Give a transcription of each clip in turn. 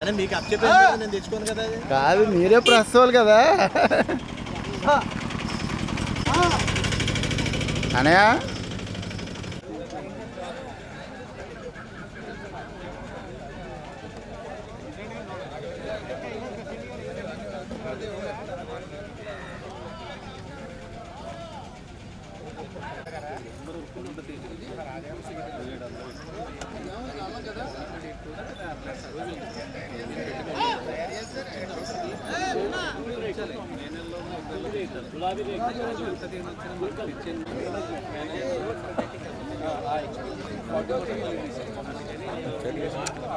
మీకు అప్ నేను తెచ్చుకోను కదా. కాదు మీరే ప్రెస్ వాళ్ళు కదా అనయా.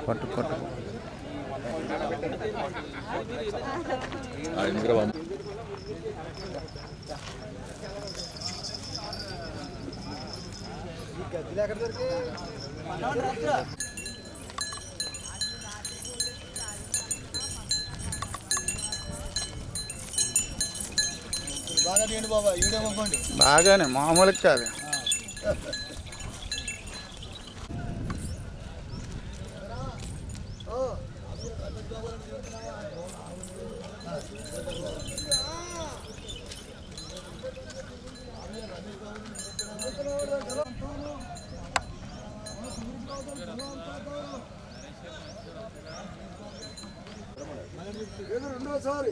కొట్టు కొట్టు బాగానే మామూలుగా కాదు. రెండోసారి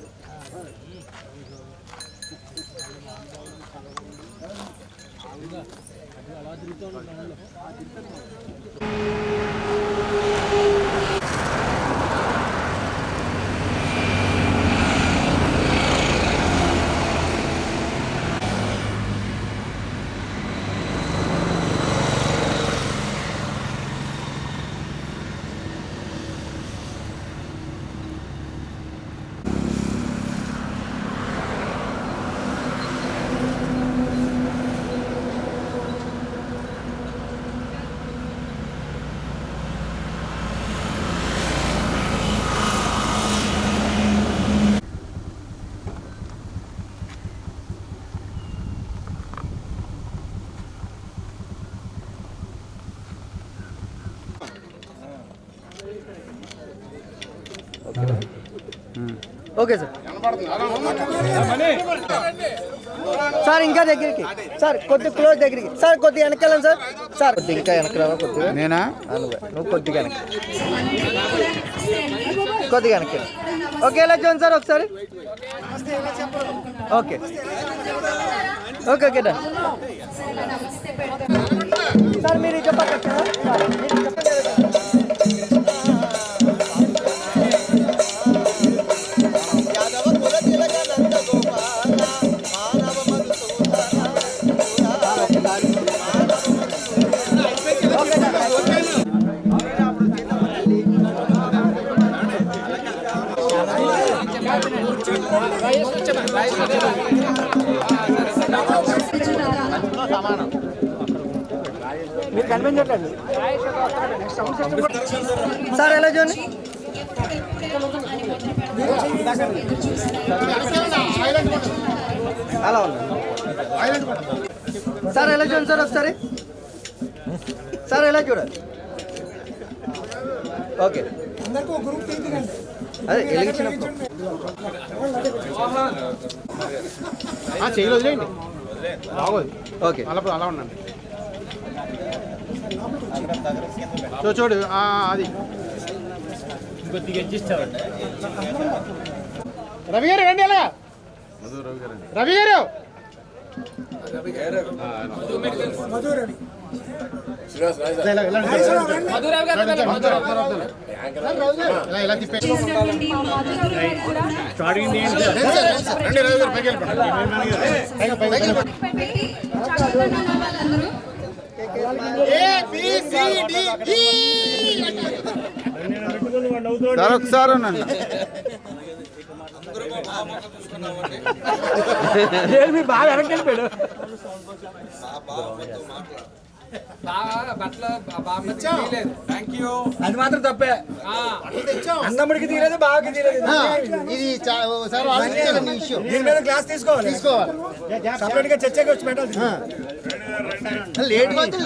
ఓకే సార్. సార్ ఇంకా దగ్గరికి సార్, కొద్దిగా క్లోజ్ దగ్గరికి సార్, కొద్దిగా వెనకాలని సార్. సార్ కొద్దిగా ఇంకా వెనకరావా కొద్దిగా. నేనా? నువ్వు కొద్దిగా వెనక, కొద్దిగా వెనక్కి. ఓకే ఎలా చూడండి సార్ ఒకసారి. Okay okay okay done sir. మీరు చెప్పండి సార్, మీరు చెప్పండి. మీరు కనిపించట్లేదు సార్, ఎలా చూడండి అలా ఉన్నా సార్. ఎలా చూడండి సార్ ఒకసారి సార్, ఎలా చూడాలి. ఓకే అదే వెలిగించినప్పుడు చెయ్యి వదిలేయండి. ఓకే అలా ఉండండి. చూడు అది రవి గారు రండి. ఎలా రవి గారు ఇలా తిప్పే సార్ ఒకసారి నన్ను బాగా వెనక్కి వెళ్ళిపోయాడు. అది మాత్రం తప్పే. అన్నమ్మడికి తీయలేదు, బాగా తీయలేదు. ఇది దీని మీద క్లాస్ తీసుకోవాలి. సపరేట్ గా చర్చకి వచ్చి పెట్టాలి.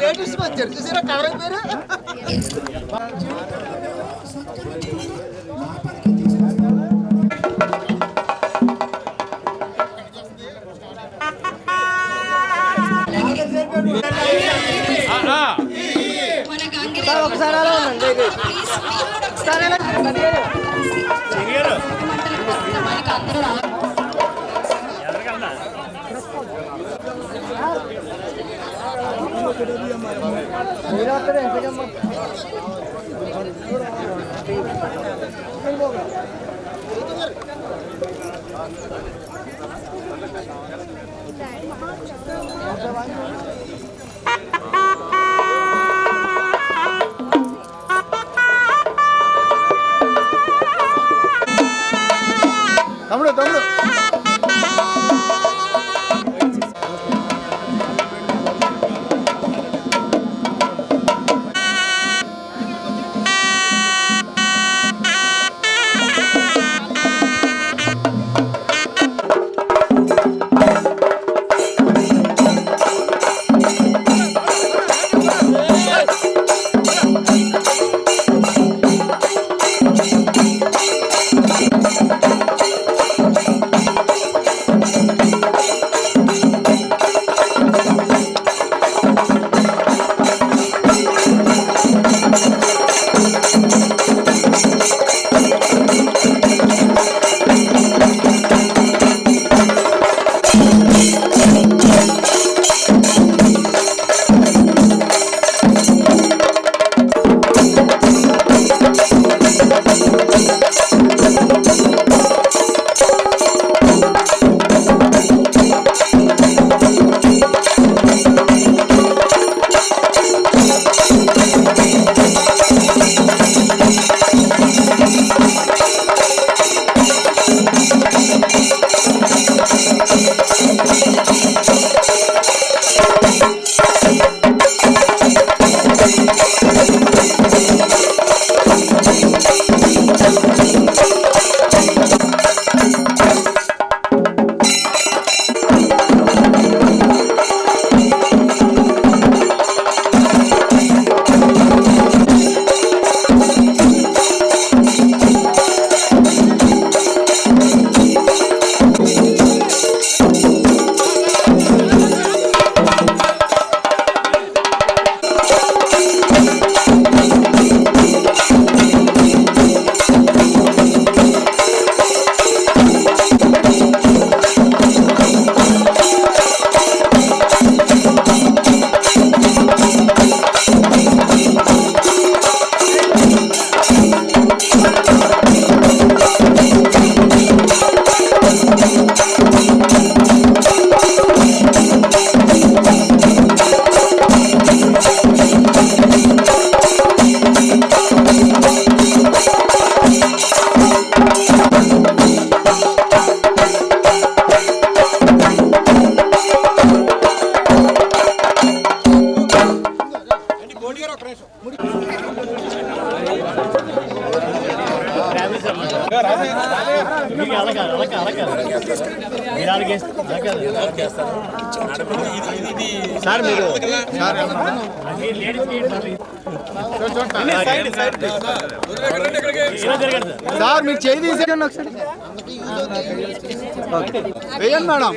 లేటెస్ట్ వచ్చారు చూసారా కవర్ అయిపోయారు. తమ్ముడు తమ్ముడు సార్ మీరు సార్ మీరు చేయి తీసేయండి ఒకసారి వేయండి మేడం.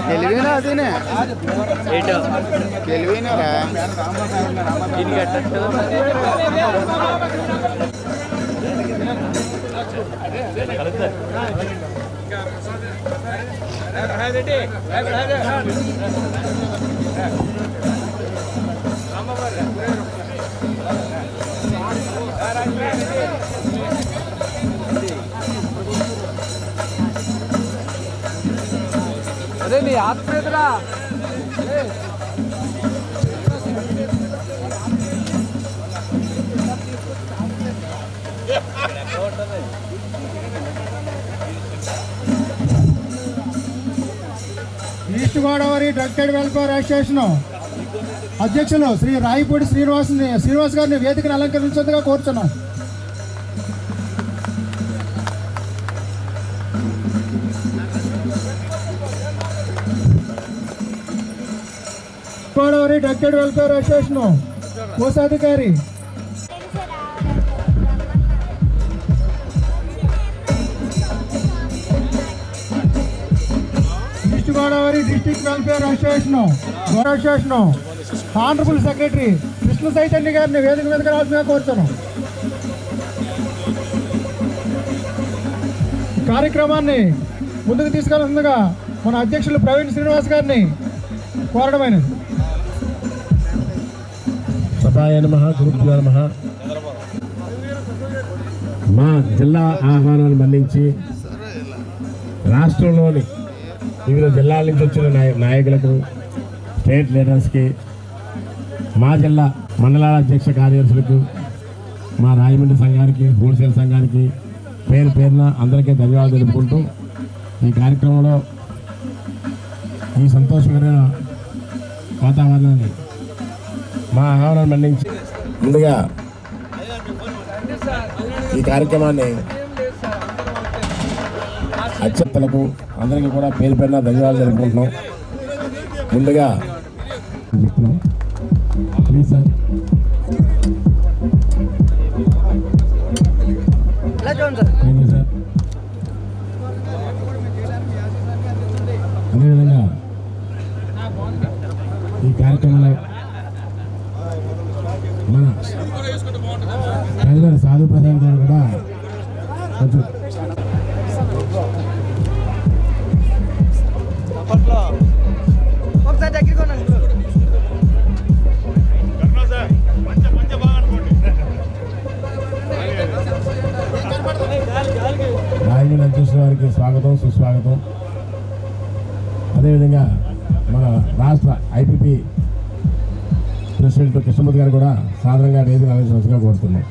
తెలివేనా అదేనే ఏటో తెలివేనారా దీనికి అదే నీ ఆత్మీయతరా east Godavari drug and welfare association అధ్యక్షులు శ్రీ రాయిపూడి శ్రీనివాస్ గారిని వేదికను అలంకరించేందుగా కోరుచున్నాం. Godavari drug and welfare association కోశాధికారి east Godavari district welfare association honourable secretary Krishna Chaitanya గారిని వేదిక మీదకి రావాల్సిందిగా కోరుతున్నాం. కార్యక్రమాన్ని ముందుకు తీసుకెళ్తుండగా మన అధ్యక్షులు ప్రవీణ్ శ్రీనివాస్ గారిని కోరడమైనది. సభాయ నమః గురుభ్యో నమః. మా జిల్లా ఆహ్వానాన్ని మన్నించి రాష్ట్రంలోని వివిధ జిల్లాల నుంచి వచ్చిన నాయకులకు, స్టేట్ లీడర్స్కి, మా జిల్లా మండలాల అధ్యక్ష కార్యదర్శులకు, మా రాజమండ్రి సంఘానికి, హోల్సేల్ సంఘానికి పేరు పేరున అందరికీ ధన్యవాదాలు తెలుపుకుంటూ ఈ కార్యక్రమంలో ఈ సంతోషకరమైన వాతావరణాన్ని మా ఆహ్వానం మన్నించి ముందుగా ఈ కార్యక్రమాన్ని అత్యంతలకు అందరికీ కూడా పేరు పేరున ధన్యవాదాలు తెలుపుకుంటున్నాం. ముందుగా చెప్తున్నాం please sir. Thank you sir. అదేవిధంగా ఈ కార్యక్రమంలో మన ప్రజల సాధు ప్రసాద్ గారు కూడా కొంచెం ఒకసారి దగ్గరికి ఉన్నాను. రాజమండ్రి అధ్యక్షుల వారికి స్వాగతం, సుస్వాగతం. అదేవిధంగా మన రాష్ట్ర ఐపీపీ ప్రెసిడెంట్ కృష్ణమూర్తి గారు కూడా సాధారణంగా వేదిక ఆలోచనగా కోరుతున్నాం.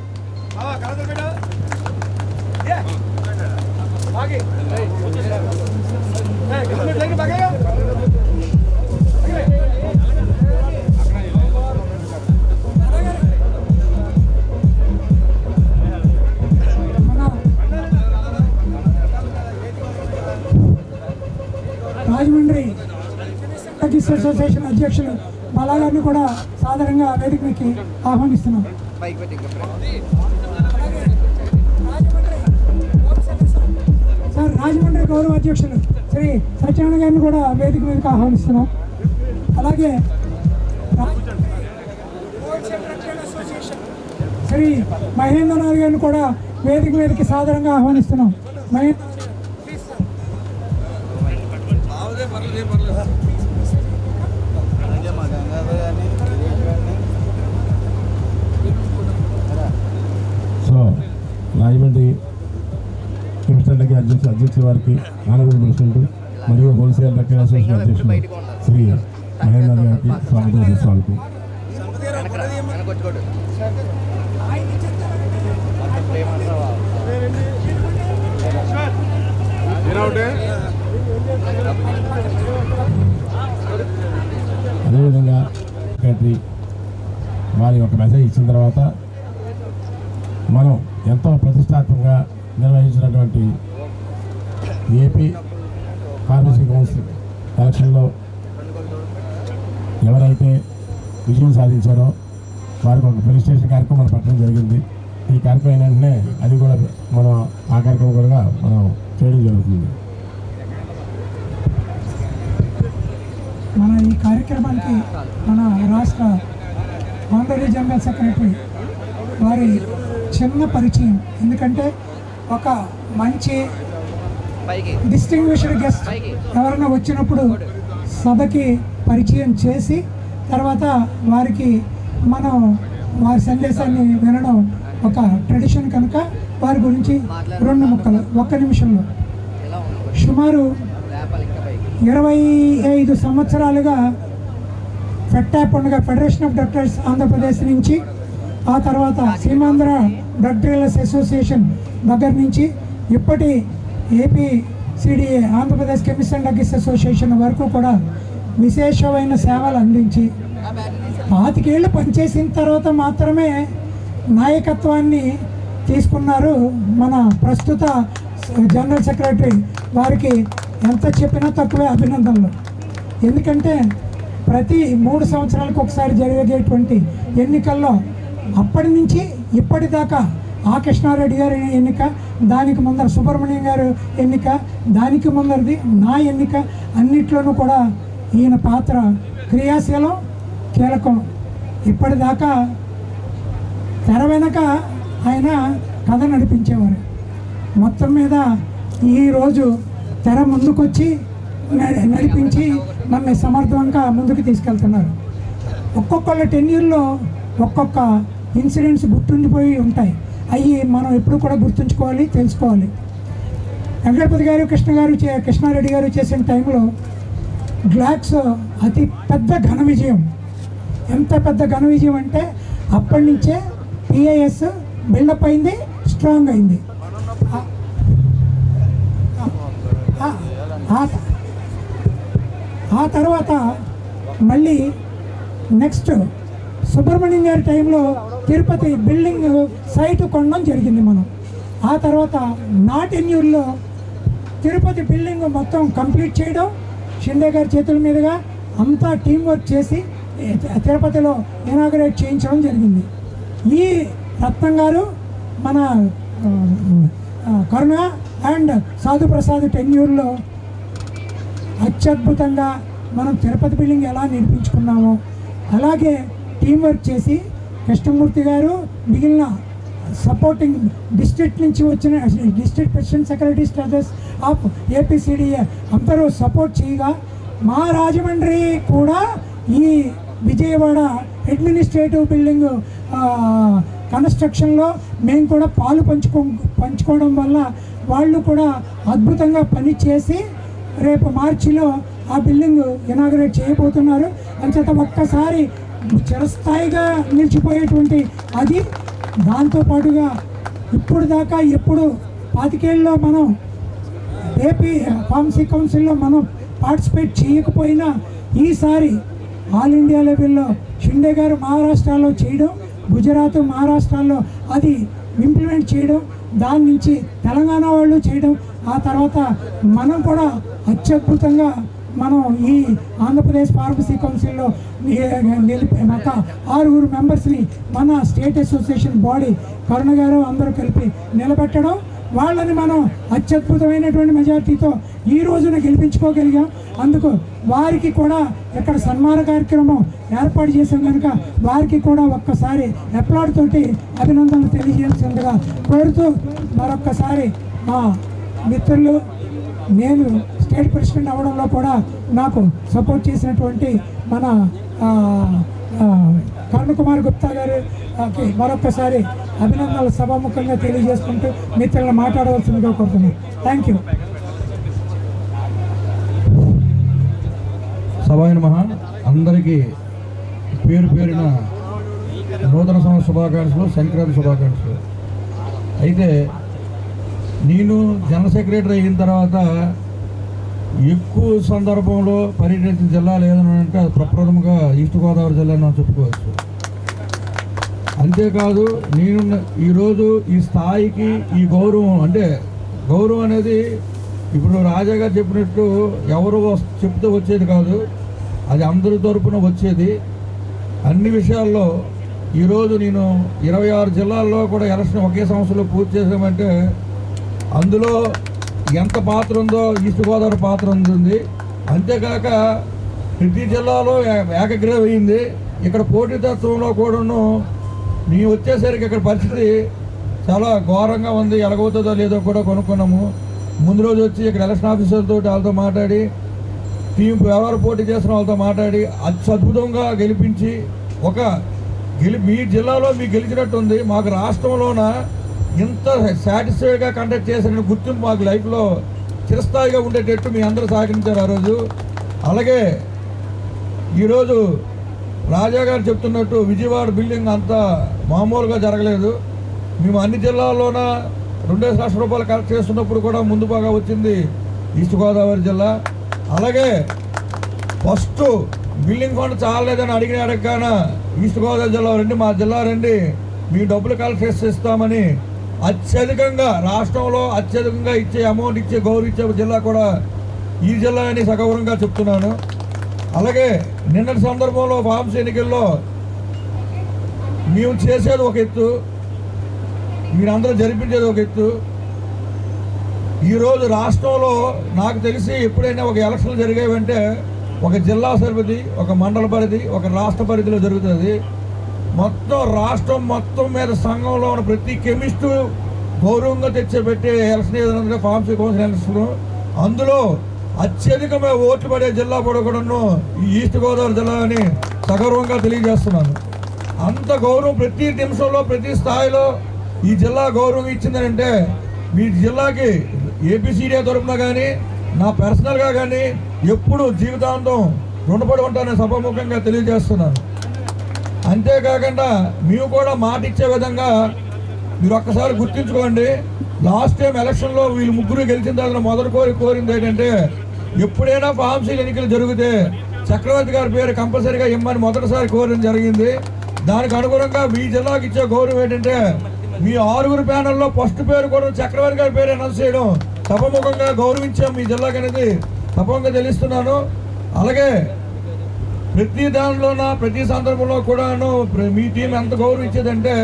రాజమండ్రి అసోసియేషన్ అధ్యక్షులు బాలా గారిని కూడా సాధారణంగా వేదికకి ఆహ్వానిస్తున్నాం. సార్ రాజమండ్రి గౌరవ అధ్యక్షులు శ్రీ సత్యనారాయణ గారిని కూడా వేదిక మీదకి ఆహ్వానిస్తున్నాం. అలాగే శ్రీ మహేంద్రనాథ్ గారిని కూడా వేదిక మీదకి సాధారణంగా ఆహ్వానిస్తున్నాం. సో రాజమండ్రి కిమ్స్టన్కి అధ్యక్షుల వారికి, ఆనరబుల్ ప్రెసిడెంట్ మరియు హోల్సేల్ రిటైల్ అసోసియేషన్ అధ్యక్షులు శ్రీ మహేంద్ర గారికి స్వాగతం, సుస్వాగతం. అదేవిధంగా సెక్రటరీ వారి ఒక మెసేజ్ ఇచ్చిన తర్వాత మనం ఎంతో ప్రతిష్టాత్మకంగా నిర్వహించినటువంటి ఏపీ ఫార్మసీ కౌన్సిల్ ఎలక్షన్లో ఎవరైతే విజయం సాధించారో వారికి ఒక ఫెలిసిటేషన్ కార్యక్రమం పెట్టడం జరిగింది. ఈ కార్యక్రమం ఏంటంటే అది కూడా మనం ఆ కార్యక్రమం కూడా మనం చేయడం జరుగుతుంది. మన ఈ కార్యక్రమానికి మన రాష్ట్ర ఆనరీ జనరల్ సెక్రటరీ వారి చిన్న పరిచయం, ఎందుకంటే ఒక మంచి డిస్టింగ్విష్డ్ గెస్ట్ ఎవరైనా వచ్చినప్పుడు సభకి పరిచయం చేసి తర్వాత వారికి మనం వారి సందేశాన్ని వినడం ఒక ట్రెడిషన్ కనుక వారి గురించి 2 ముక్కలు 1 నిమిషంలో. సుమారు 25 సంవత్సరాలుగా ఫెట్టాప్ ఉండగా ఫెడరేషన్ ఆఫ్ డాక్టర్స్ ఆంధ్రప్రదేశ్ నుంచి, ఆ తర్వాత సీమాంధ్ర డ్రగ్ డీలర్స్ అసోసియేషన్ దగ్గర నుంచి ఇప్పటి AP CDA Andhra Pradesh chemist and drugs association వరకు కూడా విశేషమైన సేవలు అందించి 25 ఏళ్ళు పనిచేసిన తర్వాత మాత్రమే నాయకత్వాన్ని తీసుకున్నారు మన ప్రస్తుత జనరల్ సెక్రటరీ. వారికి ఎంత చెప్పినా తక్కువే అభినందనలు. ఎందుకంటే ప్రతి 3 సంవత్సరాలకు ఒకసారి జరిగేటువంటి ఎన్నికల్లో అప్పటి నుంచి ఇప్పటిదాకా ఆ కృష్ణారెడ్డి గారి ఎన్నిక, దానికి ముందర సుబ్రహ్మణ్యం గారు ఎన్నిక, దానికి ముందరది నా ఎన్నిక, అన్నిట్లోనూ కూడా ఈయన పాత్ర క్రియాశీలం, కీలకం. ఇప్పటిదాకా తెర వెనక ఆయన కథ నడిపించేవారు. మొత్తం మీద ఈరోజు తెర ముందుకొచ్చి నడిపించి నన్ను సమర్థవంగా ముందుకు తీసుకెళ్తున్నారు. ఒక్కొక్కళ్ళ టెన్యూర్లో ఒక్కొక్క ఇన్సిడెంట్స్ గుర్తుండిపోయి ఉంటాయి. అవి మనం ఎప్పుడు కూడా గుర్తుంచుకోవాలి, తెలుసుకోవాలి. వెంకటపతి గారు కృష్ణారెడ్డి గారు చేసిన టైంలో గ్లాక్స్ అతి పెద్ద ఘన విజయం. ఎంత పెద్ద ఘన విజయం అంటే అప్పటి నుంచే పిఐఎస్ బిల్డప్ అయింది, స్ట్రాంగ్ అయింది. ఆ తర్వాత మళ్ళీ నెక్స్ట్ సుబ్రహ్మణ్యం గారి టైంలో తిరుపతి బిల్డింగ్ సైట్ కొనడం జరిగింది మనం. ఆ తర్వాత నా టెన్యూర్లో తిరుపతి బిల్డింగ్ మొత్తం కంప్లీట్ చేయడం షిండే గారి చేతుల మీదుగా అంతా టీం వర్క్ చేసి తిరుపతిలో ఇనాగరేట్ చేయించడం జరిగింది. ఈ రత్నం గారు మన కరుణ అండ్ సాధు ప్రసాద్ టెన్యూర్లో అత్యద్భుతంగా మనం తిరుపతి బిల్డింగ్ ఎలా నిర్మించుకున్నామో అలాగే టీం వర్క్ చేసి కృష్ణమూర్తి గారు మిగిలిన సపోర్టింగ్ డిస్ట్రిక్ట్ నుంచి వచ్చిన district president secretary status of APCDA అందరూ సపోర్ట్ చేయగా మా రాజమండ్రి కూడా ఈ విజయవాడ అడ్మినిస్ట్రేటివ్ బిల్డింగ్ కన్స్ట్రక్షన్లో మేము కూడా పాలు పంచుకోవడం వల్ల వాళ్ళు కూడా అద్భుతంగా పనిచేసి రేపు మార్చిలో ఆ బిల్డింగ్ ఇనాగరేట్ చేయబోతున్నారు. అంచేత ఒక్కసారి చిరస్థాయిగా నిలిచిపోయేటువంటి అది. దాంతోపాటుగా ఇప్పుడు దాకా ఎప్పుడు 25 ఏళ్ళలో మనం ఏపీ ఫార్మసీ కౌన్సిల్లో మనం పార్టిసిపేట్ చేయకపోయినా ఈసారి ఆల్ ఇండియా లెవెల్లో షిండే గారు మహారాష్ట్రలో చేయడం, గుజరాత్ మహారాష్ట్రలో అది ఇంప్లిమెంట్ చేయడం, దాని నుంచి తెలంగాణ వాళ్ళు చేయడం, ఆ తర్వాత మనం కూడా అత్యద్భుతంగా మనం ఈ ఆంధ్రప్రదేశ్ ఫార్మసీ కౌన్సిల్లో ఒక 6 మెంబర్స్ని మన స్టేట్ అసోసియేషన్ బాడీ కరుణ గారు అందరూ కలిపి నిలబెట్టడం, వాళ్ళని మనం అత్యద్భుతమైనటువంటి మెజార్టీతో ఈ రోజున గెలిపించుకోగలిగాం. అందుకు వారికి కూడా ఇక్కడ సన్మాన కార్యక్రమం ఏర్పాటు చేసాం కనుక వారికి కూడా ఒక్కసారి అప్లాడ్ తోటి అభినందనలు తెలియజేయాల్సిందిగా కోరుతూ మరొక్కసారి మా మిత్రులు నేను స్టేట్ ప్రెసిడెంట్ అవ్వడంలో కూడా నాకు సపోర్ట్ చేసినటువంటి మన కరుణ్ కుమార్ గుప్తా గారికి మరొక్కసారి అభినందనలు సభాముఖంగా తెలియజేసుకుంటూ మిత్రులను మాట్లాడవలసిందిగా కోరుతున్నాను. Thank you. సభాయన మహా అందరికీ పేరు పేరిన నూతన సంవత్సర శుభాకాంక్షలు, సంక్రాంతి శుభాకాంక్షలు. అయితే నేను జనరల్ సెక్రటరీ అయిన తర్వాత ఎక్కువ సందర్భంలో పర్యటించిన జిల్లాలు ఏదైనా అంటే అది ప్రప్రథమంగా ఈస్ట్ గోదావరి జిల్లా అని చెప్పుకోవచ్చు. అంతేకాదు నేను ఈరోజు ఈ స్థాయికి ఈ గౌరవం అంటే గౌరవం అనేది ఇప్పుడు రాజా గారు చెప్పినట్టు ఎవరు చెప్తే వచ్చేది కాదు, అది అందరి తరపున వచ్చేది. అన్ని విషయాల్లో ఈరోజు నేను 26 జిల్లాల్లో కూడా ఎలక్షన్ ఒకే సంవత్సరంలో పూర్తి చేసామంటే అందులో ఎంత పాత్ర ఉందో ఈస్ట్ గోదావరి పాత్ర ఉంది. అంతేకాక ప్రతి జిల్లాలో ఏకగ్రీవం అయింది. ఇక్కడ పోటీతత్వంలో కూడాను మేము వచ్చేసరికి ఇక్కడ పరిస్థితి చాలా ఘోరంగా ఉంది. ఎలాగవుతుందో లేదో కూడా కొనుక్కున్నాము. ముందు రోజు వచ్చి ఇక్కడ ఎలక్షన్ ఆఫీసర్తో వాళ్ళతో మాట్లాడి టీం ఎవరు పోటీ చేస్తున్న వాళ్ళతో మాట్లాడి అద్భుతంగా గెలిపించి మీ జిల్లాలో మీకు గెలిచినట్టుంది. మాకు రాష్ట్రంలోన ఇంత సాటిస్ఫైడ్గా కండక్ట్ చేసిన గుర్తింపు మాకు లైఫ్లో చిరస్థాయిగా ఉండేటట్టు మీ అందరూ సహకరించారు ఆ రోజు. అలాగే ఈరోజు రాజా గారు చెప్తున్నట్టు విజయవాడ బిల్డింగ్ అంత మామూలుగా జరగలేదు. మేము అన్ని జిల్లాల్లోన 2 లక్షల రూపాయలు కలెక్ట్ చేస్తున్నప్పుడు కూడా ముందు బాగా వచ్చింది ఈస్ట్ గోదావరి జిల్లా. అలాగే ఫస్ట్ బిల్డింగ్ ఫండ్ చాలలేదని అడగగానే ఈస్ట్ గోదావరి జిల్లా రండి, మా జిల్లా రండి, మీ డబ్బులు కలెక్ట్ చేస్తామని అత్యధికంగా రాష్ట్రంలో అత్యధికంగా ఇచ్చే అమౌంట్ ఇచ్చే గౌరవ ఇచ్చే జిల్లా కూడా ఈ జిల్లా అని సగౌరవంగా చెప్తున్నాను. అలాగే నిన్నటి సందర్భంలో ఫార్మసీ ఎన్నికల్లో మేము చేసేది ఒక ఎత్తు, మీరందరూ జరిపించేది ఒక ఎత్తు. ఈరోజు రాష్ట్రంలో నాకు తెలిసి ఎప్పుడైనా ఒక ఎలక్షన్లు జరిగేవంటే ఒక జిల్లా పరిధి, ఒక మండల పరిధి, ఒక రాష్ట్ర పరిధిలో జరుగుతుంది. మొత్తం రాష్ట్రం మొత్తం మీద సంఘంలో ఉన్న ప్రతి కెమిస్టు గౌరవంగా తెచ్చిపెట్టే ఎలక్షన్ ఏదైనా ఫార్మసీ కౌన్సిల్ ఎలక్షన్. అందులో అత్యధికమైన ఓట్లు పడే జిల్లా కూడా ఈ ఈస్ట్ గోదావరి జిల్లా అని సగౌరవంగా తెలియజేస్తున్నాను. అంత గౌరవం ప్రతి నిమిషంలో ప్రతి స్థాయిలో ఈ జిల్లా గౌరవం ఇచ్చిందంటే మీ జిల్లాకి ఏపీసీడీ తరఫున కానీ నా పర్సనల్గా కానీ ఎప్పుడు జీవితాంతం రుణపడి ఉంటానని సభాముఖంగా తెలియజేస్తున్నాను. అంతేకాకుండా మేము కూడా మాట ఇచ్చే విధంగా మీరు ఒక్కసారి గుర్తుంచుకోండి. లాస్ట్ టైం ఎలక్షన్లో వీళ్ళు ముగ్గురు గెలిచిన తర్వాత మొదటి కోరింది ఏంటంటే ఎప్పుడైనా ఫామ్సీల ఎన్నికలు జరిగితే చక్రవర్తి గారి పేరు కంపల్సరీగా ఇమ్మని మొదటిసారి కోరడం జరిగింది. దానికి అనుగుణంగా మీ జిల్లాకి ఇచ్చే గౌరవం ఏంటంటే మీ 6 ప్యానల్లో ఫస్ట్ పేరు కూడా చక్రవర్తి గారి పేరు అనౌన్స్ చేయడం సభముఖంగా గౌరవించాం మీ జిల్లాకి అనేది తప్పకుండా తెలుస్తున్నాను. అలాగే ప్రతి దానిలోన ప్రతి సందర్భంలో కూడాను మీ టీం ఎంత గౌరవం ఇచ్చేదంటే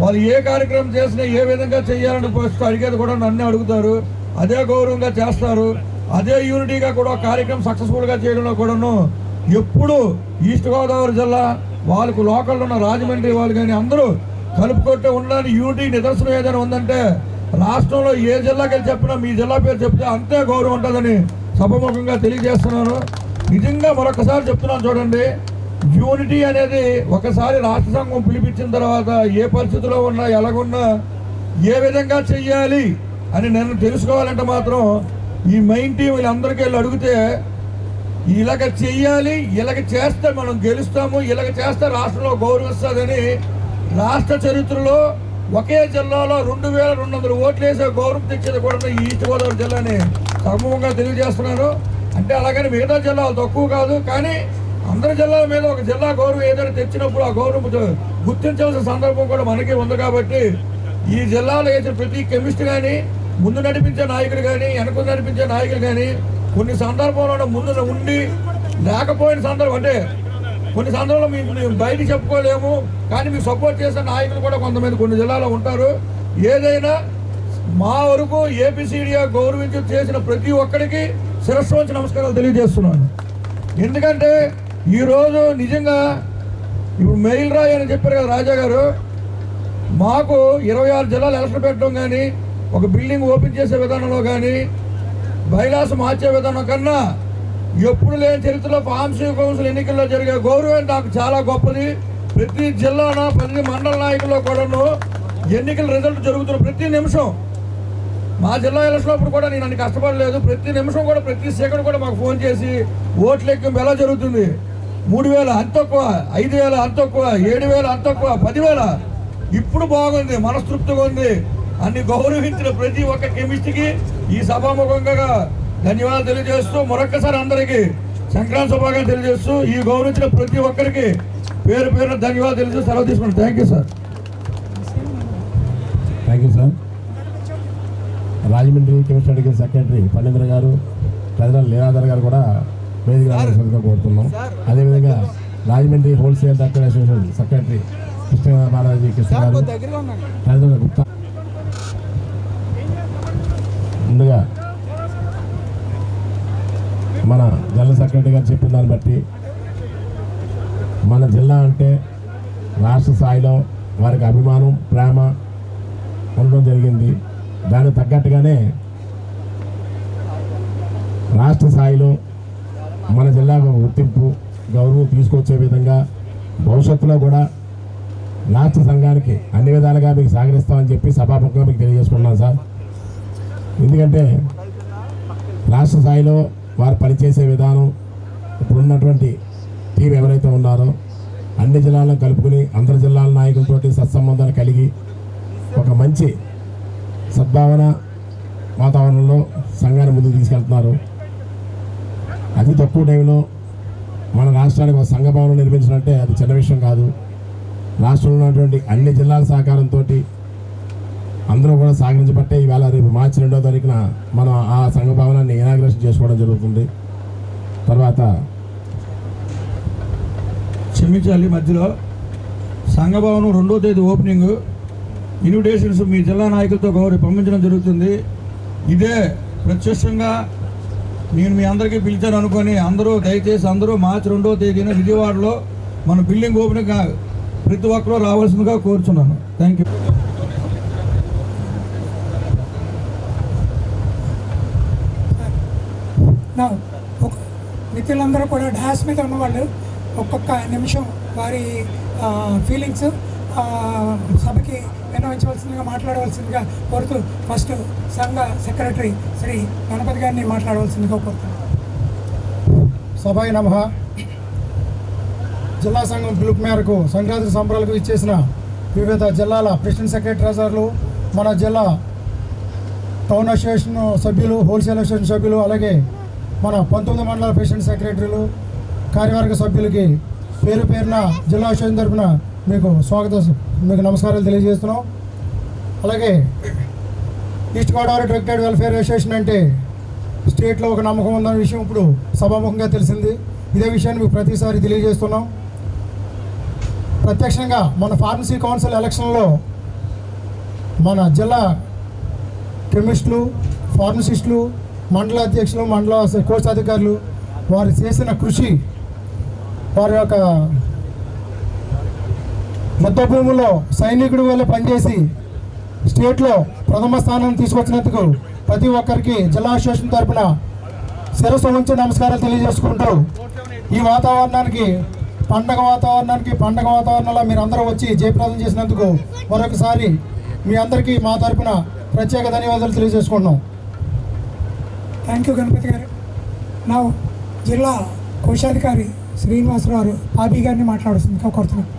వాళ్ళు ఏ కార్యక్రమం చేసినా ఏ విధంగా చేయాలని ఫస్ట్ అడిగేది కూడా నన్ను అడుగుతారు. అదే గౌరవంగా చేస్తారు. అదే యూనిటీగా కూడా కార్యక్రమం సక్సెస్ఫుల్గా చేయడంలో కూడాను ఎప్పుడు ఈస్ట్ గోదావరి జిల్లా వాళ్ళకు లోకల్లో ఉన్న రాజమండ్రి వాళ్ళు కానీ అందరూ కలుపుకొట్టే ఉండడానికి యూనిటీ నిదర్శనం ఏదైనా ఉందంటే రాష్ట్రంలో ఏ జిల్లాకి వెళ్ళి చెప్పినా మీ జిల్లా పేరు చెప్తే అంతే గౌరవం ఉంటుందని సభముఖంగా తెలియజేస్తున్నాను. నిజంగా మరొకసారి చెప్తున్నాను చూడండి, యూనిటీ అనేది ఒకసారి రాష్ట్ర సంఘం పిలిపించిన తర్వాత ఏ పరిస్థితిలో ఉన్నా ఎలాగున్నా ఏ విధంగా చెయ్యాలి అని నేను తెలుసుకోవాలంటే మాత్రం ఈ మెయిన్ టీం వీళ్ళందరికీ వెళ్ళి అడిగితే ఇలాగ చెయ్యాలి, ఇలాగ చేస్తే మనం గెలుస్తాము, ఇలాగ చేస్తే రాష్ట్రంలో గౌరవిస్తుందని రాష్ట్ర చరిత్రలో ఒకే జిల్లాలో 2200 ఓట్లు వేసే గౌరవం తెచ్చేది కూడా ఈ ఈస్ట్ గోదావరి జిల్లాని సమూహంగా తెలియజేస్తున్నాను. అంటే అలాగని మిగతా జిల్లాలు తక్కువ కాదు, కానీ అందరి జిల్లాల మీద ఒక జిల్లా గౌరవం ఏదైనా తెచ్చినప్పుడు ఆ గౌరవం గుర్తించాల్సిన సందర్భం కూడా మనకి ఉంది. కాబట్టి ఈ జిల్లాలో వేసిన ప్రతి కెమిస్ట్ కానీ ముందు నడిపించే నాయకులు కానీ వెనక నడిపించే నాయకులు కానీ కొన్ని సందర్భంలో ముందు ఉండి లేకపోయిన సందర్భం అంటే కొన్ని సందర్భంలో మేము బయట చెప్పుకోలేము, కానీ మీకు సపోర్ట్ చేసే నాయకులు కూడా కొంతమంది కొన్ని జిల్లాలో ఉంటారు. ఏదైనా మా వరకు ఏపీసీడీగా గౌరవించి చేసిన ప్రతి ఒక్కరికి శిరస్సు వంచి నమస్కారాలు తెలియజేస్తున్నాను. ఎందుకంటే ఈరోజు నిజంగా ఇప్పుడు మెయిల్ రాయ్ అని చెప్పారు కదా రాజా గారు, మాకు 26 జిల్లాలు ఎలక్షన్ పెట్టడం కానీ ఒక బిల్డింగ్ ఓపెన్ చేసే విధానంలో కానీ బైలాస్ మార్చే విధానం కన్నా ఎప్పుడు లేని చరిత్రలో ఫార్మసీ కౌన్సిల్ ఎన్నికల్లో జరిగే గౌరవం నాకు చాలా గొప్పది. ప్రతి జిల్లాన ప్రతి మండల నాయకుల్లో కూడాను ఎన్నికల రిజల్ట్ జరుగుతున్న ప్రతి నిమిషం మా జిల్లా ఎలక్షన్ అప్పుడు కూడా నేను అన్ని కష్టపడలేదు. ప్రతి నిమిషం కూడా ప్రతి సెకండ్ కూడా మాకు ఫోన్ చేసి ఓట్ల లెక్కింపు ఎలా జరుగుతుంది, 3000 అంత తక్కువ, 5000 అంత తక్కువ, 7000 అంత తక్కువ, 10,000 ఇప్పుడు బాగుంది, మనస్తృప్తిగా ఉంది అన్ని గౌరవించిన ప్రతి ఒక్క కెమిస్ట్కి ఈ సభాముఖంగా ధన్యవాదాలు తెలియజేస్తూ మరొక్కసారి అందరికీ సంక్రాంతి శుభాకాంక్షలు తెలియజేస్తూ ఈ గౌరవించిన ప్రతి ఒక్కరికి పేరు పేరున ధన్యవాదాలు తెలియజేస్తూ సెలవు తీసుకున్నాను. Thank you sir. Thank you sir. Rajahmundry chemistry secretary Phanindra గారు, ట్రెజరర్ లీలాధర్ గారు కూడా వేదికగా కోరుతున్నాం. అదేవిధంగా Rajahmundry wholesale doctor association secretary Krishna Balaji Krishna గారు, ట్రెజరర్ గుప్తా. ముందుగా మన జనరల్ సెక్రటరీ గారు చెప్పిన దాన్ని బట్టి మన జిల్లా అంటే రాష్ట్ర స్థాయిలో వారికి అభిమానం ప్రేమ ఉండడం జరిగింది. దానికి తగ్గట్టుగానే రాష్ట్ర స్థాయిలో మన జిల్లాకు గుర్తింపు గౌరవం తీసుకొచ్చే విధంగా భవిష్యత్తులో కూడా రాష్ట్ర సంఘానికి అన్ని విధాలుగా మీకు సహకరిస్తామని చెప్పి సభాముఖంగా మీకు తెలియజేసుకున్నాను సార్. ఎందుకంటే రాష్ట్ర స్థాయిలో వారు పనిచేసే విధానం ఇప్పుడున్నటువంటి టీం ఎవరైతే ఉన్నారో అన్ని జిల్లాలను కలుపుకొని అందరి జిల్లాల నాయకులతోటి సత్సంబంధాలు కలిగి ఒక మంచి సద్భావన వాతావరణంలో సంఘాన్ని ముందుకు తీసుకెళ్తున్నారు. అతి తక్కువ టైంలో మన రాష్ట్రానికి ఒక సంఘ భవనం నిర్మించాలంటే అది చిన్న విషయం కాదు. రాష్ట్రంలో ఉన్నటువంటి అన్ని జిల్లాల సహకారంతో అందరూ కూడా సహకరించబట్టే ఈవేళ రేపు మార్చి 2వ తారీఖున మనం ఆ సంఘ భవనాన్ని ఇనాగ్రేషన్ చేసుకోవడం జరుగుతుంది. తర్వాత క్షమించాలి, మధ్యలో సంఘ భవనం 2వ తేదీ ఓపెనింగ్ ఇన్విటేషన్స్ మీ జిల్లా నాయకులతో పంపించడం జరుగుతుంది. ఇదే ప్రత్యక్షంగా నేను మీ అందరికీ పిలిచాను అనుకొని అందరూ దయచేసి అందరూ మార్చి 2వ తేదీన విజయవాడలో మన బిల్డింగ్ ఓపెనింగ్ ప్రతి ఒక్కరూ రావాల్సిందిగా కోరుచున్నాను. Thank you. మిత్రులందరూ కూడా డాన్స్ మీద ఉన్నవాళ్ళు ఒక్కొక్క నిమిషం వారి ఫీలింగ్స్ సభకి విన్నవించవలసిందిగా మాట్లాడవలసిందిగా కోరుతూ ఫస్ట్ సంఘ సెక్రటరీ శ్రీ గణపతి గారిని మాట్లాడవలసిందిగా కోరుతున్నాను. సభాయ నమః. జిల్లా సంఘం పిలుపు మేరకు సంక్రాంతి సంబరాలకు ఇచ్చేసిన వివిధ జిల్లాల ప్రెసిడెంట్ సెక్రటరీ ట్రెజరర్లు, మన జిల్లా టౌన్ అసోసియేషన్ సభ్యులు, హోల్సేల్ అసోసియేషన్ సభ్యులు, అలాగే మన 19 మండలాల ప్రెసిడెంట్ సెక్రటరీలు, కార్యవర్గ సభ్యులకి పేరు పేరున జిల్లా అసోసియేషన్ తరఫున మీకు నమస్కారాలు తెలియజేస్తున్నాం. అలాగే east Godavari drug and welfare association అంటే స్టేట్లో ఒక నమ్మకం ఉందన్న విషయం ఇప్పుడు సభాముఖంగా తెలిసింది. ఇదే విషయాన్ని మీకు ప్రతిసారి తెలియజేస్తున్నాం. ప్రత్యక్షంగా మన ఫార్మసీ కౌన్సిల్ ఎలక్షన్లో మన జిల్లా కెమిస్టులు, ఫార్మసిస్టులు, మండల అధ్యక్షులు, మండల కోర్స్ అధికారులు వారు చేసిన కృషి, వారి యొక్క యుద్ధ భూముల్లో సైనికుడి వల్ల పనిచేసి స్టేట్లో ప్రథమ స్థానం తీసుకొచ్చినందుకు ప్రతి ఒక్కరికి జిల్లా అసోసియేషన్ తరఫున శిరస్సు ఉంచి నమస్కారాలు తెలియజేసుకుంటూ, ఈ వాతావరణానికి పండగ వాతావరణంలో మీరు అందరూ వచ్చి జయప్రదం చేసినందుకు మరొకసారి మీ అందరికీ మా తరఫున ప్రత్యేక ధన్యవాదాలు తెలియజేసుకుంటున్నాం. థ్యాంక్ యూ గణపతి గారు. నా జిల్లా కోశాధికారి శ్రీనివాసరావు పాబీ గారిని మాట్లాడుతుంది కోరుతున్నాం.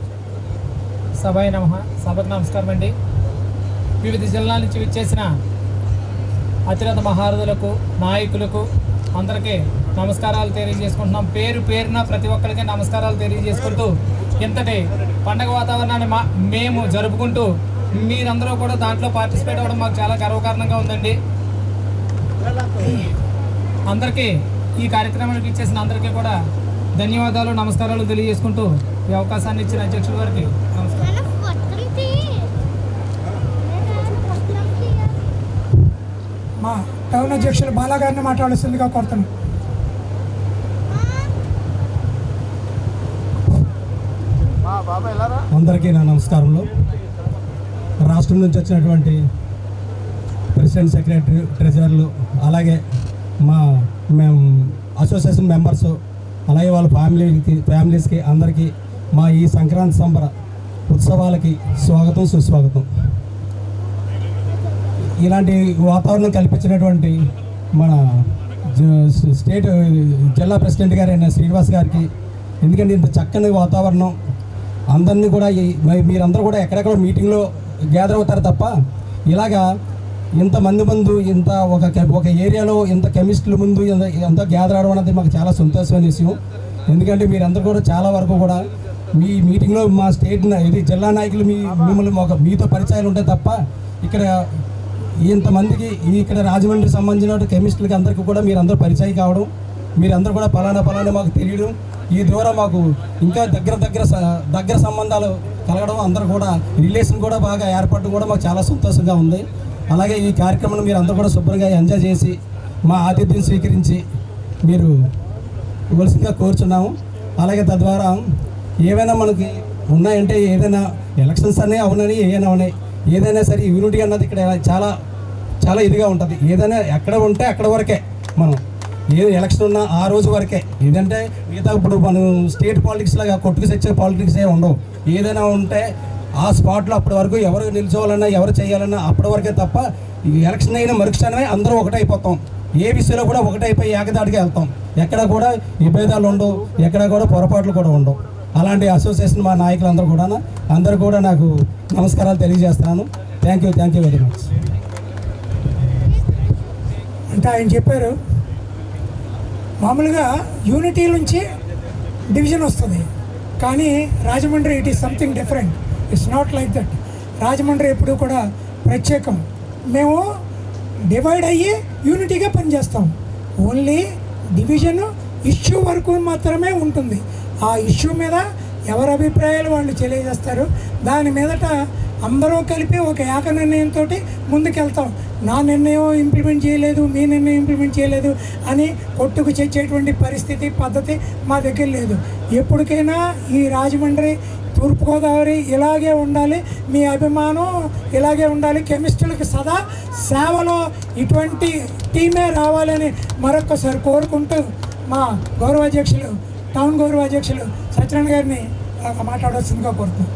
సభాయ నమః. సభకు నమస్కారం అండి. వివిధ జిల్లాల నుంచి విచ్చేసిన అతిరథ మహారథులకు, నాయకులకు అందరికీ నమస్కారాలు తెలియజేసుకుంటున్నాం. పేరు పేరున ప్రతి ఒక్కరికి నమస్కారాలు తెలియజేసుకుంటూ, ఇంతటి పండగ వాతావరణాన్ని మేము జరుపుకుంటూ మీరందరూ కూడా దాంట్లో పార్టిసిపేట్ అవ్వడం మాకు చాలా గర్వకారణంగా ఉందండి. అందరికీ ఈ కార్యక్రమానికి ఇచ్చేసిన అందరికీ కూడా ధన్యవాదాలు, నమస్కారాలు తెలియజేసుకుంటూ ఈ అవకాశాన్ని ఇచ్చిన అధ్యక్షుల వారికి నమస్కారం. మా టౌన్ అధ్యక్షులు బాలాగారిని మాట్లాడుతుందిగా కోరుతున్నాం. అందరికీ నా నమస్కారంలో. రాష్ట్రం నుంచి వచ్చినటువంటి ప్రెసిడెంట్ సెక్రటరీ ట్రెజరర్లు, అలాగే మేము అసోసియేషన్ మెంబర్స్, అలాగే వాళ్ళ ఫ్యామిలీస్కి అందరికీ మా ఈ సంక్రాంతి సంబర ఉత్సవాలకి స్వాగతం, సుస్వాగతం. ఇలాంటి వాతావరణం కల్పించినటువంటి మన స్టేట్ జిల్లా ప్రెసిడెంట్ గారైన శ్రీనివాస్ గారికి, ఎందుకంటే ఇంత చక్కని వాతావరణం అందరినీ కూడా మీరందరూ కూడా ఎక్కడెక్కడ మీటింగ్లో గ్యాదర్ అవుతారు తప్ప ఇలాగా ఇంతమంది ముందు ఇంత ఒక ఏరియాలో ఇంత కెమిస్టుల ముందు ఎంత గ్యాదర్ అవడం అనేది మాకు చాలా సంతోషమైన విషయం. ఎందుకంటే మీరందరూ కూడా చాలా వరకు కూడా మీ మీటింగ్లో మా స్టేట్ జిల్లా నాయకులు మిమ్మల్ని మీతో పరిచయాలు ఉంటాయి తప్ప ఇక్కడ ఇంతమందికి ఇక్కడ రాజమండ్రికి సంబంధించిన కెమిస్టులకి అందరికీ కూడా మీరందరూ పరిచయం కావడం, మీరందరూ కూడా పలానా మాకు తెలియడం, ఈ ద్వారా మాకు ఇంకా దగ్గర సంబంధాలు కలగడం, అందరూ కూడా రిలేషన్ కూడా బాగా ఏర్పడడం కూడా మాకు చాలా సంతోషంగా ఉంది. అలాగే ఈ కార్యక్రమాన్ని మీరు అందరూ కూడా శుభ్రంగా ఎంజాయ్ చేసి మా ఆతిథ్యం స్వీకరించి మీరు ఇవ్వాల్సిందిగా కోరుచున్నాము. అలాగే తద్వారా ఏవైనా మనకి ఉన్నాయంటే ఏదైనా ఎలక్షన్స్ అనే అవునని ఏమైనా ఉన్నాయి, ఏదైనా సరే యూనిటీ అన్నది ఇక్కడ చాలా చాలా ఇదిగా ఉంటుంది. ఏదైనా ఎక్కడ ఉంటే అక్కడ వరకే మనం ఏది ఎలక్షన్ ఉన్నా ఆ రోజు వరకే. ఏదంటే మిగతా ఇప్పుడు మనం స్టేట్ పాలిటిక్స్ లాగా కొట్టుకు తెచ్చే పాలిటిక్స్ ఏ ఉండవు. ఏదైనా ఉంటే ఆ స్పాట్లో అప్పటి వరకు ఎవరు నిల్చోవాలన్నా ఎవరు చేయాలన్నా అప్పటి వరకే తప్ప ఎలక్షన్ అయిన మరుక్షణమే అందరూ ఒకటైపోతాం. ఏ విషయంలో కూడా ఒకటైపోయి ఏకదాటిగా వెళ్తాం. ఎక్కడ కూడా విభేదాలు ఉండవు, ఎక్కడ కూడా పొరపాట్లు కూడా ఉండవు. అలాంటి అసోసియేషన్ మా నాయకులందరూ అందరూ కూడా నాకు నమస్కారాలు తెలియజేస్తున్నాను. Thank you very much. అంటే ఆయన చెప్పారు మామూలుగా యూనిటీ నుంచి డివిజన్ వస్తుంది, కానీ Rajahmundry it is something different. It's not like that. Rajahmundry ఎప్పుడు కూడా ప్రత్యేకం. మేము డివైడ్ అయ్యి యూనిటీగా పనిచేస్తాం. ఓన్లీ డివిజన్ ఇష్యూ వరకు మాత్రమే ఉంటుంది. ఆ ఇష్యూ మీద ఎవరి అభిప్రాయాలు వాళ్ళు తెలియజేస్తారు. దాని మీదట అందరూ కలిపి ఒక ఏక నిర్ణయంతో ముందుకెళ్తాం. నా నిర్ణయం ఇంప్లిమెంట్ చేయలేదు, మీ నిర్ణయం ఇంప్లిమెంట్ చేయలేదు అని కొట్టుకు తెచ్చేటువంటి పరిస్థితి పద్ధతి మా దగ్గర లేదు. ఎప్పటికైనా ఈ రాజమండ్రి తూర్పుగోదావరి ఇలాగే ఉండాలి, మీ అభిమానం ఇలాగే ఉండాలి. కెమిస్టులకు సదా సేవలో ఇటువంటి టీమే రావాలని మరొక్కసారి కోరుకుంటూ మా టౌన్ గౌరవ అధ్యక్షులు సత్యనారాయణ గారిని మాట్లాడాల్సిందిగా కోరుతున్నాం.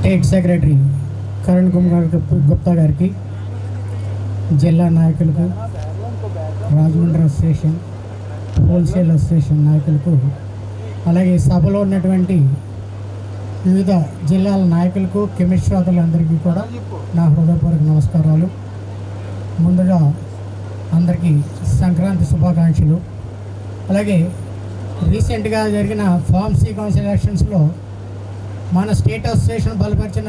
స్టేట్ సెక్రటరీ కరణ్ కుమార్ గుప్తా గారికి, జిల్లా నాయకులకు, రాజమండ్రి అసోసియేషన్, హోల్సేల్ అసోసియేషన్ నాయకులకు, అలాగే సభలో ఉన్నటువంటి వివిధ జిల్లాల నాయకులకు, కెమిస్ట్ శ్రోతలందరికీ కూడా నా హృదయపూర్వక నమస్కారాలు. ముందుగా అందరికీ సంక్రాంతి శుభాకాంక్షలు. అలాగే రీసెంట్గా జరిగిన ఫార్మసీ కౌన్సిల్ ఎలక్షన్స్లో మన స్టేట్ అసోసియేషన్ బలపరిచిన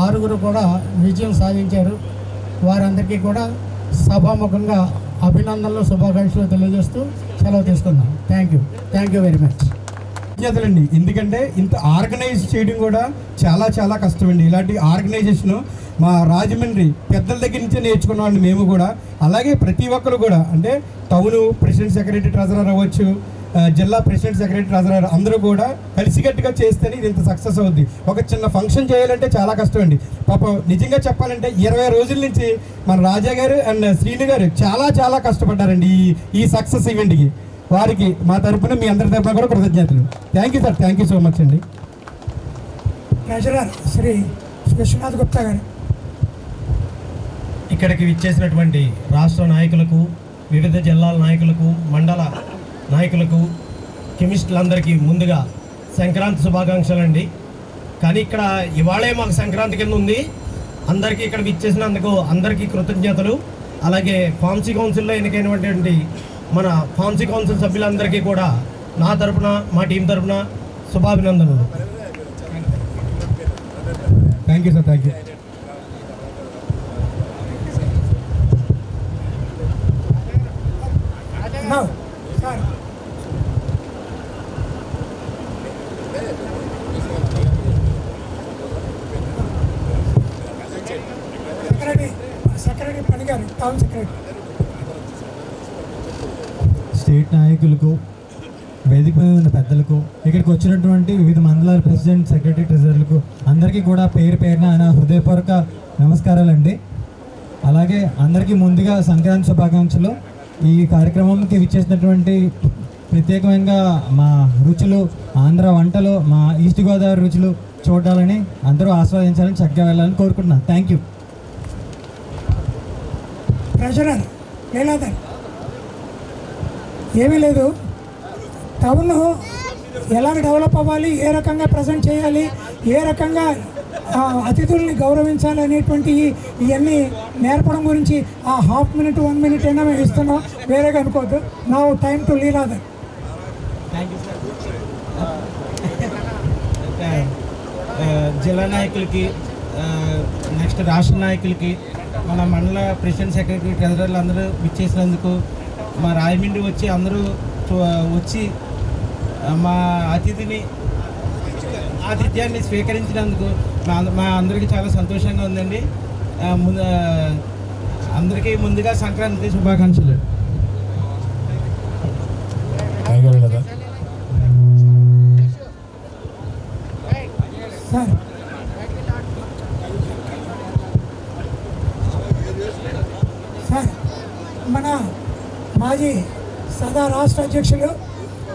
6 కూడా విజయం సాధించారు. వారందరికీ కూడా సభాముఖంగా అభినందనలు, శుభాకాంక్షలు తెలియజేస్తూ సెలవు తీసుకున్నాం. Thank you very much. విజ్ఞతలండి, ఎందుకంటే ఇంత ఆర్గనైజ్ చేయడం కూడా చాలా చాలా కష్టమండి. ఇలాంటి ఆర్గనైజేషన్ మా రాజమండ్రి పెద్దల దగ్గర నుంచే నేర్చుకున్నామండి మేము కూడా. అలాగే ప్రతి ఒక్కరు కూడా, అంటే టౌన్ ప్రెసిడెంట్ సెక్రటరీ ట్రెజరర్ అవ్వచ్చు, జిల్లా ప్రెసిడెంట్ సెక్రటరీ ట్రెజరర్ అందరూ కూడా కలిసికట్టుగా చేస్తేనే ఇది ఇంత సక్సెస్ అవుద్ది. ఒక చిన్న ఫంక్షన్ చేయాలంటే చాలా కష్టం అండి. పాపం నిజంగా చెప్పాలంటే 20 రోజుల నుంచి మన రాజా గారు అండ్ శ్రీను గారు చాలా చాలా కష్టపడ్డారండి ఈ సక్సెస్ ఈవెంట్కి. వారికి మా తరఫున, మీ అందరి తరఫున కూడా కృతజ్ఞతలు. Thank you sir, thank you so much అండి. ట్రెజరర్ శ్రీ విశ్వనాథ్ గుప్తా గారు. ఇక్కడికి విచ్చేసినటువంటి రాష్ట్ర నాయకులకు, వివిధ జిల్లాల నాయకులకు, మండల నాయకులకు, కెమిస్టులందరికీ ముందుగా సంక్రాంతి శుభాకాంక్షలు అండి. కానీ ఇక్కడ ఇవాళే మాకు సంక్రాంతి కింద ఉంది. అందరికీ ఇక్కడ విచ్చేసినందుకు అందరికీ కృతజ్ఞతలు. అలాగే ఫార్మసీ కౌన్సిల్లో ఎన్నికైనటువంటి మన ఫార్మసీ కౌన్సిల్ సభ్యులందరికీ కూడా నా తరపున, మా టీం తరపున శుభాభినందనలు. Thank you sir, thank you. Secretary పని గారు, టౌన్ సెక్రటరీ. స్టేట్ నాయకులకు, వేదిక మీద ఉన్న పెద్దలకు, ఇక్కడికి వచ్చినటువంటి వివిధ మండలాల ప్రెసిడెంట్ సెక్రటరీ ట్రెజరర్లకు అందరికీ కూడా పేరు పేరున నా హృదయపూర్వక నమస్కారాలండి. అలాగే అందరికీ ముందుగా సంక్రాంతి శుభాకాంక్షలు. ఈ కార్యక్రమంకి విచ్చేసినటువంటి ప్రత్యేకంగా మా రుచులు, ఆంధ్ర వంటలు, మా ఈస్ట్ గోదావరి రుచులు చూడాలని, అందరూ ఆస్వాదించాలని, చక్కగా వెళ్ళాలని కోరుకుంటున్నాను. Thank you. ట్రెజరర్ లీలాధర్. ఏమీ లేదు, టౌన్ ఎలా డెవలప్ అవ్వాలి, ఏ రకంగా ప్రజెంట్ చేయాలి, ఏ రకంగా అతిథుల్ని గౌరవించాలి అనేటువంటి ఇవన్నీ నేర్పడం గురించి ఆ ½ మినిట్ 1 మినిట్ అయినా మేము ఇస్తున్నాం, వేరేగా అనుకోవద్దు. Now time to Leeladhar. Thank you sir. జిల్లా నాయకులకి, నెక్స్ట్ రాష్ట్ర నాయకులకి, మన మండల ప్రెసిడెంట్ సెక్రటరీ ట్రెజరర్లు అందరూ విచ్చేసినందుకు, మా రాయమండ్రి వచ్చి అందరూ వచ్చి మా ఆతిథ్యాన్ని స్వీకరించినందుకు మా అందరికీ చాలా సంతోషంగా ఉందండి. అందరికీ ముందుగా సంక్రాంతి శుభాకాంక్షలు. సార్ సార్ మన మాజీ సదా రాష్ట్ర అధ్యక్షులు,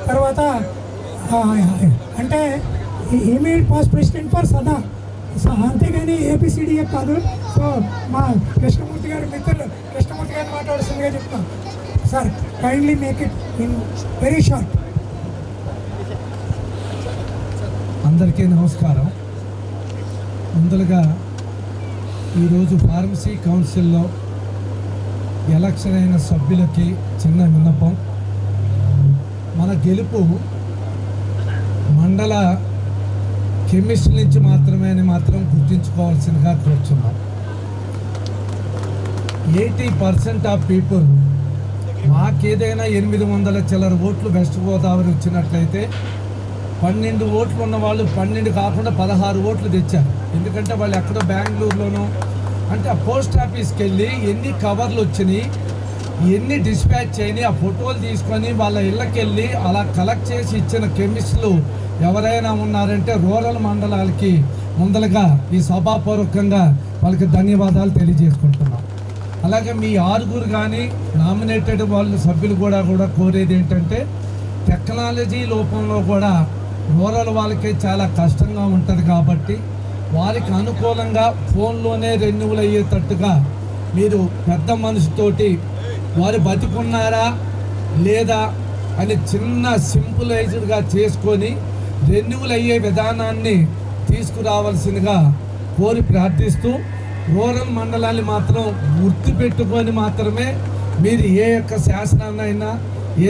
తర్వాత అంటే ఇమీడియట్ పాస్ట్ ప్రెసిడెంట్ ఫర్ సదా, అంతేగాని ఏపీసీడీఏ కాదు. సో మా కృష్ణమూర్తి గారి మిత్రులు కృష్ణమూర్తి గారిని మాట్లాడుతుందిగా చెప్తాం. Sir kindly make it in very short. అందరికీ నమస్కారం. ముందుగా ఈరోజు ఫార్మసీ కౌన్సిల్లో ఎలక్షన్ అయిన సభ్యులకి చిన్న విన్నపం. మన గెలుపు మండల కెమిస్ట్ నుంచి మాత్రమే అని గుర్తుంచుకోవాల్సిందిగా కోరుచున్నాం. 80% ఆఫ్ పీపుల్, మాకేదైనా 800 చిల్లర ఓట్లు వెస్ట్ గోదావరి వచ్చినట్లయితే 12 ఓట్లు ఉన్న వాళ్ళు 12 కాకుండా 16 ఓట్లు తెచ్చారు. ఎందుకంటే వాళ్ళు ఎక్కడో బెంగళూరులోనూ, అంటే ఆ పోస్ట్ ఆఫీస్కి వెళ్ళి ఎన్ని కవర్లు వచ్చినాయి, ఎన్ని డిస్పాచ్ అయినాయి, ఆ ఫోటోలు తీసుకొని వాళ్ళ ఇళ్ళకి వెళ్ళి అలా కలెక్ట్ చేసి ఇచ్చిన కెమిస్టులు ఎవరైనా ఉన్నారంటే రూరల్ మండలాలకి ముందలుగా ఈ సభాపూర్వకంగా వాళ్ళకి ధన్యవాదాలు తెలియజేసుకుంటున్నాం. అలాగే మీ 6 కానీ నామినేటెడ్ వాళ్ళు సభ్యులు కూడా కోరేది ఏంటంటే, టెక్నాలజీ లోపంలో కూడా రూరల్ వాళ్ళకి చాలా కష్టంగా ఉంటుంది కాబట్టి వారికి అనుకూలంగా ఫోన్లోనే రెన్యువల్ అయ్యేటట్టుగా మీరు పెద్ద మనసుతోటి వారు బతికున్నారా లేదా అని చిన్న సింపులైజ్డ్గా చేసుకొని రెన్యువల్ అయ్యే విధానాన్ని తీసుకురావాల్సిందిగా కోరి ప్రార్థిస్తూ రూరల్ మండలాన్ని మాత్రం గుర్తుపెట్టుకొని మాత్రమే మీరు ఏ యొక్క శాసనాన్నైనా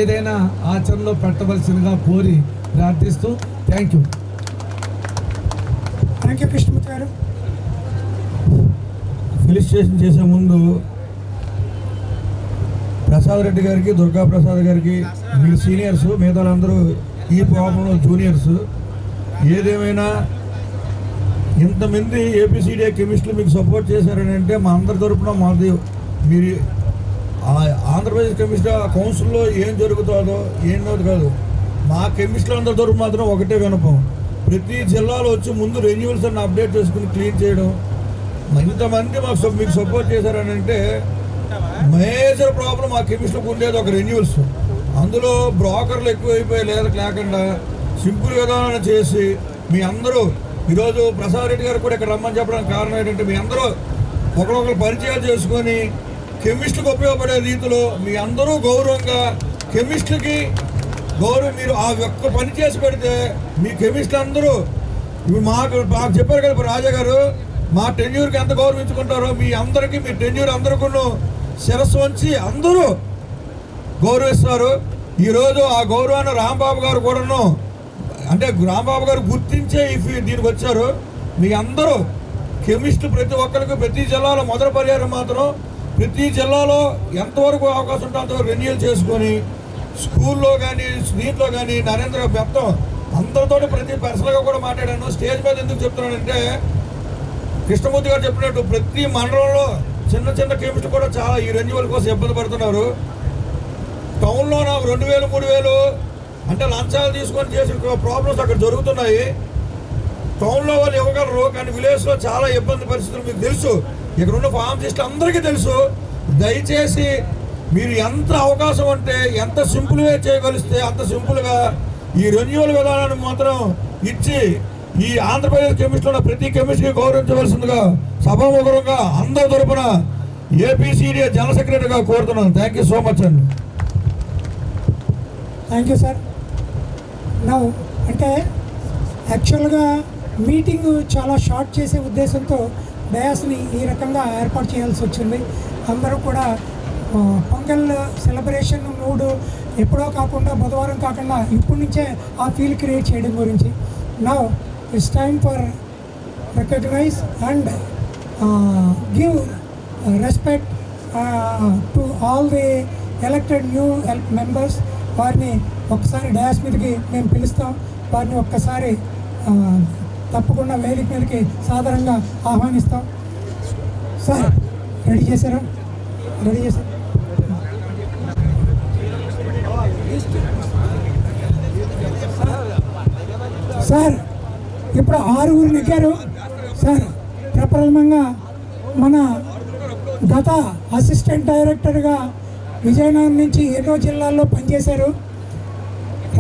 ఏదైనా ఆచరణలో పెట్టవలసిందిగా కోరి ప్రార్థిస్తూ thank you. Thank you Krishnamurthy గారు. ఫెలిసిటేషన్ చేసే ముందు ప్రసాద్ రెడ్డి గారికి, దుర్గా ప్రసాద్ గారికి, మీరు సీనియర్స్, మిగతా వాళ్ళందరూ ఈ ప్రాబ్లంలో జూనియర్స్. ఏదేమైనా ఇంతమంది ఏపీసీడీఏ కెమిస్టులు మీకు సపోర్ట్ చేశారని అంటే మా అందరి తరపున మాది మీరు ఆంధ్రప్రదేశ్ కెమిస్ట్రీ కౌన్సిల్లో ఏం జరుగుతుందో ఏంటో కాదు, మా కెమిస్టులు అందరి తరపు మాత్రం ఒకటే వినపం. ప్రతి జిల్లాలో వచ్చి ముందు రెన్యూవల్స్ అన్ని అప్డేట్ చేసుకుని క్లీన్ చేయడం. ఇంతమంది మీకు సపోర్ట్ చేశారని అంటే మేజర్ ప్రాబ్లం మా కెమిస్ట్రీకి ఉండేది ఒక రెన్యూవల్స్. అందులో బ్రోకర్లు ఎక్కువైపోయి లేకుండా సింపుల్ విధానం చేసి మీ అందరూ ఈరోజు ప్రసాద్ రెడ్డి గారు కూడా ఇక్కడ రమ్మని చెప్పడానికి కారణం ఏంటంటే మీ అందరూ ఒకరొకరు పరిచయాలు చేసుకొని కెమిస్ట్రీకి ఉపయోగపడే రీతిలో మీ అందరూ గౌరవంగా కెమిస్ట్రీకి గౌరవం మీరు ఆ ఒక్క పని చేసి పెడితే మీ కెమిస్ట్రీ అందరూ ఇప్పుడు మాకు చెప్పారు కదా ఇప్పుడు రాజా గారు మా టెన్యూర్కి ఎంత గౌరవించుకుంటారో మీ అందరికీ మీ టెన్యూర్ అందరికీ శిరస్సు వంచి అందరూ గౌరవిస్తారు. ఈరోజు ఆ గౌరవాన్ని రాంబాబు గారు కూడాను అంటే రాంబాబు గారు గుర్తించే దీనికి వచ్చారు. మీ అందరూ కెమిస్ట్రీ ప్రతి ఒక్కరికి ప్రతి జిల్లాలో మొదటి పరిహారం మాత్రం ప్రతి జిల్లాలో ఎంతవరకు అవకాశం ఉంటే అంతవరకు రెన్యూవల్ చేసుకొని స్కూల్లో కానీ దీంట్లో కానీ నరేంద్ర మొత్తం అందరితో ప్రతి పర్సనల్గా కూడా మాట్లాడాను. స్టేజ్ మీద ఎందుకు చెప్తున్నానంటే కృష్ణమూర్తి గారు చెప్పినట్టు ప్రతి మండలంలో చిన్న చిన్న కెమిస్ట్రీ కూడా చాలా ఈ రెన్యూవల్ కోసం ఇబ్బంది పడుతున్నారు. టౌన్లో నాకు 2000 3000 అంటే లంచాలు తీసుకొని చేసిన ప్రాబ్లమ్స్ అక్కడ జరుగుతున్నాయి. టౌన్లో వాళ్ళు ఇవ్వగలరు కానీ విలేజ్లో చాలా ఇబ్బంది పరిస్థితులు మీకు తెలుసు. ఇక్కడ ఉన్న ఫార్మసిస్టులు అందరికీ తెలుసు. దయచేసి మీరు ఎంత అవకాశం అంటే ఎంత సింపుల్గా చేయగలిస్తే అంత సింపుల్గా ఈ రెన్యూవల్ విధానాన్ని మాత్రం ఇచ్చి ఈ ఆంధ్రప్రదేశ్ కెమిస్ట్రీలో ప్రతి కెమిస్ట్రీ గౌరవించవలసిందిగా సభాముఖంగా అందరి తరపున ఏపీసీడీఏ జనరల్ సెక్రటరీగా కోరుతున్నాను. థ్యాంక్ యూ సో మచ్ అండి. Thank you sir. నా అంటే యాక్చువల్గా మీటింగ్ చాలా షార్ట్ చేసే ఉద్దేశంతో డయాస్ని ఈ రకంగా ఏర్పాటు చేయాల్సి వచ్చింది. అందరూ కూడా పొంగల్ సెలబ్రేషన్ మూడు ఎప్పుడో కాకుండా బుధవారం కాకుండా ఇప్పటి నుంచే ఆ ఫీల్ క్రియేట్ చేయడం గురించి. Now it's time for recognise and give respect to all the elected new members. వారిని ఒక్కసారి డయాస్ మీదకి మేము పిలుస్తాం. వారిని ఒక్కసారి తప్పకుండా వేదిక మీదకి సాధారణంగా ఆహ్వానిస్తాం. సార్ రెడీ చేశారా? రెడీ చేశారు సార్. ఇప్పుడు 6 నెగ్గారు సార్. ప్రప్రథమంగా మన గత అసిస్టెంట్ డైరెక్టర్గా విజయనగరం నుంచి ఎన్నో జిల్లాల్లో పనిచేశారు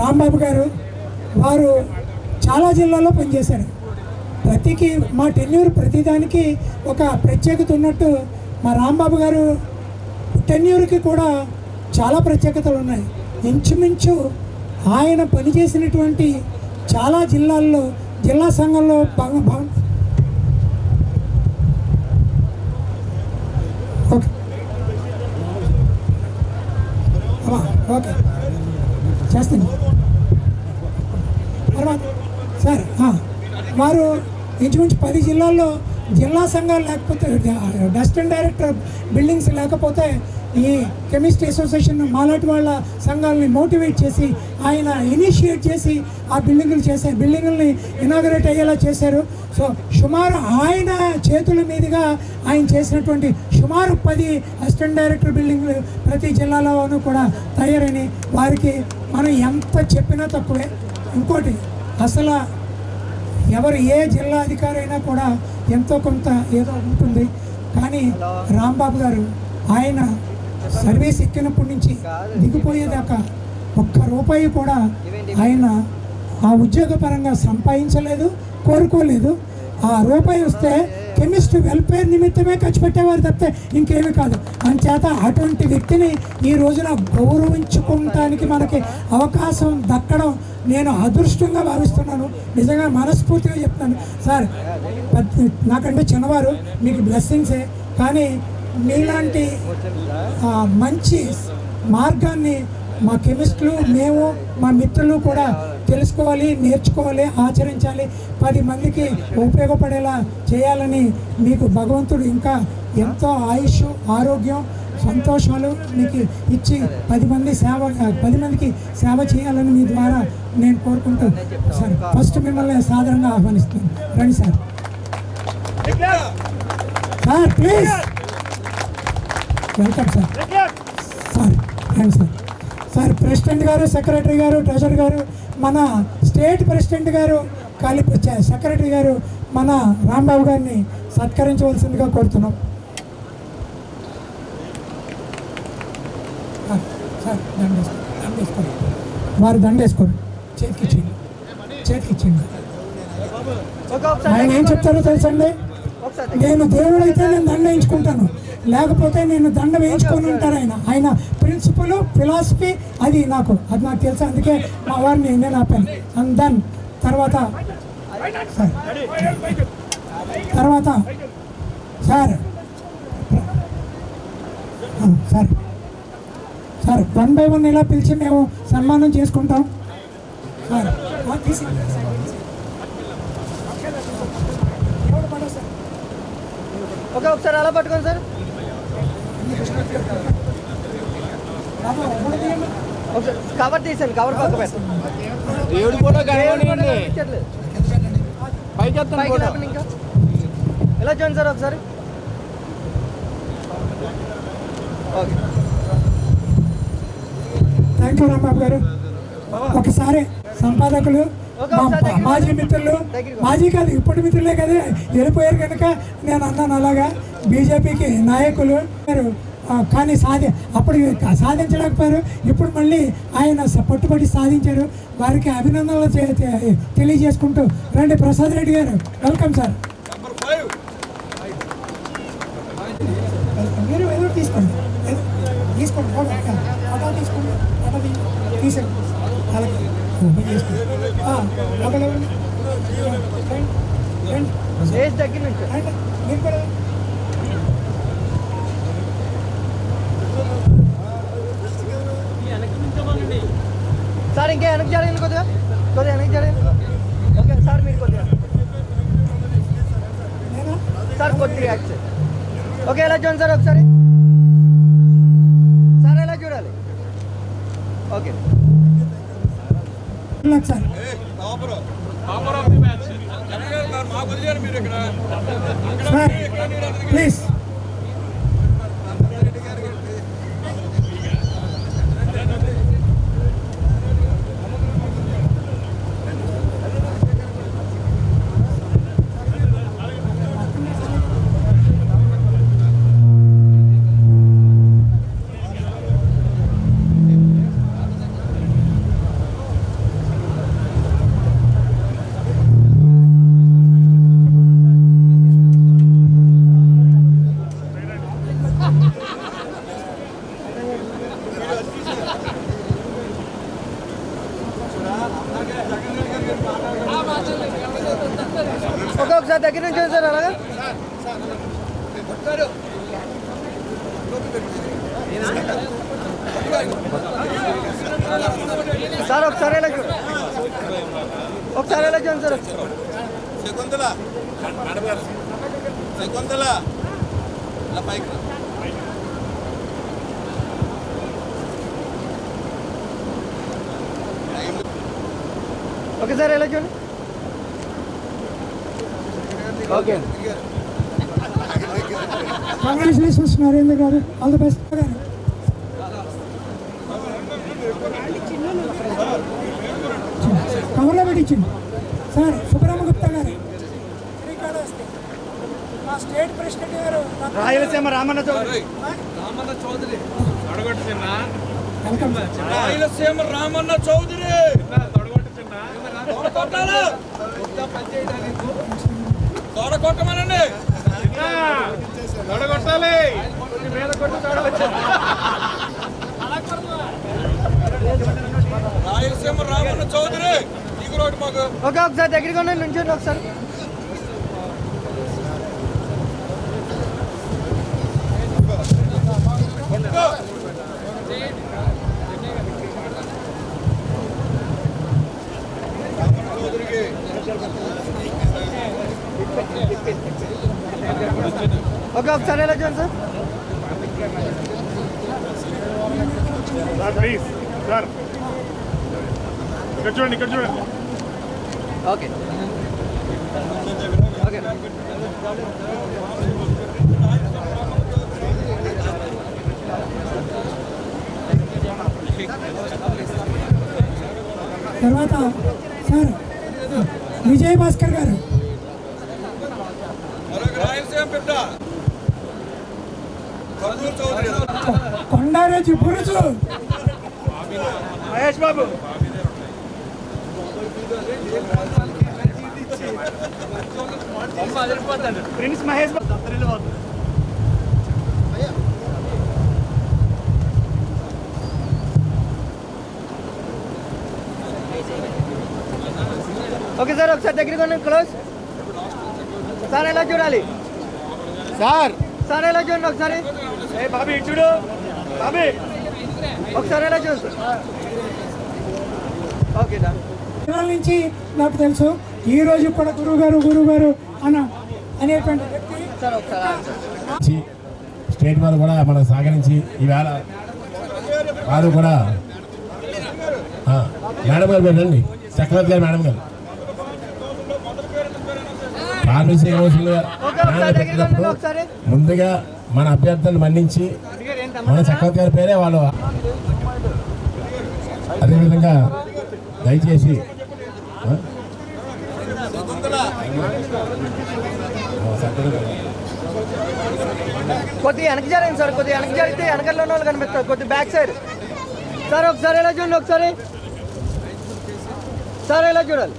రాంబాబు గారు. వారు చాలా జిల్లాల్లో పనిచేశారు. మా టెన్యూర్ ప్రతిదానికి ఒక ప్రత్యేకత ఉన్నట్టు మా రాంబాబు గారు టెన్యూర్కి కూడా చాలా ప్రత్యేకతలు ఉన్నాయి. ఇంచుమించు ఆయన పనిచేసినటువంటి చాలా జిల్లాల్లో జిల్లా సంఘంలో ఓకే చేస్తాను తర్వాత సార్. వారు ఇంచుమించు 10 జిల్లాల్లో జిల్లా సంఘాలు లేకపోతే అసిస్టెంట్ డైరెక్టర్ బిల్డింగ్స్ లేకపోతే ఈ కెమిస్ట్రీ అసోసియేషన్ మాలాంటి వాళ్ళ సంఘాలని మోటివేట్ చేసి ఆయన ఇనిషియేట్ చేసి ఆ బిల్డింగుల్ని ఇనాగరేట్ అయ్యేలా చేశారు. సో సుమారు ఆయన చేతుల మీదుగా ఆయన చేసినటువంటి సుమారు 10 అసిస్టెంట్ డైరెక్టర్ బిల్డింగ్లు ప్రతి జిల్లాలోనూ కూడా తయారని వారికి మనం ఎంత చెప్పినా తక్కువే. ఇంకోటి అసలు ఎవరు ఏ జిల్లా అధికారి అయినా కూడా ఎంతో కొంత ఏదో ఉంటుంది. కానీ రాంబాబు గారు ఆయన సర్వీస్ ఎక్కినప్పటి నుంచి దిగిపోయేదాకా ₹1 కూడా ఆయన ఆ ఉద్యోగపరంగా సంపాదించలేదు, కోరుకోలేదు. ఆ రూపాయి వస్తే కెమిస్ట్ వెల్ఫేర్ నిమిత్తమే ఖర్చు పెట్టేవారు తప్పితే ఇంకేమీ కాదు. అంచేత అటువంటి వ్యక్తిని ఈ రోజున గౌరవించుకోవటానికి మనకి అవకాశం దక్కడం నేను అదృష్టంగా భావిస్తున్నాను. నిజంగా మనస్ఫూర్తిగా చెప్తున్నాను సార్. నాకంటే చిన్నవారు, మీకు బ్లెస్సింగ్సే, కానీ మీలాంటి మంచి మార్గాన్ని మా కెమిస్టులు, మేము, మా మిత్రులు కూడా తెలుసుకోవాలి, నేర్చుకోవాలి, ఆచరించాలి, 10 మందికి ఉపయోగపడేలా చేయాలని మీకు భగవంతుడు ఇంకా ఎంతో ఆయుష్, ఆరోగ్యం, సంతోషాలు మీకు ఇచ్చి 10 మందికి సేవ చేయాలని మీ ద్వారా నేను కోరుకుంటూ సార్ ఫస్ట్ మిమ్మల్ని సాధారణంగా ఆహ్వానిస్తున్నాను. రండి sir. Sir please welcome sir. Sir రండి సార్. సార్ ప్రెసిడెంట్ గారు, సెక్రటరీ గారు, ట్రెజరర్ గారు, మన స్టేట్ ప్రెసిడెంట్ గారు, సెక్రటరీ గారు మన రాంబాబు గారిని సత్కరించవలసిందిగా కోరుతున్నాం. సార్ దండేసుకోండి, వారు దండేసుకోండి, చేతికిచ్చింది. ఆయన ఏం చెప్తారో తెలుసండి, నేను దేవుడు అయితే నేను దండ వేయించుకుంటాను, లేకపోతే నేను దండ వేయించుకొని ఉంటారు. ఆయన ప్రిన్సిపల్, ఫిలాసఫీ అది నాకు తెలుసు. అందుకే మా వారిని నేను ఆపాను. అండ్ దెన్ తర్వాత సార్ సార్ సార్ 1 by 1 ఇలా పిలిచి మేము సన్మానం చేసుకుంటాం సార్. ఓకే, ఒకసారి అలా పట్టుకోండి సార్. ఒకసారి కవర్ తీసాను, కవర్ పక్క పెట్టండి. దేవుడి ఫోటో ఇంకా ఎలా చూడండి సార్ ఒకసారి. ఓకే, థ్యాంక్ యూ రాంబాబు గారు. ఒకసారి సంపాదకులు, మాజీ మిత్రులు, మాజీ కాదు ఇప్పుడు మిత్రులే కదా, వెళ్ళిపోయారు కనుక నేను అన్నాను అలాగా. బీజేపీకి నాయకులు కానీ అప్పుడు సాధించలేకపోయారు, ఇప్పుడు మళ్ళీ ఆయన పట్టుబడి సాధించారు. వారికి అభినందనలు తెలియజేసుకుంటూ రండి. ప్రసాద్ రెడ్డి గారు వెల్కమ్ సార్. మీరు ఏదో తీసుకోండి, ఫోటో తీసుకోండి, తీసండి, అలాగే దగ్గర నుంచి మీరు కూడా సార్ ఇంకా వెనక్కి జరగండి, కొద్దిగా వెనక్కి జరగండి. ఓకే సార్, మీరు కొద్దిగా సార్ కొద్దిగా యాక్షన్. ఓకే, ఎలా చూడండి సార్ ఒకసారి. సార్ ఎలా చూడాలి? Okay sir. Sir please. Okay, ఒకసారి దగ్గర నుంచి సార్ అలాగా. సార్ ఒకసారి ఎలా చూడండి, ఒకసారి ఎలా చూడండి సార్. ఓకే సార్ ఎలా చూడండి. ఓకే, కంగ్రాచులేషన్స్ నరేంద్ర గారు, ఆల్ ది బెస్ట్. కవర్లో పెట్టించండి సార్. సుబ్రహ్మగుప్తా గారు, మా స్టేట్ ప్రెసిడెంట్ గారు, రాయలసీమ రామన్న చౌదరి. వెల్కమ్. రాయలసీమ రామన్న చౌదరి. ఓకే ఒకసారి దగ్గరికి ఉండండి, నుంచోండి ఒకసారి. ఓకే ఒకసారి ఎలా చూడండి సార్. ప్లీజ్ సార్, ఇక్కడ చూడండి, ఇక్కడ చూడండి. ఓకే ఓకే తర్వాత సార్ విజయ్ భాస్కర్ గారు, Kondareddy పురుషు, Mahesh Babu, prince Mahesh Babu. Okay sir ఒకసారి దగ్గరికి ఉండండి, క్లోజ్. సార్ ఎలా చూడాలి సార్ సార్ ఎలా చూడండి ఒకసారి. బాబీ ఇటు చూడు, బాబీ. ఒకసారి ఎలా చూడండి సార్. ఓకే డా జిల్లాల నుంచి నాకు తెలుసు. ఈ రోజు కూడా గురువు గారు అనేటువంటి వ్యక్తి సార్ ఒకసారి స్టేట్ వారు కూడా మనకు సహకరించి ఈవేళ వారు కూడా మేడం గారు పెట్టండి, చక్రవర్తి గారు మేడం గారు ఫార్మసీ కౌన్సిల్ పెట్టినప్పుడు ముందుగా మన అభ్యర్థులను మన్నించి మన చక్రవర్తి గారి పేరే వాళ్ళు. అదేవిధంగా దయచేసి కొద్దిగా వెనక్కి జరగండి సార్, కొద్దిగా వెనక్కి జరిగితే వెనకల్లో ఉన్న వాళ్ళు కనిపిస్తారు. కొద్దిగా బ్యాక్ సైడ్ సార్ ఒకసారి ఎలా చూడండి ఒకసారి. సార్ ఎలా చూడాలి.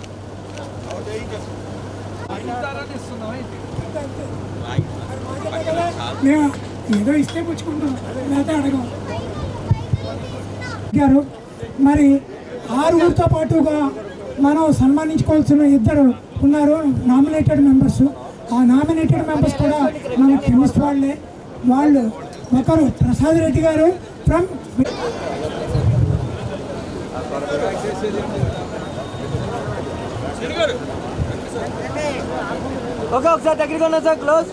మేము ఏదో ఇస్తే పుచ్చుకుంటాం, లేకపోతే అడగం గారు. మరి ఆరుగురితో పాటుగా మనం సన్మానించుకోవాల్సిన ఇద్దరు ఉన్నారు నామినేటెడ్ మెంబర్స్. ఆ నామినేటెడ్ మెంబర్స్ కూడా మన కెమిస్ట్ వాళ్ళే. వాళ్ళు ఒకరు ప్రసాద్ రెడ్డి గారు ఫ్రమ్ ఓకే ఒకసారి దగ్గరికి ఉన్నా సార్, క్లోజ్.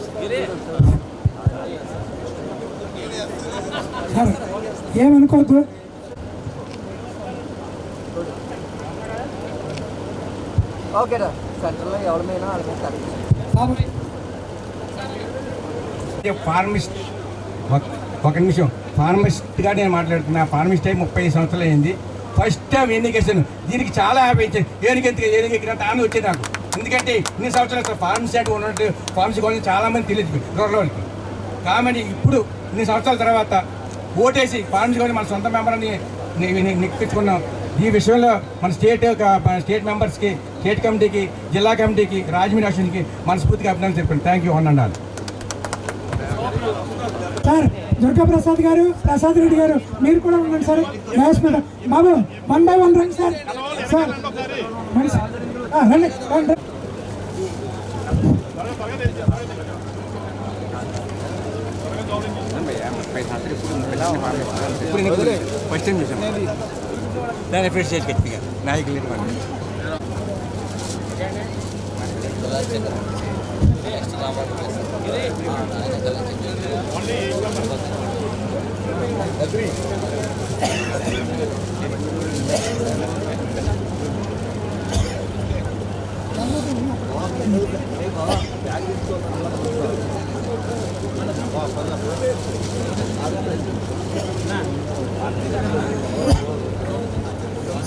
సార్ ఏమనుకోవద్దు. ఓకే రా సెంటర్లో ఎవరిమైనా అడుగుతారు. ఫార్మిస్ట్ ఒక నిమిషం, ఫార్మిస్ట్గా నేను మాట్లాడుతున్నా. ఫార్మిస్ట్ అయి 30 సంవత్సరాలు అయింది. ఫస్ట్ టైం ఎన్నికేసాను. దీనికి చాలా హ్యాపీ ఇచ్చాను. ఏనుగెక్కినంత ఆనందం వచ్చింది నాకు. ఎందుకంటే ఇన్ని సంవత్సరాలు ఫార్మసీ అంటే ఉన్నట్టు ఫార్మసీ గురించి చాలామంది తెలియదు రూరల్ వాళ్ళకి. కాబట్టి ఇప్పుడు ఇన్ని సంవత్సరాల తర్వాత ఓటేసి ఫార్మసీ గురించి మన సొంత మెంబర్ని నెక్కించుకున్నాం. ఈ విషయంలో మన స్టేట్ మెంబర్స్కి, స్టేట్ కమిటీకి, జిల్లా కమిటీకి, రాజమండ్రి అసోసియేషన్కి మనస్ఫూర్తిగా అభినందనలు చెప్పండి. థ్యాంక్ యూ అన్నాను. సార్ దుర్గాప్రసాద్ గారు, ప్రసాద్ రెడ్డి గారు మీరు కూడా ఉండండి సార్. రాజపేట బాబు 1 by 1 రండి సార్. సార్ రండి రండి. ఫస్ట్ టైం చూసాను దాన్ని అప్డేట్ చేసి గట్టిగా నాయకులు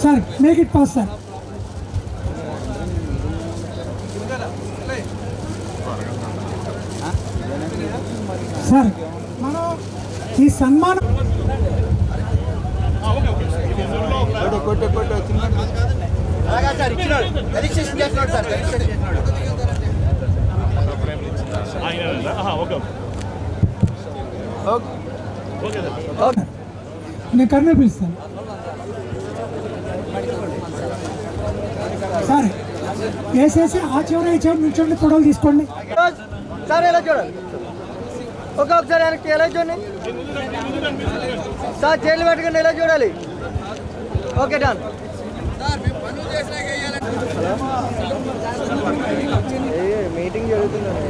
sir make it pass sir. Sir మనం ఈ సన్మానం సార్ ఇచ్చినాడు, రిజిస్ట్రేషన్ చేస్తున్నాడు సార్. నేను కర్ణ పిలుస్తాను సరే వేసేసి ఆ చివరి ఈ చివరి నుంచోండి ఫోటోలు తీసుకోండి సార్ ఎలా చూడాలి ఒకసారి వెనక్కి ఎలా చూడండి సార్ చేతులు పెట్టుకుని ఎలా చూడాలి ఓకే డన్ మీటింగ్ జరుగుతుందండి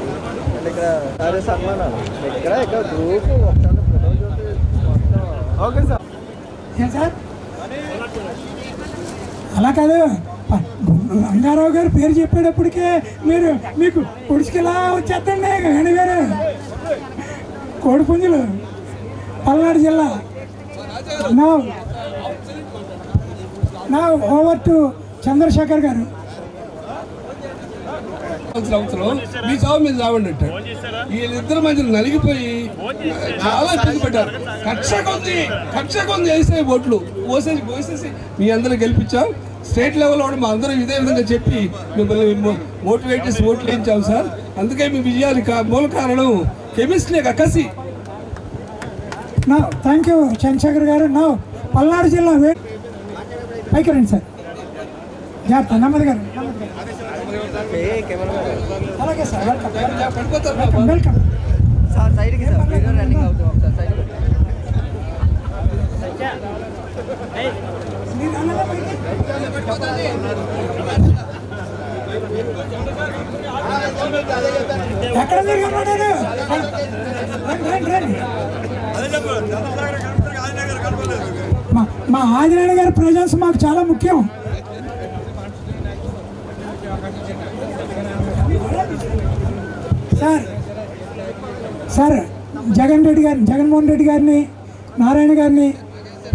అంటే ఇక్కడ అదే సన్మానాలు ఇక్కడ గ్రూప్ ఓకే సార్ ఏం సార్ అలా కాదు రంగారావు గారు పేరు చెప్పేటప్పటికే మీకు పొడిచికెలా వచ్చేస్తండి వేణు గారు కోడిపుంజులు పల్నాడు జిల్లా నా ఓవర్ టు చంద్రశేఖర్ గారు సంవత్సరం మీ చావు మీద చావండి వీళ్ళిద్దరి మధ్యలో నలిగిపోయి చాలా ఇబ్బంది పెట్టారు. కక్ష కొంది వేసే ఓట్లు పోసేసి మీ అందరూ గెలిపించాం. స్టేట్ లెవెల్లో కూడా మా అందరం ఇదే విధంగా చెప్పి మిమ్మల్ని మోటివేట్ చేసి ఓట్లు వేయించాం సార్. అందుకే మీ విజయానికి మూల కారణం కెమిస్ట్రీ కసి. థ్యాంక్ యూ చంద్రశేఖర్ గారు. నా పల్నాడు జిల్లా పైకి రండి సార్. జాగ్రత్త నెమ్మది గారు. అలాగే సార్ వెల్కమ్ వెల్కమ్ సార్ సైడ్కి సార్ వీడియో రన్నింగ్ అవుతాం సార్ సైడ్ ఎక్కడ తిరిగి మా ఆదినారాయణ గారి ప్రజెన్స్ మాకు చాలా ముఖ్యం. సార్ జగన్మోహన్ రెడ్డి గారిని, నారాయణ గారిని,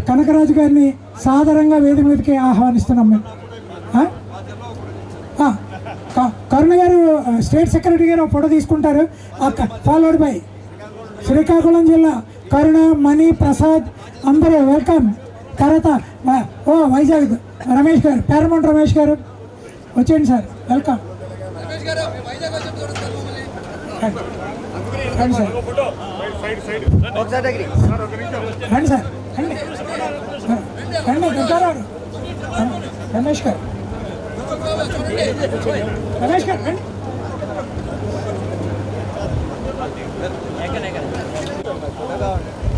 కనకరాజు గారిని సాదరంగా వేదిక మీదకి ఆహ్వానిస్తున్నాం మేము. కరుణ గారు స్టేట్ సెక్రటరీ గారు ఫోటో తీసుకుంటారు. ఫాలోడ్ బై శ్రీకాకుళం జిల్లా కరుణ, మణి, ప్రసాద్ అందరూ వెల్కమ్. తర్వాత వైజాగ్ రమేష్ గారు, పేరమౌంట్ రమేష్ గారు వచ్చేయండి సార్. వెల్కమ్ రండి సార్. రండి సార్ రండి రండి రమేష్ గారు రండి.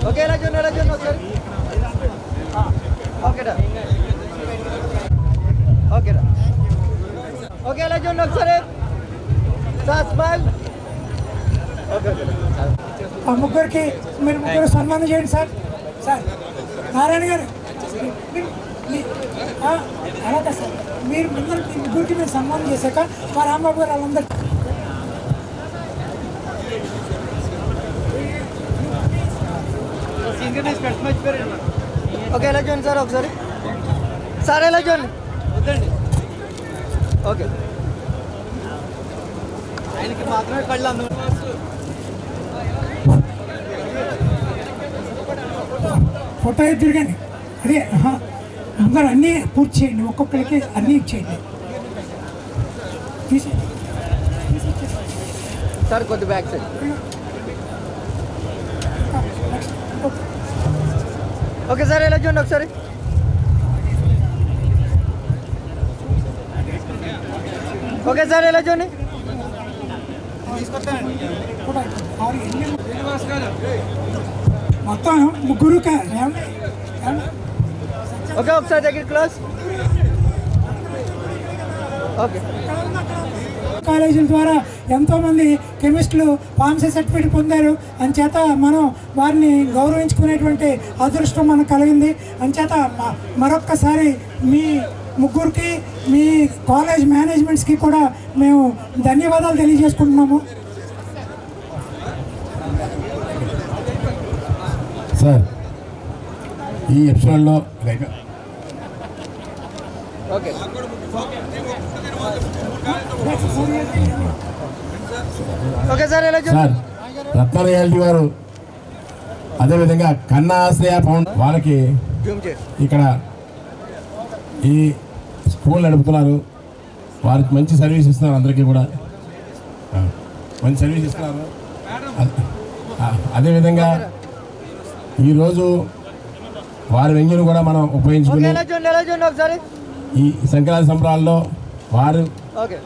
ఓకే ఎలా చూడండి ఒకసారి ఓకేరా ఓకేరా ఓకే ఎలా చూడండి ఒకసారి సార్ స్మైల్. ఆ ముగ్గురికి మీరు ముగ్గురు సన్మానం చేయండి సార్. సార్ నారాయణ గారు అలాగే సార్ మీరు ముగ్గురికి మీరు సన్మానం చేశాక మా రాంబాబు గారు వాళ్ళందరూ ఓకే ఎలా చూడండి సార్ ఒకసారి. సార్ ఎలా చూడండి ఓకే ఆయనకి మాత్రమే కళ్ళు అందరూ ఫోటో తిరగండి. అదే అందరూ అన్నీ పూర్తి చేయండి. ఒక్కొక్కరికి అన్నీ ఇచ్చేయండి. సార్ కొద్ది బ్యాక్ సైడ్ ఓకే సార్ ఎలా చూడండి ఒకసారి. ఓకే సార్ ఎలా చూడండి. మొత్తం ముగ్గురు ఓకే ఒకసారి దగ్గర క్లాస్ ఓకే. కాలేజీల ద్వారా ఎంతోమంది కెమిస్టులు ఫార్మసీ సర్టిఫికేట్ పొందారు. అంచేత మనం వారిని గౌరవించుకునేటువంటి అదృష్టం మనకు కలిగింది. అంచేత మరొక్కసారి మీ ముగ్గురికి, మీ కాలేజ్ మేనేజ్మెంట్స్కి కూడా మేము ధన్యవాదాలు తెలియజేసుకుంటున్నాము. సార్ ఈ ఎపిసోడ్లో ఓకే ఓకే సార్ ఎలా సార్ రత్నారెడ్డి గారు, అదేవిధంగా కన్నా ఆశ్రయ ఫౌండ్ వాళ్ళకి ఇక్కడ ఈ స్కూల్ నడుపుతున్నారు. వారికి మంచి సర్వీస్ ఇస్తున్నారు అందరికీ కూడా. మంచి సర్వీస్ ఇస్తున్నారు. అదేవిధంగా ఈరోజు వారి వెంజును కూడా మనం ఉపయోగించుకుని ఒకసారి ఈ సంక్రాంతి సంబరాల్లో వారు ఓకే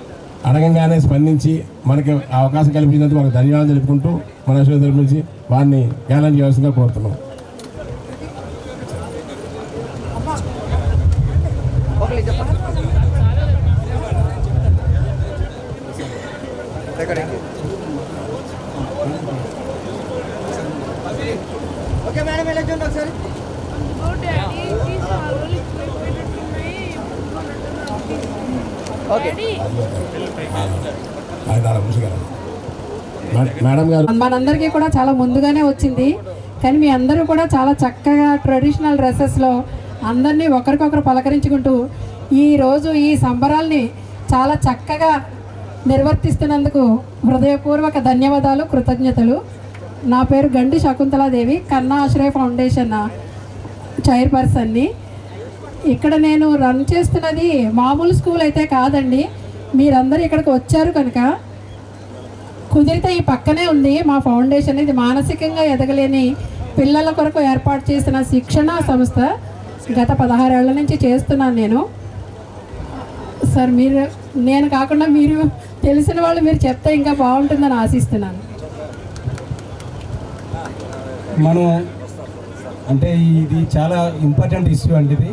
అడగంగానే స్పందించి మనకి అవకాశం కల్పించినందుకు మనకు ధన్యవాదాలు తెలుపుకుంటూ మన విషయం తెలిపించి వారిని ఏలాంటి చేయవలసిందిగా కోరుతున్నాం. ఓకే మేడం ఎలా చూడండి ఒకసారి. ఓకే మేడం గారు మనందరికీ కూడా చాలా ముందుగానే వచ్చింది, కానీ మీ అందరూ కూడా చాలా చక్కగా ట్రెడిషనల్ డ్రెస్సెస్లో అందరినీ ఒకరికొకరు పలకరించుకుంటూ ఈరోజు ఈ సంబరాల్ని చాలా చక్కగా నిర్వర్తిస్తున్నందుకు హృదయపూర్వక ధన్యవాదాలు, కృతజ్ఞతలు. నా పేరు గండి శకుంతలాదేవి, కన్నా ఆశ్రయ ఫౌండేషన్ చైర్పర్సన్ని. ఇక్కడ నేను రన్ చేస్తున్నది మామూలు స్కూల్ అయితే కాదండి. మీరందరూ ఇక్కడికి వచ్చారు కనుక కుదిరితే ఈ పక్కనే ఉంది మా ఫౌండేషన్. ఇది మానసికంగా ఎదగలేని పిల్లల కొరకు ఏర్పాటు చేసిన శిక్షణా సంస్థ. గత 16 ఏళ్ల నుంచి చేస్తున్నాను నేను. సార్ మీరు, నేను కాకుండా మీరు తెలిసిన వాళ్ళు మీరు చెప్తే ఇంకా బాగుంటుందని ఆశిస్తున్నాను. మనం అంటే ఇది చాలా ఇంపార్టెంట్ ఇష్యూ అండి. ఇది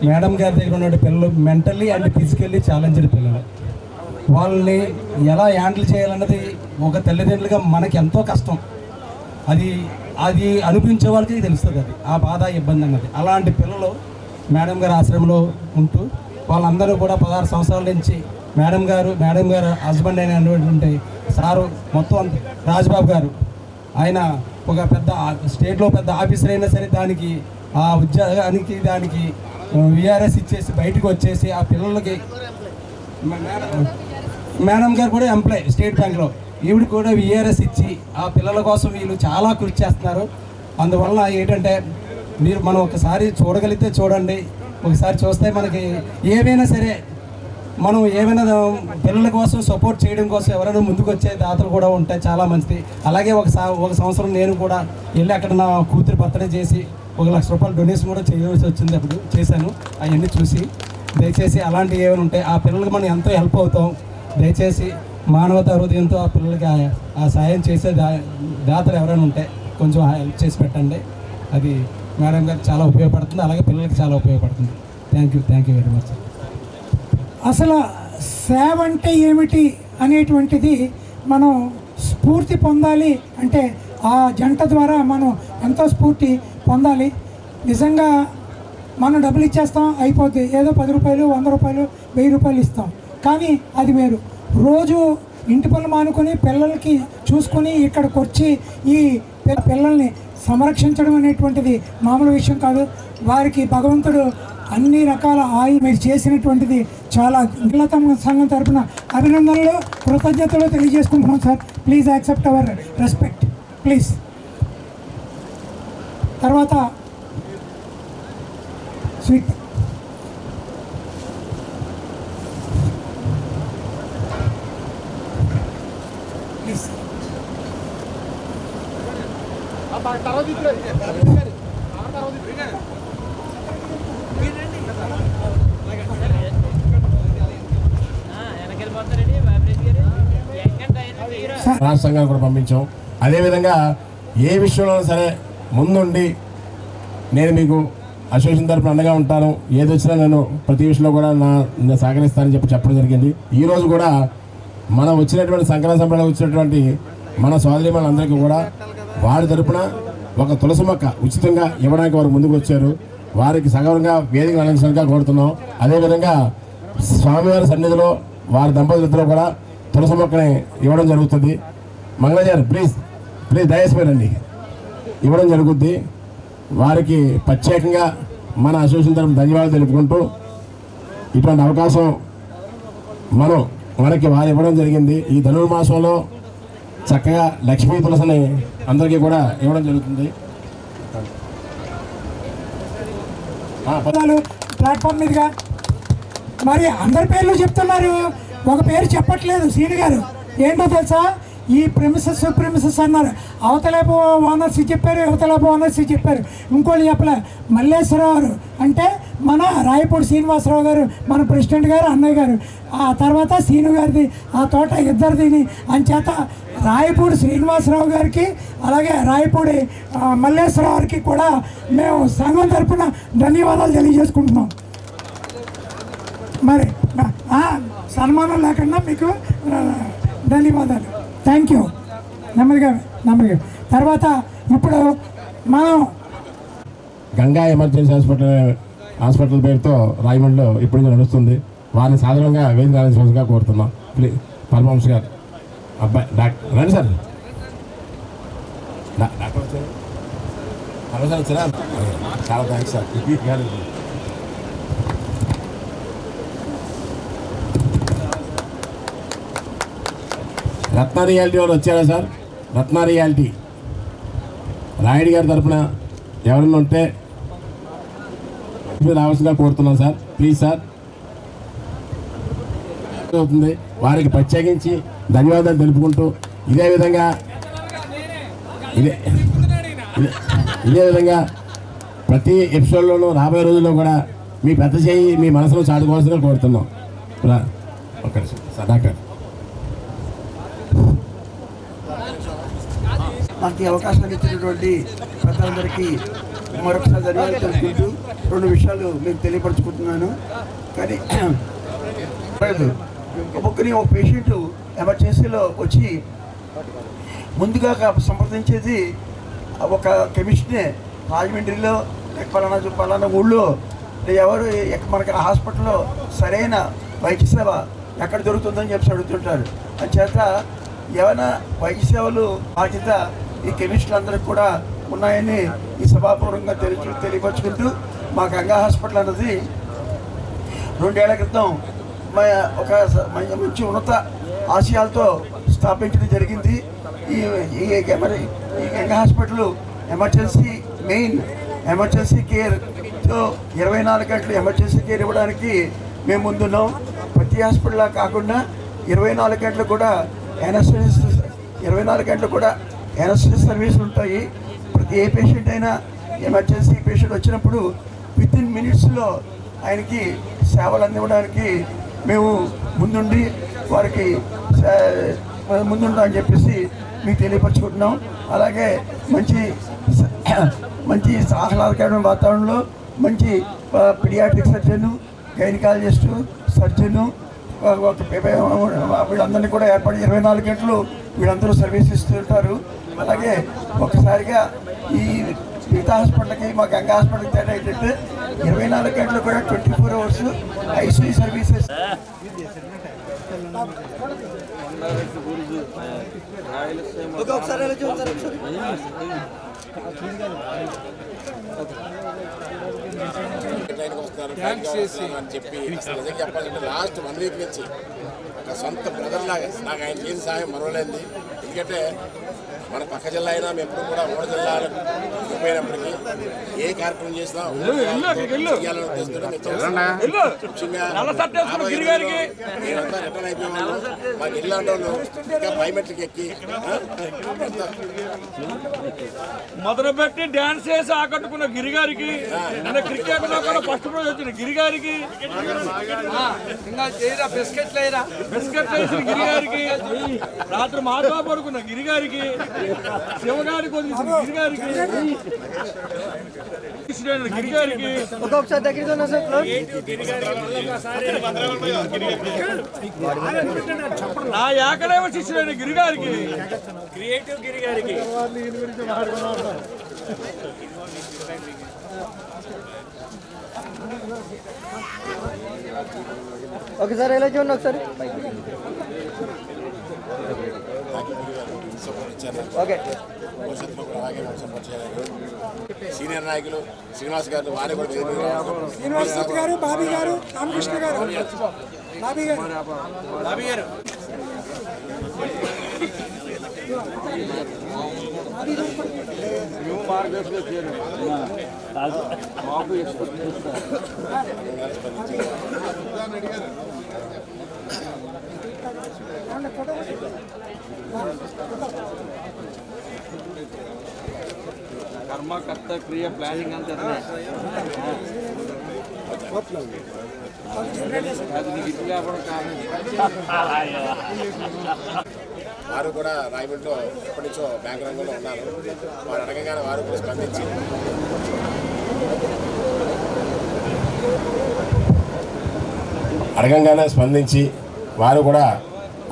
మేడం గారి దగ్గర ఉన్న పిల్లలు మెంటల్లీ అండ్ ఫిజికల్లీ ఛాలెంజ్డ్ పిల్లలు, వాళ్ళని ఎలా హ్యాండిల్ చేయాలన్నది ఒక తల్లిదండ్రులుగా మనకి ఎంతో కష్టం. అది అనిపించే వాళ్ళకి తెలుస్తుంది, అది ఆ బాధ ఇబ్బంది అన్నది. అలాంటి పిల్లలు మేడం గారి ఆశ్రమంలో ఉంటూ వాళ్ళందరూ కూడా 16 సంవత్సరాల నుంచి మేడం గారు హస్బెండ్ అయినటువంటి సారు మొత్తం రాజ్బాబు గారు, ఆయన ఒక పెద్ద స్టేట్లో పెద్ద ఆఫీసర్ అయినా సరే దానికి ఆ ఉద్యోగానికి దానికి విఆర్ఎస్ ఇచ్చేసి బయటకు వచ్చేసి ఆ పిల్లలకి, మేడం గారు కూడా ఎంప్లాయ్ స్టేట్ బ్యాంక్లో, ఈవిడ కూడా విఆర్ఎస్ ఇచ్చి ఆ పిల్లల కోసం వీళ్ళు చాలా కృషి చేస్తున్నారు. అందువల్ల ఏంటంటే మనం ఒకసారి చూడగలిగితే చూడండి, ఒకసారి చూస్తే మనకి ఏమైనా సరే మనం ఏమైనా పిల్లల కోసం సపోర్ట్ చేయడం కోసం ఎవరైనా ముందుకు వచ్చే దాతలు కూడా ఉంటాయి, చాలా మంచిది. అలాగే ఒక సంవత్సరం నేను కూడా వెళ్ళి అక్కడ నా కూతురు బర్త్డే చేసి 1 లక్ష రూపాయలు డొనేషన్ కూడా చేయవలసి వచ్చింది. అప్పుడు చేశాను. అవన్నీ చూసి దయచేసి అలాంటివి ఏమైనా ఉంటాయి ఆ పిల్లలకి మనం ఎంతో హెల్ప్ అవుతాం. దయచేసి మానవతా హృదయంతో ఆ పిల్లలకి ఆ సాయం చేసే దాతలు ఎవరైనా ఉంటే కొంచెం హెల్ప్ చేసి పెట్టండి. అది మేడం గారికి చాలా ఉపయోగపడుతుంది, అలాగే పిల్లలకి చాలా ఉపయోగపడుతుంది. Thank you very much. అసలు సేవ అంటే ఏమిటి అనేటువంటిది మనం స్ఫూర్తి పొందాలి అంటే ఆ జంట ద్వారా మనం ఎంతో స్ఫూర్తి పొందాలి. నిజంగా మనం డబ్బులు ఇచ్చేస్తాం, అయిపోద్ది, ఏదో 10 రూపాయలు 100 రూపాయలు 1000 రూపాయలు ఇస్తాం. కానీ అది వేరు. రోజు ఇంటి పనులు మానుకొని పిల్లలకి చూసుకొని ఇక్కడికి వచ్చి ఈ పిల్లల్ని సంరక్షించడం అనేటువంటిది మామూలు విషయం కాదు. వారికి భగవంతుడు అన్ని రకాల మీరు చేసినటువంటిది చాలా గిల్లతమ్మ సంఘం తరఫున అభినందనలు, కృతజ్ఞతలు తెలియజేసుకుంటున్నాం sir. Please accept our respect please. తర్వాత స్వీట్ ప్లీజ్. రాష్ట్ర సంఘాలు కూడా పంపించాం. అదేవిధంగా ఏ విషయంలో సరే ముందుండి నేను మీకు అసోసియేషన్ తరపున అండగా ఉంటాను, ఏది వచ్చినా నేను ప్రతి విషయంలో కూడా నేను సహకరిస్తానని చెప్పడం జరిగింది. ఈరోజు కూడా మనం వచ్చినటువంటి సంక్రాంతి సంబరాలు వచ్చినటువంటి మన సోదరీమణులందరికీ కూడా వారి తరపున ఒక తులసి మొక్క ఉచితంగా ఇవ్వడానికి వారు ముందుకు వచ్చారు. వారికి సగౌరవంగా వేదిక అందించడానికి కోరుతున్నాం. అదేవిధంగా స్వామివారి సన్నిధిలో వారి దంపతులిద్దరూ కూడా తులసి మొక్కని ఇవ్వడం జరుగుతుంది. మంగళాచారి ప్లీజ్ దయచేసి ఇవ్వడం జరుగుద్ది. వారికి ప్రత్యేకంగా మన అసోసియేషన్ తరఫున ధన్యవాదాలు తెలుపుకుంటూ ఇటువంటి అవకాశం మనకి వారు ఇవ్వడం జరిగింది. ఈ ధనుర్మాసంలో చక్కగా లక్ష్మీ తులసిని అందరికీ కూడా ఇవ్వడం జరుగుతుంది. ప్లాట్ఫామ్ మీదుగా మరి అందరి పేర్లు చెప్తున్నారు, ఒక పేరు చెప్పట్లేదు సీని గారు. ఏంటో తెలుసా, ఈ ప్రిమిసెస్ అన్నారు. అవతలేపు ఓనర్స్ చెప్పారు, యువతలేపు ఓనర్స్ చెప్పారు, ఇంకోళ్ళు చెప్పలే. మల్లేశ్వరరావు గారు అంటే మన రాయపూడి శ్రీనివాసరావు గారు, మన ప్రెసిడెంట్ గారు, అన్నయ్య గారు, ఆ తర్వాత సీను గారిది ఆ తోట ఇద్దరిదిని. అంచేత రాయపూడి శ్రీనివాసరావు గారికి అలాగే రాయపూడి మల్లేశ్వరరావు గారికి కూడా మేము సంఘం తరఫున ధన్యవాదాలు తెలియజేసుకుంటున్నాం. మరి సన్మానం లేకుండా మీకు ధన్యవాదాలు. Thank you. నెమ్మదిగా. తర్వాత ఇప్పుడు మనం గంగా ఎమర్జెన్సీ హాస్పిటల్ పేరుతో రాయమండ్రిలో ఇప్పుడు నడుస్తుంది. వారిని సాధారణంగా వేదిక రావాల్సిందిగా కోరుతున్నాం. ప్లీజ్ పరమహంస గారు, అబ్బాయి డాక్టర్ రండి సార్. డాక్టర్ వచ్చారా? చాలా థ్యాంక్స్ సార్. రత్న రియాలిటీ వాళ్ళు వచ్చారా సార్? రత్న రియాలిటీ రాయుడు గారి తరఫున ఎవరన్నా ఉంటే రావాల్సిందిగా కోరుతున్నాం సార్. Please sir. అవుతుంది వారికి ప్రత్యేకించి ధన్యవాదాలు తెలుపుకుంటూ ఇదే విధంగా ప్రతి ఎపిసోడ్లోనూ రాబోయే రోజుల్లో కూడా మీ పెద్ద చేయి మీ మనసులో చాటుకోవాల్సిందిగా కోరుతున్నాం. ఒక్కటి సార్ డాక్టర్. నాకు ఈ అవకాశాన్ని ఇచ్చినటువంటి పెద్దలందరికీ మరొకసారి ధన్యవాదాలు తెలుపుకుంటూ 2 విషయాలు మీకు తెలియపరచుకుంటున్నాను. కానీ ఒక పేషెంట్ ఎమర్జెన్సీలో వచ్చి ముందుగా సంప్రదించేది ఒక కెమిస్ట్నే. రాజమండ్రిలో పలానా ఊళ్ళో ఎవరు మనకి హాస్పిటల్లో సరైన వైద్య సేవ ఎక్కడ దొరుకుతుందని చెప్పి అడుగుతుంటారు. అంచేత ఏమైనా వైద్య సేవలు బాధ్యత ఈ కెమిస్టులందరికీ కూడా ఉన్నాయని ఈ సభాపూర్వకంగా తెలియపరుచుకుంటూ మా గంగా హాస్పిటల్ అన్నది 2 ఏళ్ల క్రితం ఒక మంచి ఉన్నత ఆశయాలతో స్థాపించడం జరిగింది. ఈ గంగా హాస్పిటల్ ఎమర్జెన్సీ కేర్తో 24 గంటలు ఎమర్జెన్సీ కేర్ ఇవ్వడానికి మేము ముందున్నాం. ప్రతి హాస్పిటల్లా కాకుండా 24 గంటలు కూడా ఎనస్థెసియా సర్వీసులు ఉంటాయి. ప్రతి ఏ పేషెంట్ అయినా ఎమర్జెన్సీ పేషెంట్ వచ్చినప్పుడు వితిన్ మినిట్స్లో ఆయనకి సేవలు అందివ్వడానికి మేము ముందుండి వారికి ముందుంటామని చెప్పేసి మీకు తెలియపరచుకుంటున్నాం. అలాగే మంచి ఆహ్లాదకరమైన వాతావరణంలో మంచి పీడియాట్రిక్ సర్జను, గైనకాలజిస్టు, సర్జను వీళ్ళందరినీ కూడా ఏర్పడి 24 గంటలు వీళ్ళందరూ సర్వీస్ ఇస్తుంటారు. అలాగే ఒక్కసారిగా ఈ మిగతా హాస్పిటల్కి మా గంగా హాస్పిటల్కి తేడా ఏంటంటే 24 గంటలు కూడా 24 అవర్స్ ఐసీయూ సర్వీసెస్. అని చెప్పి నిజంగా చెప్పాలంటే లాస్ట్ 1 వీక్ నుంచి ఒక సొంత బ్రదర్ లాగా నాకు ఆయన చేసిన సహాయం మరవలేంది. ఎందుకంటే మన పక్క జిల్లా అయినా మేము ఎప్పుడు కూడా 3 జిల్లాలకు పోయినప్పటికీ ఏ కార్యక్రమం చేసినా ముఖ్యంగా రిటర్న్ అయిపోయేవాళ్ళు. మాకు ఇల్లాంటి వాళ్ళు ఇంకా బయోమెట్రిక్ ఎక్కి మొదలుపెట్టి డాన్స్ చేసి ఆకట్టుకున్న గిరిగారికి, క్రికెట్ లో కూడా ఫస్ట్ ప్రైజ్ వచ్చిన గిరిగారికి, బిస్కెట్ వేసిన గిరిగారికి, రాత్రి మాతో పడుకున్న గిరిగారికి, శివగారికి వదిలిసిన గిరిగారికి, గిరిగారికి ఒక్కొక్కసారి దగ్గరికి ఉన్నా సార్. నా ఏకదేవ శిష్యుడైన గిరిగారికి, క్రియేటివ్ గిరిగారికి, ఒకసారి ఎలా చూడండి. ఒకసారి ఓకే. భవిష్యత్తులో కూడా అలాగే సపోర్ట్ చేయాలి. సీనియర్ నాయకులు శ్రీనివాస్ గారు వారే కూడా శ్రీనివాస్ గారు, బాబీ గారు, రామకృష్ణ గారు, బాబీ గారు కర్మకర్త క్రియ ప్లానింగ్ అంతా అది నీకు ఇట్లా కూడా కాదు. వారు కూడా రాయమండ్రిలో ఎప్పటి నుంచో బ్యాంక్ రంగంలో ఉన్నారు. వారు అడగగానే వారు కూడా స్పందించి వారు కూడా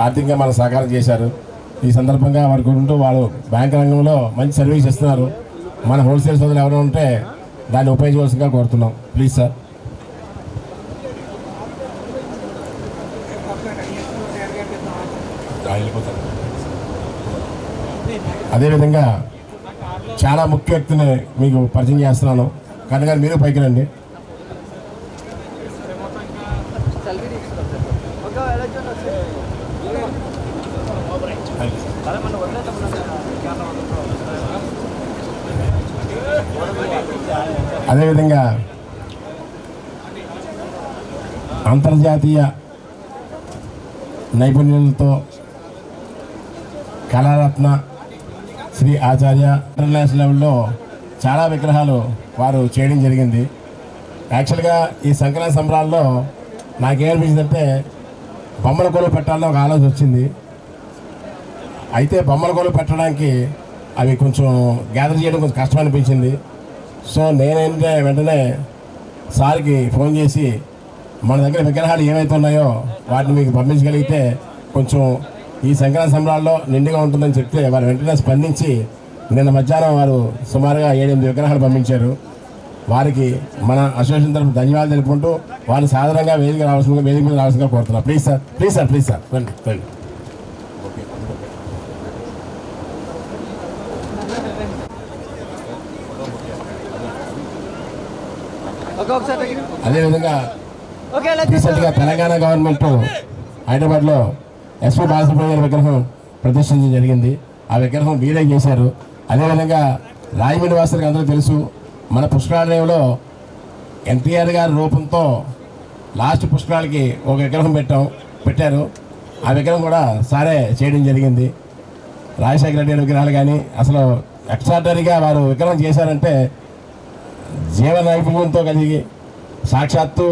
ఆర్థికంగా మన సహకారం చేశారు. ఈ సందర్భంగా వారు ఉంటూ వాళ్ళు బ్యాంక్ రంగంలో మంచి సర్వీస్ ఇస్తున్నారు. మన హోల్సేల్ సోదరులు ఎవరైనా ఉంటే దాన్ని ఉపయోగించవలసిందిగా కోరుతున్నాం. Please sir. అదేవిధంగా చాలా ముఖ్య వ్యక్తిని మీకు పరిచయం చేస్తున్నాను. కనుక మీరు పైకి రండి. అదేవిధంగా అంతర్జాతీయ నైపుణ్యాలతో కళారత్న శ్రీ ఆచార్య ఇంటర్నేషనల్ లెవెల్లో చాలా విగ్రహాలు వారు చేయడం జరిగింది. యాక్చువల్గా ఈ సంక్రాంతి సంబరాల్లో నాకేమనిపించిందంటే బొమ్మల కొలువు పెట్టాలని ఒక ఆలోచన వచ్చింది. అయితే బొమ్మల కొలువు పెట్టడానికి అవి కొంచెం గ్యాదర్ చేయడం కొంచెం కష్టం అనిపించింది. సో నేనేంటే వెంటనే సార్కి ఫోన్ చేసి మన దగ్గర విగ్రహాలు ఏవైతే ఉన్నాయో వాటిని మీకు పంపించగలిగితే కొంచెం ఈ సంక్రాంతి సంబరాల్లో నిండుగా ఉంటుందని చెప్తే వారు వెంటనే స్పందించి నిన్న మధ్యాహ్నం వారు సుమారుగా 7-8 విగ్రహాలు పంపించారు. వారికి మన అసోసియేషన్ తరఫున ధన్యవాదాలు తెలుపుకుంటూ వారిని సాధారణంగా వేదిక మీద రావాల్సిందిగా కోరుతున్నాం. ప్లీజ్ సార్ రండి. అదేవిధంగా రీసెంట్గా తెలంగాణ గవర్నమెంట్ హైదరాబాద్లో ఎస్పీ బాలసుబ్రహ్మణ్యం విగ్రహం ప్రదర్శించడం జరిగింది. ఆ విగ్రహం వీరే చేశారు. అదేవిధంగా రాయమండ్రి వాసులకు అందరూ తెలుసు, మన పుష్కరాలయంలో ఎన్టీఆర్ గారి రూపంతో లాస్ట్ పుష్కరాలకి ఒక విగ్రహం పెట్టారు. ఆ విగ్రహం కూడా సారే చేయడం జరిగింది. రాజశేఖర రెడ్డి విగ్రహాలు కానీ అసలు ఎక్స్ట్రాడనరీగా వారు విగ్రహం చేశారంటే జీవ నైపుణ్యంతో కలిగి సాక్షాత్తు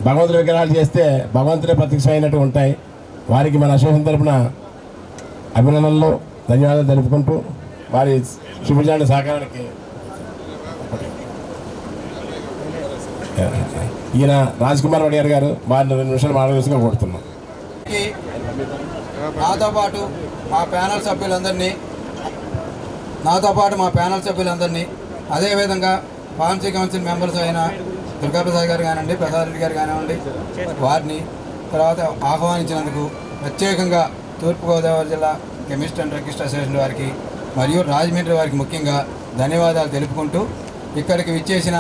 భగవంతుడి విగ్రహాలు చేస్తే భగవంతుడే ప్రత్యక్షమైనట్టు ఉంటాయి. వారికి మన అసోసియేషన్ తరఫున అభినందనలు ధన్యవాదాలు తెలుపుకుంటూ వారి శుభజాండ సహకారానికి ఈయన రాజ్ కుమార్ వడియార్ గారు వారిని 2 నిమిషాలు మాట్లాడాల్సిందిగా కోరుతున్నాం. నాతో పాటు మా ప్యానల్ సభ్యులందరినీ అదేవిధంగా ఫార్మసీ కౌన్సిల్ మెంబర్స్ అయిన దుర్గాప్రసాద్ గారు కానివ్వండి, ప్రసాద్ రెడ్డి గారు కానివ్వండి, వారిని తర్వాత ఆహ్వానించినందుకు ప్రత్యేకంగా తూర్పుగోదావరి జిల్లా కెమిస్ట్ అండ్ డ్రగ్గిస్ట్ అసోసియేషన్ వారికి మరియు రాజమండ్రి వారికి ముఖ్యంగా ధన్యవాదాలు తెలుపుకుంటూ ఇక్కడికి విచ్చేసిన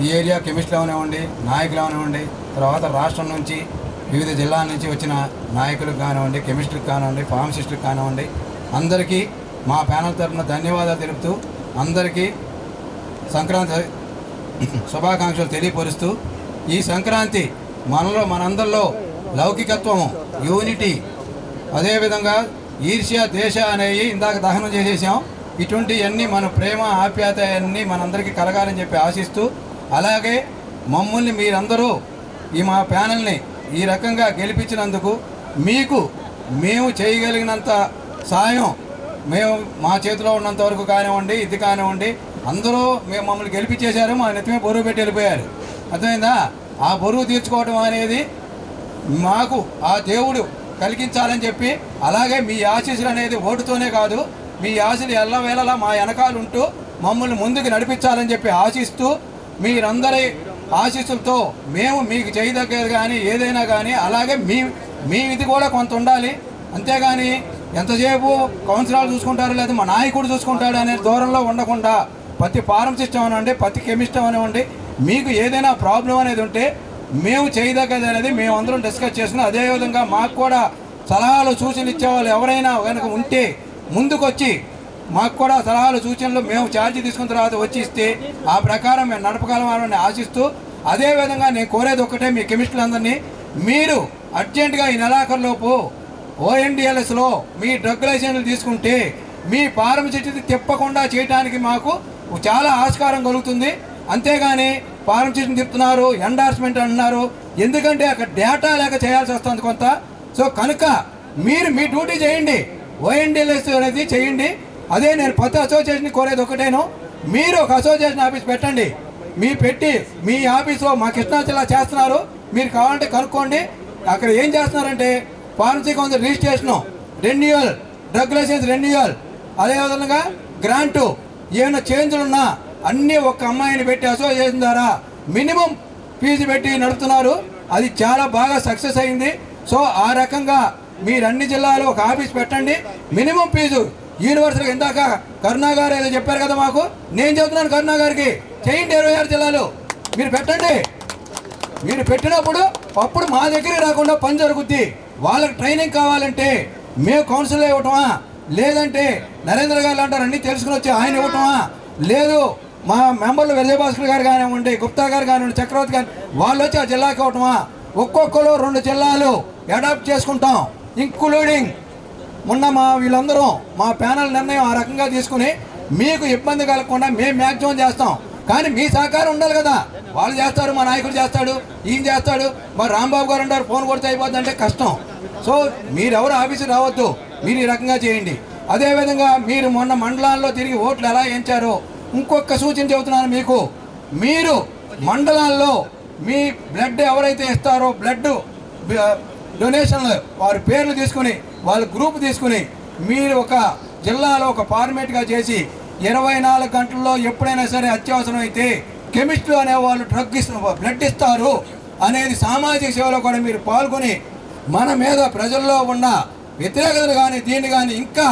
ఈ ఏరియా కెమిస్టులు అవనివ్వండి, నాయకులు అవనివ్వండి, తర్వాత రాష్ట్రం నుంచి వివిధ జిల్లాల నుంచి వచ్చిన నాయకులకు కానివ్వండి, కెమిస్టులకు కానివ్వండి, ఫార్మసిస్టులకు కానివ్వండి, అందరికీ మా ప్యానల్ తరఫున ధన్యవాదాలు తెలుపుతూ అందరికీ సంక్రాంతి శుభాకాంక్షలు తెలియపరుస్తూ ఈ సంక్రాంతి మనందరిలో లౌకికత్వము, యూనిటీ, అదేవిధంగా ఈర్ష్య, దేశ అనేవి ఇందాక దహనం చేసేసాం. ఇటువంటివన్నీ మన ప్రేమ, ఆప్యాయత అన్నీ మనందరికీ కలగాలని చెప్పి ఆశిస్తూ, అలాగే మమ్మల్ని మీరందరూ మా ప్యానల్ని ఈ రకంగా గెలిపించినందుకు మేము చేయగలిగినంత సాయం మా చేతిలో ఉన్నంత వరకు కానివ్వండి, ఇది కానివ్వండి, అందరూ మమ్మల్ని గెలిపించేశారు. మా నెత్తిమే బరువు పెట్టి వెళ్ళిపోయారు. అర్థమైందా? ఆ బరువు తీర్చుకోవడం అనేది మాకు ఆ దేవుడు కలిగించాలని చెప్పి, అలాగే మీ ఆశీస్సులు అనేది ఓటుతోనే కాదు, మీ ఆశలు ఎల్లవేళలా మా వెనకాల ఉంటూ మమ్మల్ని ముందుకు నడిపించాలని చెప్పి ఆశిస్తూ, మీరందరి ఆశీస్సులతో మేము మీకు చేయదగ్గది కానీ ఏదైనా కానీ అలాగే మీ ఇది కూడా కొంత ఉండాలి. అంతేగాని ఎంతసేపు కౌన్సిలర్లు చూసుకుంటారు లేదా మా నాయకుడు చూసుకుంటాడు అనే దూరంలో ఉండకుండా ప్రతి ఫార్మసిస్ట్ అనివ్వండి, ప్రతి కెమిస్ట్ అనివ్వండి, మీకు ఏదైనా ప్రాబ్లం అనేది ఉంటే మేము చేయదగ్గది అనేది మేమందరం డిస్కస్ చేసుకుని, అదేవిధంగా మాకు కూడా సలహాలు సూచనలు ఇచ్చేవాళ్ళు ఎవరైనా కనుక ఉంటే ముందుకొచ్చి మాకు కూడా సలహాలు సూచనలు మేము ఛార్జీ తీసుకున్న తర్వాత వచ్చి ఇస్తే ఆ ప్రకారం మేము నడపగలమని ఆశిస్తూ, అదేవిధంగా నేను కోరేది ఒక్కటే, మీ కెమిస్టులందరినీ మీరు అర్జెంటుగా ఈ నెలాఖరులోపు ONDLSలో మీ డ్రగ్ లైసెన్స్లు తీసుకుంటే మీ ఫార్మసిటీ తిప్పకుండా చేయడానికి మాకు చాలా ఆస్కారం కలుగుతుంది. అంతేగాని ఫార్మసిటీని తిప్పుతున్నారు, ఎండార్స్మెంట్ అంటున్నారు, ఎందుకంటే అక్కడ డేటా లేక చేయాల్సి వస్తుంది కొంత. సో కనుక మీరు మీ డ్యూటీ చేయండి, ONDLS అనేది చేయండి. అదే నేను ప్రతి అసోసియేషన్ కోరేది ఒకటేను, మీరు ఒక అసోసియేషన్ ఆఫీస్ పెట్టండి. పెట్టి మీ ఆఫీస్లో మా కృష్ణా జిల్లా చేస్తున్నారు, మీరు కావాలంటే కనుక్కోండి. అక్కడ ఏం చేస్తున్నారంటే pharmacy council registration, renewal, drug licence renewal, అదేవిధంగా గ్రాంటు, ఏమైనా చేంజ్లు ఉన్నా అన్నీ ఒక అమ్మాయిని పెట్టి అసోసియేషన్ ద్వారా మినిమం ఫీజు పెట్టి నడుపుతున్నారు. అది చాలా బాగా సక్సెస్ అయింది. సో ఆ రకంగా మీరు అన్ని జిల్లాలో ఒక ఆఫీస్ పెట్టండి. మినిమం ఫీజు యూనివర్సిటీకి ఇందాక కరుణా గారు ఏదో చెప్పారు కదా, మాకు నేను చెబుతున్నాను కరుణా గారికి, చేయండి 26 జిల్లాలు మీరు పెట్టండి. మీరు పెట్టినప్పుడు అప్పుడు మా దగ్గరికి రాకుండా పని జరుగుద్ది. వాళ్ళకి ట్రైనింగ్ కావాలంటే మేము కౌన్సిల్ ఇవ్వటమా, లేదంటే నరేంద్ర గారు అంటారు అన్నీ తెలుసుకుని వచ్చి ఆయన ఇవ్వటమా, లేదు మా మెంబర్లు విజయభాస్కర్ గారు కానివ్వండి, గుప్తా గారు కానివ్వండి, చక్రవర్తి గారు వాళ్ళు వచ్చి ఆ జిల్లాకి ఇవ్వటమా, ఒక్కొక్కరు 2 జిల్లాలు అడాప్ట్ చేసుకుంటాం. ఇంక్లూడింగ్ మొన్న వీళ్ళందరూ మా ప్యానల్ నిర్ణయం ఆ రకంగా తీసుకుని మీకు ఇబ్బంది కలగకుండా మేము మ్యాక్సిమం చేస్తాం. కానీ మీ సహకారం ఉండాలి కదా. వాళ్ళు చేస్తారు, మా నాయకుడు చేస్తాడు, ఈయన చేస్తాడు, మరి రాంబాబు గారు అంటారు ఫోన్ కొడితే అయిపోద్ది అంటే కష్టం. సో మీరెవరు ఆఫీసు రావద్దు, మీరు ఈ రకంగా చేయండి. అదేవిధంగా మీరు మొన్న మండలాల్లో తిరిగి ఓట్లు ఎలా ఎంచారో ఇంకొక సూచన చెబుతున్నాను మీకు. మీరు మండలాల్లో మీ బ్లడ్ ఎవరైతే ఇస్తారో బ్లడ్ డొనేషన్లు వారి పేర్లు తీసుకుని వాళ్ళ గ్రూప్ తీసుకుని మీరు ఒక జిల్లాలో ఒక ఫార్మేట్గా చేసి 24 గంటల్లో ఎప్పుడైనా సరే అత్యవసరం అయితే కెమిస్టులు అనేవాళ్ళు బ్లడ్ ఇస్తారు అనేది సామాజిక సేవలో కూడా మీరు పాల్గొని మన మీద ప్రజల్లో ఉన్న వ్యతిరేకతను కానీ దీన్ని కానీ ఇంకా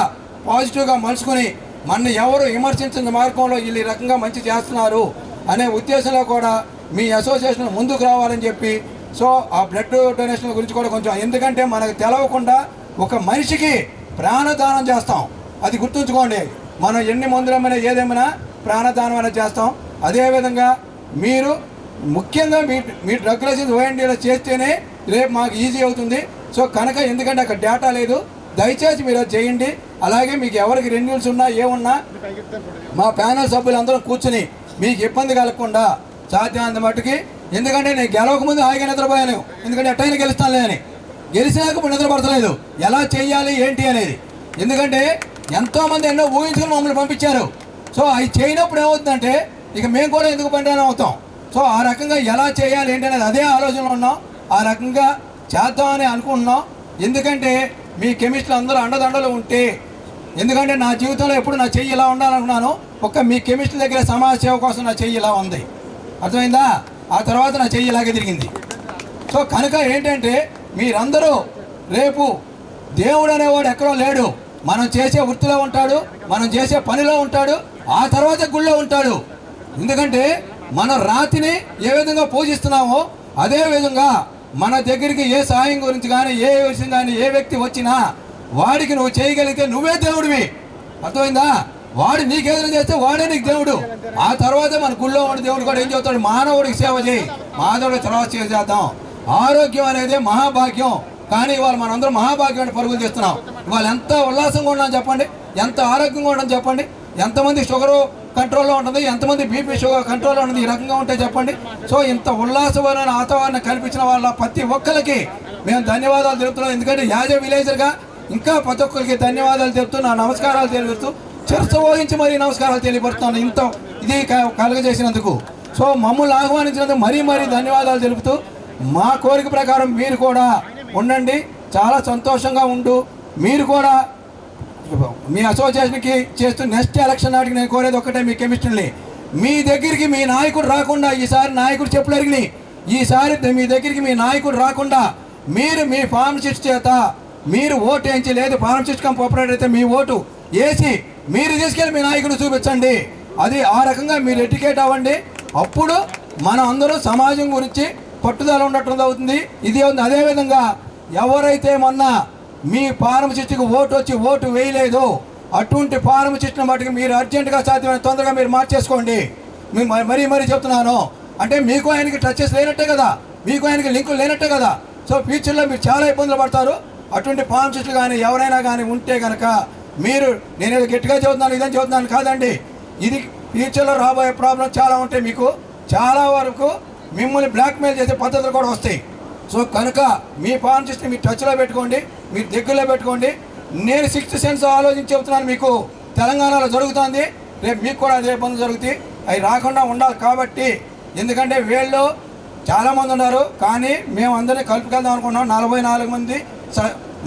పాజిటివ్గా మలుచుకొని మన ఎవరు విమర్శించిన మార్గంలో వీళ్ళు ఈ రకంగా మంచి చేస్తున్నారు అనే ఉద్దేశంలో కూడా మీ అసోసియేషన్ ముందుకు రావాలని చెప్పి. సో ఆ బ్లడ్ డొనేషన్ గురించి కూడా కొంచెం, ఎందుకంటే మనకు తెలవకుండా ఒక మనిషికి ప్రాణదానం చేస్తాం, అది గుర్తుంచుకోండి. మనం ఎన్ని మందులమైనా ఏదేమైనా ప్రాణదానం అనేది చేస్తాం. అదేవిధంగా మీరు ముఖ్యంగా మీ డ్రగ్ లైసెన్స్ ONDLS చేస్తేనే రేపు మాకు ఈజీ అవుతుంది. సో కనుక ఎందుకంటే అక్కడ డేటా లేదు, దయచేసి మీరు అది చేయండి. అలాగే మీకు ఎవరికి రెన్యూల్స్ ఉన్నా ఏమున్నా మా ప్యానల్ సభ్యులందరం కూర్చుని మీకు ఇబ్బంది కలగకుండా సాధ్యమైనంత మట్టుకి, ఎందుకంటే నేను గెలవకముందు హాయిగా నిద్రపోయాను, ఎందుకంటే ఎట్టయినా గెలుస్తానులే అని. గెలిచినాక ఇప్పుడు నిద్రపడతలేదు ఎలా చేయాలి ఏంటి అనేది. ఎందుకంటే ఎంతోమంది ఎన్నో ఊహించుకుని మమ్మల్ని పంపించారు. సో అవి చేయనప్పుడు ఏమవుతుందంటే ఇక మేము కూడా ఎందుకు పనిరాని అవుతాం. సో ఆ రకంగా ఎలా చేయాలి ఏంటి అనేది అదే ఆలోచనలో ఉన్నాం, ఆ రకంగా చేద్దామని అనుకుంటున్నాం. ఎందుకంటే మీ కెమిస్టులు అందరూ అండదండలు ఉంటే, ఎందుకంటే నా జీవితంలో ఎప్పుడు నా చెయ్యి ఇలా ఉండాలనుకున్నాను, ఒక్క మీ కెమిస్ట్రీ దగ్గర సమాజ సేవ కోసం నా చెయ్యి ఇలా ఉంది, అర్థమైందా? ఆ తర్వాత నా చెయ్యి ఇలాగే తిరిగింది. సో కనుక ఏంటంటే మీరందరూ రేపు దేవుడు అనేవాడు ఎక్కడో లేడు, మనం చేసే వృత్తిలో ఉంటాడు, మనం చేసే పనిలో ఉంటాడు, ఆ తర్వాత గుళ్ళో ఉంటాడు. ఎందుకంటే మన రాతిని ఏ విధంగా పూజిస్తున్నామో అదే విధంగా మన దగ్గరికి ఏ సహాయం గురించి కానీ ఏ విషయం కానీ ఏ వ్యక్తి వచ్చినా వాడికి నువ్వు చేయగలిగితే నువ్వే దేవుడివి, అర్థమైందా? వాడు నీకేదైనా చేస్తే వాడే నీకు దేవుడు. ఆ తర్వాత మన గుళ్ళో ఉన్న దేవుడు కూడా ఏం చెబుతాడు, మానవుడికి సేవ చేయి, మానవుడికి తర్వాత సేవ చేద్దాం. ఆరోగ్యం అనేది మహాభాగ్యం, కానీ ఇవాళ మనందరం మహాభాగ్యాన్ని పరుగులు చేస్తున్నాం. ఇవాళ ఎంత ఉల్లాసంగా ఉన్నాం చెప్పండి, ఎంత ఆరోగ్యంగా ఉండడం చెప్పండి, ఎంతమంది షుగరు కంట్రోల్లో ఉంటుంది, ఎంతమంది బీపీ షుగర్ కంట్రోల్లో ఉంటుంది, ఈ రకంగా ఉంటే చెప్పండి. సో ఇంత ఉల్లాసమైన వాతావరణం కల్పించిన వాళ్ళ ప్రతి ఒక్కరికి మేము ధన్యవాదాలు తెలుపుతున్నాం. ఎందుకంటే యాజ్ ఏ విలేజర్గా ఇంకా ప్రతి ఒక్కరికి ధన్యవాదాలు తెలుపుతూ నా నమస్కారాలు తెలియజేస్తూ చర్చ వహించి మరీ నమస్కారాలు తెలియపరుస్తున్నాను ఇంత ఇది కలుగజేసినందుకు. సో మమ్మల్ని ఆహ్వానించినందుకు మరీ ధన్యవాదాలు తెలుపుతూ మా కోరిక ప్రకారం మీరు కూడా ఉండండి, చాలా సంతోషంగా ఉండు. మీరు కూడా మీ అసోసియేషన్కి చేస్తూ నెక్స్ట్ ఎలక్షన్ నాటికి నేను కోరేది ఒకటే, మీ కెమిస్ట్రీని మీ దగ్గరికి మీ నాయకుడు రాకుండా, ఈసారి నాయకుడు చెప్పులు అరిగినాయి, ఈసారి మీ దగ్గరికి మీ నాయకుడు రాకుండా మీరు మీ ఫార్మసిస్ట్ చేత మీరు ఓటు వేయించి, లేదు ఫార్మసిస్ట్ కమ్ ఆపరేటర్ అయితే మీ ఓటు వేసి మీరు తీసుకెళ్ళి మీ నాయకుడు చూపించండి. అది ఆ రకంగా మీరు ఎడ్యుకేట్ అవ్వండి. అప్పుడు మనం అందరూ సమాజం గురించి పట్టుదల ఉన్నట్టు అవుతుంది. ఇది ఉంది. అదేవిధంగా ఎవరైతే మొన్న మీ ఫార్మసిస్ట్కి ఓటు వేయలేదు, అటువంటి ఫార్మసిస్ట్ని మటుకు మీరు అర్జెంటుగా సాధ్యమైన తొందరగా మీరు మార్చేసుకోండి. మరీ చెప్తున్నాను. అంటే మీకు ఆయనకి టచెస్ లేనట్టే కదా, మీకు ఆయనకి లింకులు లేనట్టే కదా. సో ఫ్యూచర్లో మీరు చాలా ఇబ్బందులు పడతారు. అటువంటి ఫార్మసిస్టులు కానీ ఎవరైనా కానీ ఉంటే కనుక మీరు, నేను ఏదో గట్టిగా చెబుతున్నాను ఇదని చెబుతున్నాను కాదండి, ఇది ఫ్యూచర్లో రాబోయే ప్రాబ్లం చాలా ఉంటాయి. మీకు చాలా వరకు మిమ్మల్ని బ్లాక్మెయిల్ చేసే పద్ధతులు కూడా వస్తాయి. సో కనుక మీ ఫార్మసిస్ట్ని మీరు టచ్లో పెట్టుకోండి, మీరు దగ్గరలో పెట్టుకోండి. నేను 6th సెన్స్ ఆలోచించి చెబుతున్నాను, మీకు తెలంగాణలో జరుగుతుంది, రేపు మీకు కూడా అదే ఇబ్బందులు జరుగుతాయి. అవి రాకుండా ఉండాలి కాబట్టి, ఎందుకంటే వీళ్ళు చాలామంది ఉన్నారు, కానీ మేము అందరినీ కలుపుకెళ్దాం అనుకున్నాం. 44 మంది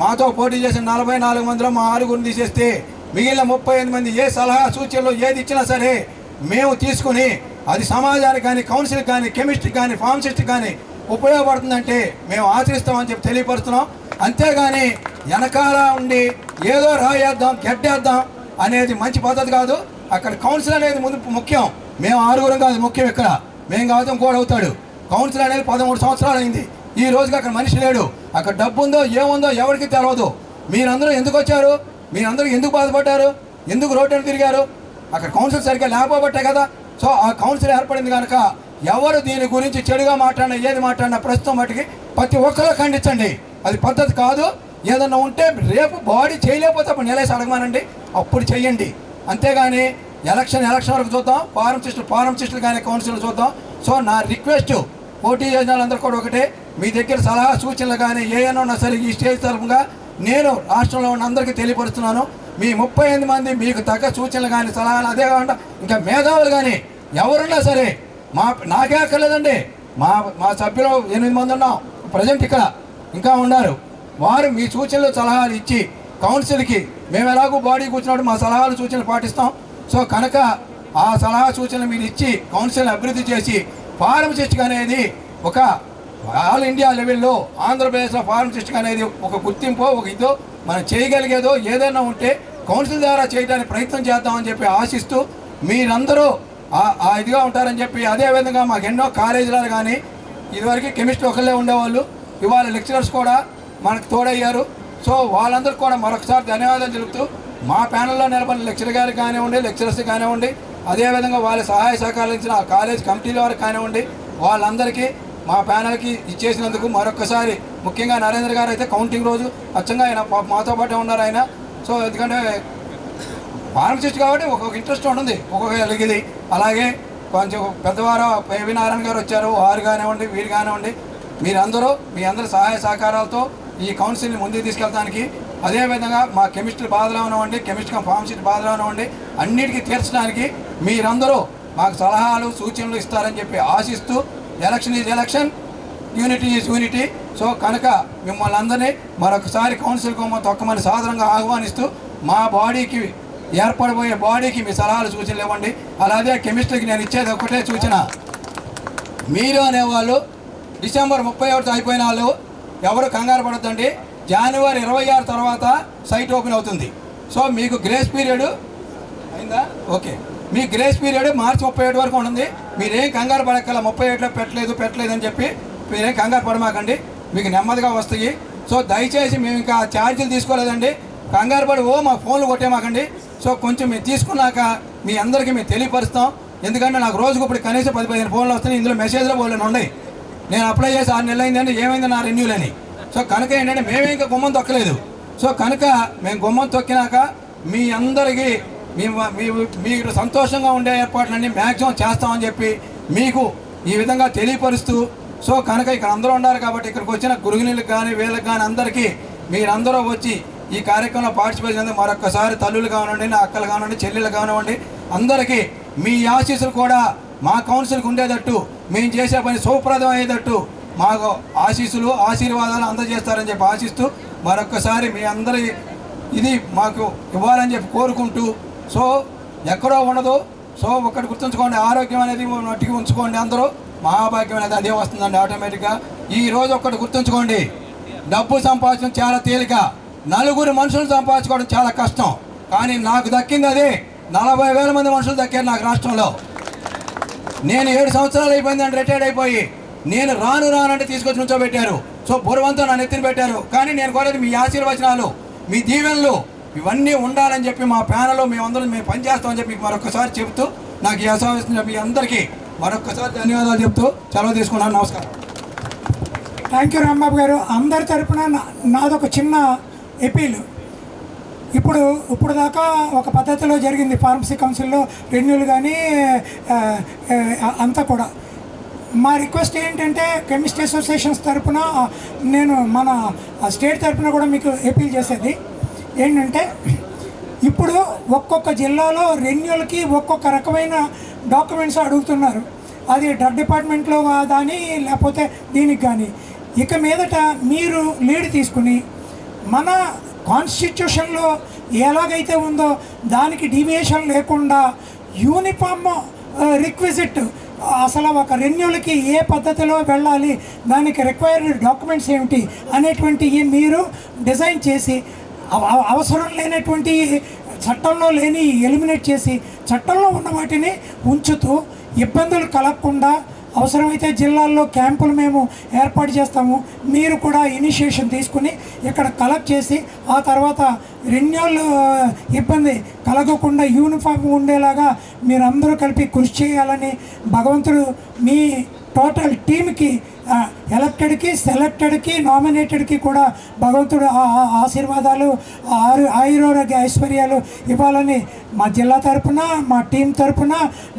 మాతో పోటీ చేసిన 44 మందిలో మా 6గురిని తీసేస్తే మిగిలిన 38 మంది ఏ సలహా సూచనలు ఏది ఇచ్చినా సరే మేము తీసుకుని అది సమాజానికి కానీ, కౌన్సిల్కి కానీ, కెమిస్ట్రీ కానీ, ఫార్మసిస్ట్ కానీ ఉపయోగపడుతుందంటే మేము ఆచరిస్తామని చెప్పి తెలియపరుస్తున్నాం. అంతేగాని వెనకాల ఉండి ఏదో రాయేద్దాం గడ్డేద్దాం అనేది మంచి పద్ధతి కాదు. అక్కడ కౌన్సిల్ అనేది ముందు ముఖ్యం. మేము 6గురం కాదు ముఖ్యం, ఇక్కడ మేము కాదు ఇంకోటి అవుతాడు. కౌన్సిల్ అనేది 13 సంవత్సరాలు అయింది. ఈ రోజుకి అక్కడ మనిషి లేడు. అక్కడ డబ్బు ఉందో ఏముందో ఎవరికి తెలియదు. మీరందరూ ఎందుకు వచ్చారు, మీరందరూ ఎందుకు బాధపడ్డారు, ఎందుకు రోడ్డు తిరిగారు? అక్కడ కౌన్సిల్ సరిగ్గా లేకపోబట్టే కదా. సో ఆ కౌన్సిల్ ఏర్పడింది కనుక ఎవరు దీని గురించి చెడుగా మాట్లాడినా ఏది మాట్లాడినా ప్రస్తుతం మటుకి ప్రతి ఒక్కరూ ఖండించండి. అది పద్ధతి కాదు. ఏదన్నా ఉంటే రేపు బాడీ చేయలేకపోతే అప్పుడు నిలేసి అడగమానండి, అప్పుడు చెయ్యండి. అంతేగాని ఎలక్షన్ వరకు చూద్దాం, ఫార్మసిస్టులు కానీ కౌన్సిల్ చూద్దాం. సో నా రిక్వెస్ట్ పోటీ చేసిన వాళ్ళందరూ కూడా ఒకటే, మీ దగ్గర సలహా సూచనలు కానీ ఏమైనా ఉన్నా సరే ఈ స్టేజ్ తరఫుగా నేను రాష్ట్రంలో ఉన్న అందరికీ తెలియపరుస్తున్నాను. మీ 38 మంది మీకు తగ్గ సూచనలు కానీ సలహాలు, అదే కాకుండా ఇంకా మేధావులు కానీ ఎవరున్నా సరే నాకే అక్కర్లేదండి. మా సభ్యులు 8 మంది ఉన్నాం ప్రజెంట్ ఇక్కడ, ఇంకా ఉన్నారు. వారు మీ సూచనలు సలహాలు ఇచ్చి కౌన్సిల్కి మేము ఎలాగో బాడీ కూర్చున్నప్పుడు మా సలహాలు సూచనలు పాటిస్తాం. సో కనుక ఆ సలహా సూచనలు మీరు ఇచ్చి కౌన్సిల్ అభివృద్ధి చేసి ఫార్మసిస్ట్ అనేది ఒక ఆల్ ఇండియా లెవెల్లో ఆంధ్రప్రదేశ్లో ఫార్మసిస్ట్ అనేది ఒక గుర్తింపు, ఒక ఇదో మనం చేయగలిగేదో ఏదైనా ఉంటే కౌన్సిల్ ద్వారా చేయడానికి ప్రయత్నం చేద్దామని చెప్పి ఆశిస్తూ మీరందరూ ఆ ఇదిగా ఉంటారని చెప్పి, అదేవిధంగా మాకు ఎన్నో కాలేజీలు కానీ ఇదివరకు కెమిస్ట్రీ ఒకళ్ళే ఉండేవాళ్ళు, ఇవాళ లెక్చరర్స్ కూడా మనకు తోడయ్యారు. సో వాళ్ళందరూ కూడా మరొకసారి ధన్యవాదాలు తెలుపుతూ మా ప్యానల్లో నిలబడిన లెక్చరర్ గారికి కానివ్వండి, లెక్చరర్స్ కానివ్వండి, అదేవిధంగా వాళ్ళ సహాయ సహకారాలు ఇచ్చిన ఆ కాలేజ్ కమిటీల వారికి కానివ్వండి, వాళ్ళందరికీ మా ప్యానల్కి ఇచ్చేసినందుకు మరొకసారి, ముఖ్యంగా నరేంద్ర గారు అయితే కౌంటింగ్ రోజు అచ్చంగా ఆయన మాతో పాటే ఉన్నారు ఆయన. సో ఎందుకంటే ఫార్మసిస్ట్ కాబట్టి ఒక్కొక్క ఇంట్రెస్ట్ ఉంటుంది, ఒక్కొక్క ఇది. అలాగే కొంచెం పెద్దవారు ఏవి నారాయణ గారు వచ్చారు, వారు కానివ్వండి వీరు కానివ్వండి, మీరందరూ మీ అందరి సహాయ సహకారాలతో ఈ కౌన్సిల్ని ముందుకు తీసుకెళ్ళడానికి, అదేవిధంగా మా కెమిస్ట్రీ బాధలు అవనివ్వండి, కెమిస్ట్రీ ఫార్మసిస్ట్ బాధలు అవనివ్వండి, అన్నిటికీ తీర్చడానికి మీరందరూ మాకు సలహాలు సూచనలు ఇస్తారని చెప్పి ఆశిస్తూ, election is election, unity is unity. So కనుక మిమ్మల్ని అందరినీ మరొకసారి కౌన్సిల్కు తొక్కమని సాధారణంగా ఆహ్వానిస్తూ మా బాడీకి ఏర్పడబోయే బాడీకి మీ సలహాలు సూచనలు ఇవ్వండి. అలాగే కెమిస్ట్రీకి నేను ఇచ్చేది ఒకటే సూచన, మీరు అనేవాళ్ళు డిసెంబర్ 31 అయిపోయిన వాళ్ళు ఎవరు కంగారు పడద్దండి. జనవరి 26 తర్వాత సైట్ ఓపెన్ అవుతుంది. సో మీకు గ్రేస్ పీరియడ్ అయిందా? ఓకే, మీ గ్రేస్ పీరియడ్ మార్చి 31 వరకు ఉంటుంది. మీరేం కంగారు పడక్కల 37లో పెట్టలేదు అని చెప్పి మీరేం కంగారు పడమాకండి, మీకు నెమ్మదిగా వస్తాయి. సో దయచేసి మేము ఇంకా ఛార్జీలు తీసుకోలేదండి, కంగారు పడి మా ఫోన్లు కొట్టేమాకండి. సో కొంచెం మేము తీసుకున్నాక మీ అందరికీ మేము తెలియపరుస్తాం. ఎందుకంటే నాకు రోజుకు ఇప్పుడు కనీసం 10-15 ఫోన్లు వస్తాయి, ఇందులో మెసేజ్లో పోలేని ఉన్నాయి. నేను అప్లై చేసి 6 నెలలు అయిందండి, ఏమైంది నా రెన్యూల్ అని. సో కనుక ఏంటంటే మేమే ఇంకా గుమ్మం తొక్కలేదు. సో కనుక మేము గుమ్మం తొక్కినాక మీ అందరికీ మీరు సంతోషంగా ఉండే ఏర్పాట్లన్నీ మ్యాక్సిమం చేస్తామని చెప్పి మీకు ఈ విధంగా తెలియపరుస్తూ, సో కనుక ఇక్కడ అందరూ ఉన్నారు కాబట్టి ఇక్కడికి వచ్చిన గృహిణులకు కానీ వీళ్ళకి కానీ అందరికీ మీరందరూ వచ్చి ఈ కార్యక్రమంలో పార్టిసిపేట్ చేసి మరొకసారి తల్లులు కానివ్వండి, నా అక్కలు కానివ్వండి, చెల్లెలు కానివ్వండి, అందరికీ మీ ఆశీస్సులు కూడా మా కౌన్సిల్కి ఉండేటట్టు, మేము చేసే పని సౌప్రదం అయ్యేటట్టు మాకు ఆశీర్వాదాలు అందజేస్తారని చెప్పి ఆశిస్తూ మరొకసారి మీ అందరి ఇది మాకు ఇవ్వాలని చెప్పి కోరుకుంటూ, సో ఎక్కడో ఉండదు. సో ఒకటి గుర్తుంచుకోండి, ఆరోగ్యం అనేది మట్టికి ఉంచుకోండి, అందరూ మహాభాగ్యం అనేది అదే వస్తుందండి ఆటోమేటిక్గా. ఈరోజు ఒక్కటి గుర్తుంచుకోండి, డబ్బు సంపాదించడం చాలా తేలిక, 4 మనుషులు సంపాదించుకోవడం చాలా కష్టం. కానీ నాకు దక్కింది అదే, 40,000 మంది మనుషులు దక్కారు నాకు రాష్ట్రంలో. నేను 7 సంవత్సరాలు అయిపోయిందని రిటైర్డ్ అయిపోయి నేను రానంటే తీసుకొచ్చి నుంచోబెట్టారు. సో బుర్రవంతో నన్ను ఎత్తిన పెట్టారు. కానీ నేను కోరేది మీ ఆశీర్వచనాలు, మీ దీవెనలు ఇవన్నీ ఉండాలని చెప్పి మా ప్యానల్లో మేమందరం మేము పనిచేస్తామని చెప్పి మరొకసారి చెబుతూ, నాకు ఈ అవకాశం మీ అందరికీ మరొకసారి ధన్యవాదాలు చెప్తూ సెలవు తీసుకున్నాను. నమస్కారం. థ్యాంక్ యూ రాంబాబు గారు. అందరి తరపున నాదొక చిన్న అపీల్. ఇప్పుడు దాకా ఒక పద్ధతిలో జరిగింది ఫార్మసీ కౌన్సిల్లో రెన్యూల్ కానీ అంతా కూడా. మా రిక్వెస్ట్ ఏంటంటే కెమిస్ట్ అసోసియేషన్స్ తరపున నేను మన స్టేట్ తరపున కూడా మీకు అపీల్ చేసేది ఏంటంటే, ఇప్పుడు ఒక్కొక్క జిల్లాలో రెన్యూల్కి ఒక్కొక్క రకమైన డాక్యుమెంట్స్ అడుగుతున్నారు. అది డ్రగ్ డిపార్ట్మెంట్లో కానీ లేకపోతే దీనికి కానీ. ఇక మీదట మీరు లీడ్ తీసుకుని మన కాన్స్టిట్యూషన్లో ఎలాగైతే ఉందో దానికి డీవియేషన్ లేకుండా యూనిఫామ్ రిక్విజిట్, అసలు ఒక రెన్యూల్కి ఏ పద్ధతిలో వెళ్ళాలి, దానికి రిక్వైర్డ్ డాక్యుమెంట్స్ ఏమిటి అనేటువంటివి మీరు డిజైన్ చేసి అవసరం లేనటువంటి చట్టంలో లేని ఎలిమినేట్ చేసి చట్టంలో ఉన్న వాటిని ఉంచుతూ ఇబ్బందులు కలగకుండా అవసరమైతే జిల్లాల్లో క్యాంపులు మేము ఏర్పాటు చేస్తాము. మీరు కూడా ఇనిషియేషన్ తీసుకుని ఇక్కడ కలెక్ట్ చేసి ఆ తర్వాత రెన్యూల్ ఇబ్బంది కలగకుండా యూనిఫామ్ ఉండేలాగా మీరందరూ కలిపి కృషి చేయాలని భగవంతుడు మీ టోటల్ టీమ్కి, ఎలక్టెడ్కి, సెలెక్టెడ్కి, నామినేటెడ్కి కూడా భగవంతుడు ఆశీర్వాదాలు, ఆయురోగ్య ఐశ్వర్యాలు ఇవ్వాలని మా జిల్లా తరపున, మా టీం తరపున,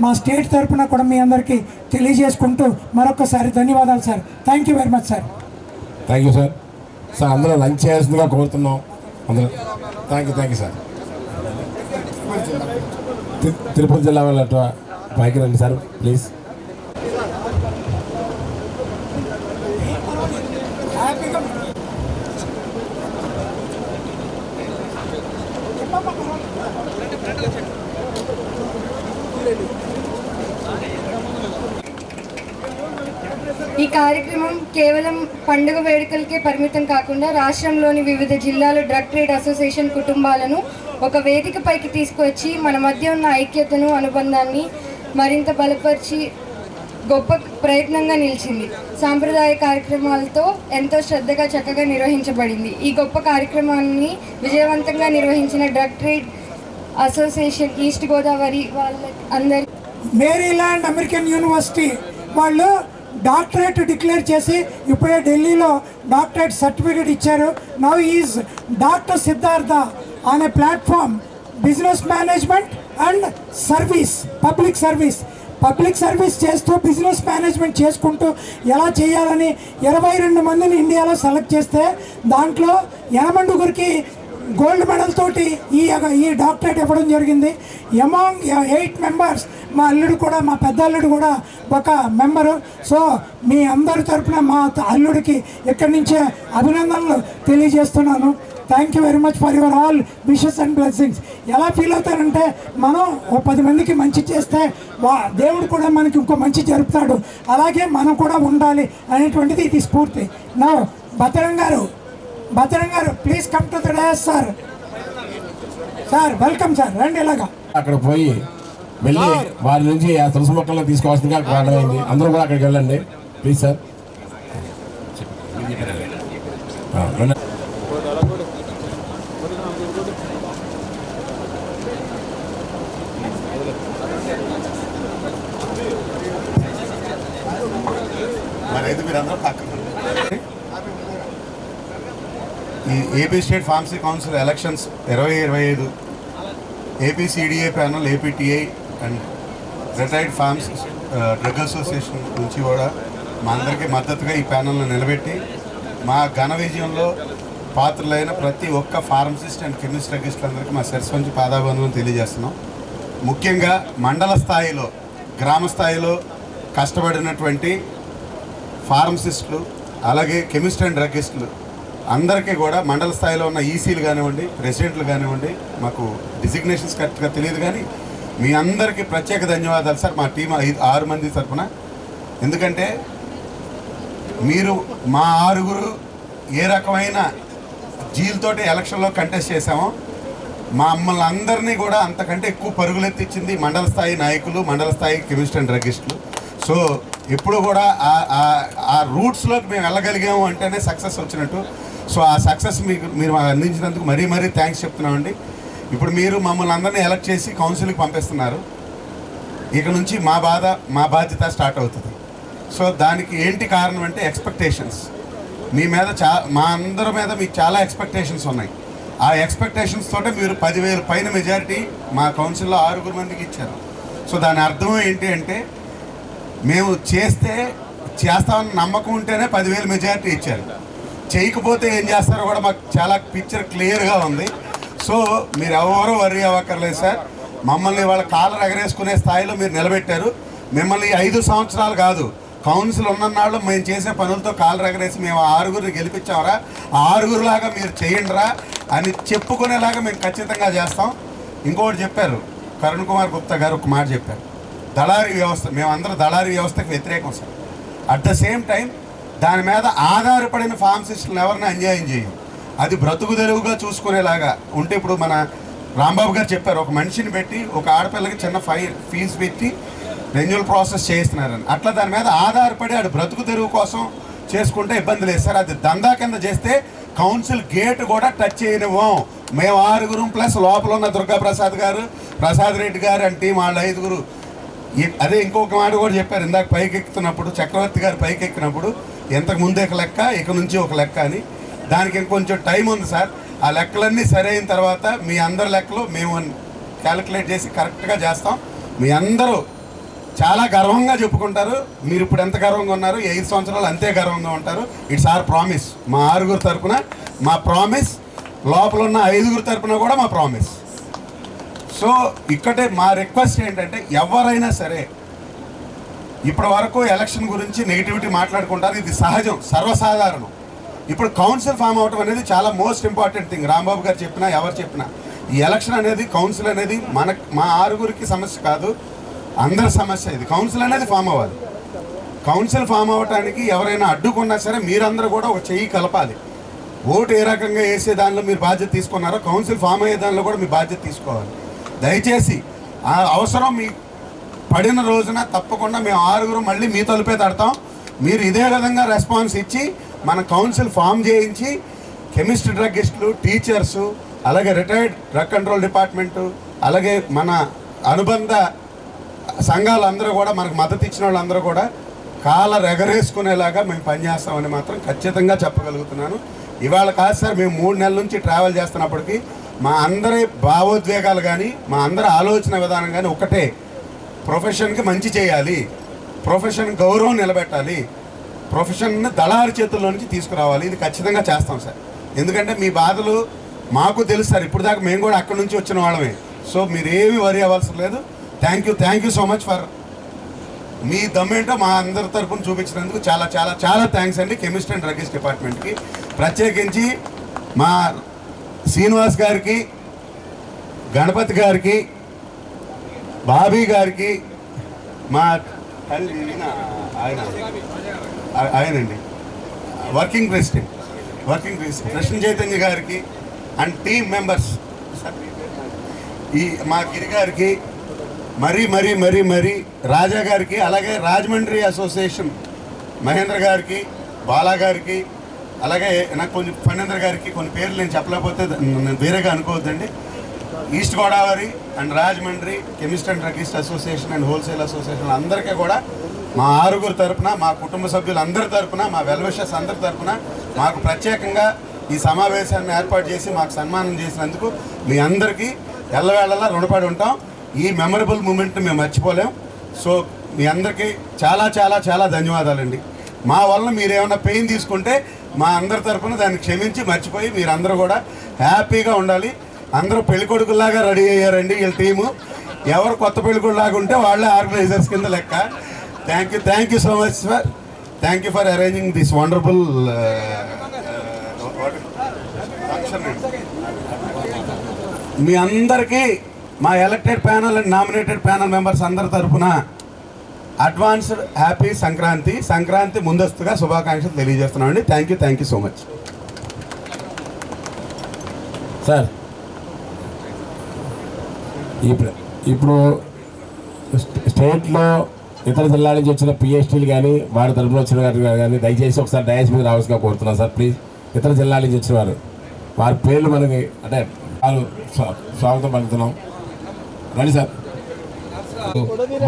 మా స్టేట్ తరపున కూడా మీ అందరికీ తెలియజేసుకుంటూ మరొకసారి ధన్యవాదాలు sir. Thank you very much sir. Thank you sir. Sir అందరూ లంచ్ చేయాల్సిందిగా కోరుతున్నాం. అందరూ థ్యాంక్ యూ సార్. తిరుపతి జిల్లా వాళ్ళ పైకి రండి సార్ ప్లీజ్. ఈ కార్యక్రమం కేవలం పండుగ వేడుకలకే పరిమితం కాకుండా రాష్ట్రంలోని వివిధ జిల్లాల డ్రగ్ ట్రేడ్ అసోసియేషన్ కుటుంబాలను ఒక వేదికపైకి తీసుకువచ్చి మన మధ్య ఉన్న ఐక్యతను, అనుబంధాన్ని మరింత బలపరిచి గొప్ప ప్రయత్నంగా నిలిచింది. సాంప్రదాయ కార్యక్రమాలతో ఎంతో శ్రద్ధగా చక్కగా నిర్వహించబడింది. ఈ గొప్ప కార్యక్రమాన్ని విజయవంతంగా నిర్వహించిన drug trade association east Godavari అందరి, మేరీల్యాండ్ అమెరికన్ యూనివర్సిటీ వాళ్ళు డాక్టరేట్ డిక్లేర్ చేసి ఇప్పుడే ఢిల్లీలో డాక్టరేట్ సర్టిఫికేట్ ఇచ్చారు. Now is doctor Siddhartha on a platform business management and service, public service చేస్తూ బిజినెస్ మేనేజ్మెంట్ చేసుకుంటూ ఎలా చేయాలని 22 మందిని ఇండియాలో సెలెక్ట్ చేస్తే దాంట్లో 89కి గోల్డ్ మెడల్ తోటి ఈ డాక్టరేట్ ఇవ్వడం జరిగింది. అమాంగ్ 8 మెంబర్స్ మా అల్లుడు కూడా, మా పెద్ద అల్లుడు కూడా ఒక మెంబరు. సో మీ అందరి తరఫున మా అల్లుడికి ఇక్కడి నుంచే అభినందనలు తెలియజేస్తున్నాను. Thank you very much for your all wishes and blessings. ఎలా ఫీల్ అవుతారంటే, మనం 10 మందికి మంచి చేస్తే దేవుడు కూడా మనకి ఇంకో మంచి జరుపుతాడు, అలాగే మనం కూడా ఉండాలి అనేటువంటిది ఇది స్ఫూర్తి. నా బతరం గారు please come to the dais sir. Sir welcome sir, రండి. ఇలాగా అక్కడ పోయి వెళ్ళి వారి నుంచి ఆ తులసి మొక్కలను తీసుకోవాల్సిందిగా అర్థమైంది. అందరూ కూడా అక్కడికి వెళ్ళండి ప్లీజ్ సార్. ఈ AP state pharmacy council elections 2025 AP CDA panel, APTI and retired pharms drug association నుంచి కూడా మా అందరికీ మద్దతుగా ఈ ప్యానల్ను నిలబెట్టి మా ఘన విజయంలో పాత్రలైన ప్రతి ఒక్క ఫార్మసిస్ట్ అండ్ కెమిస్ట్ డ్రగిస్టులందరికీ మా సరస్వంచి పాదాబంధులను తెలియజేస్తున్నాం. ముఖ్యంగా మండల స్థాయిలో, గ్రామ స్థాయిలో కష్టపడినటువంటి ఫార్మసిస్టులు, అలాగే కెమిస్ట్ అండ్ డ్రగిస్టులు అందరికీ కూడా మండల స్థాయిలో ఉన్న ఈసీలు కానివ్వండి, ప్రెసిడెంట్లు కానివ్వండి, మాకు డిజిగ్నేషన్స్ కరెక్ట్గా తెలియదు కానీ మీ అందరికీ ప్రత్యేక ధన్యవాదాలు సార్, మా టీం 6 మంది తరఫున. ఎందుకంటే మీరు మా 6గురు ఏ రకమైన జీలతోటి ఎలక్షన్లో కంటెస్ట్ చేశామో మమ్మల్ని అందరినీ కూడా అంతకంటే ఎక్కువ పరుగులెత్తిచ్చింది మండల స్థాయి నాయకులు, మండల స్థాయి కెమిస్ట్ అండ్ డ్రగిస్టులు. సో ఎప్పుడు కూడా ఆ రూట్స్లోకి మేము వెళ్ళగలిగాము అంటేనే సక్సెస్ వచ్చినట్టు. సో ఆ సక్సెస్ మీరు అందించినందుకు మరీ థ్యాంక్స్ చెప్తున్నామండి. ఇప్పుడు మీరు మమ్మల్ని అందరినీ ఎలక్ట్ చేసి కౌన్సిల్కి పంపిస్తున్నారు. ఇక నుంచి మా బాధ్యత స్టార్ట్ అవుతుంది. సో దానికి ఏంటి కారణం అంటే ఎక్స్పెక్టేషన్స్. మీ మీద మా అందరి మీద మీకు చాలా ఎక్స్పెక్టేషన్స్ ఉన్నాయి. ఆ ఎక్స్పెక్టేషన్స్ తోటే మీరు 10,000 పైన మెజారిటీ మా కౌన్సిల్లో 6 మందికి ఇచ్చారు. సో దాని అర్థం ఏంటి అంటే మేము చేస్తామని నమ్మకం ఉంటేనే 10,000 మెజారిటీ ఇచ్చారు. చేయకపోతే ఏం చేస్తారో కూడా మాకు చాలా పిక్చర్ క్లియర్గా ఉంది. సో మీరు ఎవరో వర్రీ అవ్వక్కర్లేదు సార్. మమ్మల్ని వాళ్ళ కాలర్ ఎగరేసుకునే స్థాయిలో మీరు నిలబెట్టారు. మిమ్మల్ని 5 సంవత్సరాలు కాదు, కౌన్సిల్ ఉన్ననాళ్ళు మేము చేసే పనులతో కాలర్ ఎగరేసి మేము 6 గెలిపించామరా, 6 లాగా మీరు చేయండిరా అని చెప్పుకునేలాగా మేము ఖచ్చితంగా చేస్తాం. ఇంకొకటి చెప్పారు కరుణ్ కుమార్ గుప్తా గారు, ఒక మాట చెప్పారు, దళారీ వ్యవస్థ, మేమందరం దళారీ వ్యవస్థకు వ్యతిరేకం sir. At the same time దాని మీద ఆధారపడిన ఫార్మసిస్టులను ఎవరిని అన్యాయం చేయం, అది బ్రతుకు తెరువుగా చూసుకునేలాగా ఉంటే. ఇప్పుడు మన రాంబాబు గారు చెప్పారు, ఒక మనిషిని పెట్టి ఒక ఆడపిల్లకి చిన్న ఫీజు పెట్టి రెన్యువల్ ప్రాసెస్ చేస్తున్నారని. అట్లా దాని మీద ఆధారపడి ఆడు బ్రతుకు తెరువు కోసం చేసుకుంటే ఇబ్బంది లేదు సార్. అది దందా కింద చేస్తే కౌన్సిల్ గేట్ కూడా టచ్ చేయనివ్వం. మేము 6 ప్లస్ లోపల ఉన్న దుర్గా ప్రసాద్ గారు, ప్రసాద్ రెడ్డి గారు అంటే వాళ్ళ 5. అదే ఇంకొక మాట కూడా చెప్పారు ఇందాక పైకి ఎక్కుతున్నప్పుడు, చక్రవర్తి గారు పైకి ఎక్కినప్పుడు, ఇంతకు ముందే ఒక లెక్క, ఇక నుంచి ఒక లెక్క అని. దానికి ఇంకొంచెం టైం ఉంది సార్. ఆ లెక్కలన్నీ సరైన తర్వాత మీ అందరి లెక్కలు మేము క్యాలిక్యులేట్ చేసి కరెక్ట్గా చేస్తాం. మీ అందరూ చాలా గర్వంగా చెప్పుకుంటారు. మీరు ఇప్పుడు ఎంత గర్వంగా ఉన్నారు, 5 సంవత్సరాలు అంతే గర్వంగా ఉంటారు. It's our promise. మా 6 తరపున మా ప్రామిస్, లోపల ఉన్న 5 తరపున కూడా మా ప్రామిస్. సో ఇక్కడే మా రిక్వెస్ట్ ఏంటంటే, ఎవరైనా సరే ఇప్పటి వరకు ఎలక్షన్ గురించి నెగిటివిటీ మాట్లాడుకుంటారు, ఇది సహజం, సర్వసాధారణం. ఇప్పుడు కౌన్సిల్ ఫామ్ అవటం అనేది చాలా మోస్ట్ ఇంపార్టెంట్ థింగ్. రాంబాబు గారు చెప్పినా ఎవరు చెప్పినా ఈ ఎలక్షన్ అనేది, కౌన్సిల్ అనేది మా 6 సమస్య కాదు, అందరి సమస్య. ఇది కౌన్సిల్ అనేది ఫామ్ అవ్వాలి. కౌన్సిల్ ఫామ్ అవ్వటానికి ఎవరైనా అడ్డుకున్నా సరే మీరందరూ కూడా ఒక చెయ్యి కలపాలి. ఓటు ఏ రకంగా వేసే దానిలో మీరు బాధ్యత తీసుకున్నారో కౌన్సిల్ ఫామ్ అయ్యే దానిలో కూడా మీ బాధ్యత తీసుకోవాలి. దయచేసి ఆ అవసరం మీ పడిన రోజున తప్పకుండా మేము 6 మళ్ళీ మీ తలుపే తడతాం. మీరు ఇదే విధంగా రెస్పాన్స్ ఇచ్చి మన కౌన్సిల్ ఫామ్ చేయించి కెమిస్ట్రీ డ్రగ్గిస్టులు, టీచర్సు, అలాగే రిటైర్డ్ డ్రగ్ కంట్రోల్ డిపార్ట్మెంటు, అలాగే మన అనుబంధ సంఘాలందరూ కూడా, మనకు మద్దతు ఇచ్చిన వాళ్ళందరూ కూడా కాలర్ ఎగరేసుకునేలాగా మేము పనిచేస్తామని మాత్రం ఖచ్చితంగా చెప్పగలుగుతున్నాను. ఇవాళ కాదు సార్, మేము 3 నెలల నుంచి ట్రావెల్ చేస్తున్నప్పటికీ మా అందరి భావోద్వేగాలు కానీ, మా అందరి ఆలోచన విధానం కానీ ఒకటే, ప్రొఫెషన్కి మంచి చేయాలి, ప్రొఫెషన్ గౌరవం నిలబెట్టాలి, ప్రొఫెషన్ని దళారి చేతుల్లో నుంచి తీసుకురావాలి. ఇది ఖచ్చితంగా చేస్తాం సార్. ఎందుకంటే మీ బాధలు మాకు తెలుసు సార్, ఇప్పుడు దాకా మేము కూడా అక్కడి నుంచి వచ్చిన వాళ్ళమే. సో మీరు ఏమి వరి అవ్వాల్సిన లేదు. Thank you so much for మీ దమ్మేంటో మా అందరి తరఫున చూపించినందుకు చాలా చాలా చాలా థ్యాంక్స్ అండి. కెమిస్ట్రీ అండ్ డ్రగ్స్ డిపార్ట్మెంట్కి ప్రత్యేకించి మా శ్రీనివాస్ గారికి, గణపతి గారికి, బాబీ గారికి, మా ఆయనండి వర్కింగ్ ప్రెసిడెంట్ కృష్ణ చైతన్య గారికి అండ్ టీమ్ మెంబర్స్, ఈ మా గిరి గారికి, మరీ రాజా గారికి, అలాగే రాజమండ్రి అసోసియేషన్ మహేంద్ర గారికి, బాలా గారికి, అలాగే నాకు కొంచెం ఫణేంద్ర గారికి కొన్ని పేర్లు నేను చెప్పలేకపోతే వేరేగా అనుకోవద్దండి. East Godavari and Rajahmundry chemist and druggist association and wholesale association అందరికీ కూడా మా 6 తరపున, మా కుటుంబ సభ్యులందరి తరపున, మా వెల్విషర్స్ అందరి తరపున మాకు ప్రత్యేకంగా ఈ సమావేశాన్ని ఏర్పాటు చేసి మాకు సన్మానం చేసినందుకు మీ అందరికీ ఎల్లవేళలా రుణపడి ఉంటాం. ఈ మెమరబుల్ మూమెంట్ని మేము మర్చిపోలేం. సో మీ అందరికీ చాలా చాలా చాలా ధన్యవాదాలండి. మా వల్ల మీరు ఏమైనా పెయిన్ తీసుకుంటే మా అందరి తరపున దాన్ని క్షమించి మర్చిపోయి మీరందరూ కూడా హ్యాపీగా ఉండాలి. అందరూ పెళ్ళికొడుకుల్లాగా రెడీ అయ్యారండి వీళ్ళ టీము. ఎవరు కొత్త పెళ్ళికొడులాగా ఉంటే వాళ్ళే ఆర్గనైజర్స్ కింద లెక్క. Thank you so much sir. Thank you for arranging this wonderful function. మీ అందరికీ మా elected panel and nominated panel members అందరి తరఫున అడ్వాన్స్డ్ హ్యాపీ సంక్రాంతి ముందస్తుగా శుభాకాంక్షలు తెలియజేస్తున్నామండి. Thank you so much sir. ఇప్పుడు స్టేట్లో ఇతర జిల్లాల నుంచి వచ్చిన పిహెచ్డీలు కానీ వారి తరఫున వచ్చిన వారు కానీ దయచేసి ఒకసారి డయాస్ మీద రావాల్సిగా కోరుతున్నాను సార్. ప్లీజ్, ఇతర జిల్లాల నుంచి వచ్చిన వారి పేర్లు మనకి అంటే వాళ్ళు స్వాగతం పలుకుతున్నాం. రండి సార్.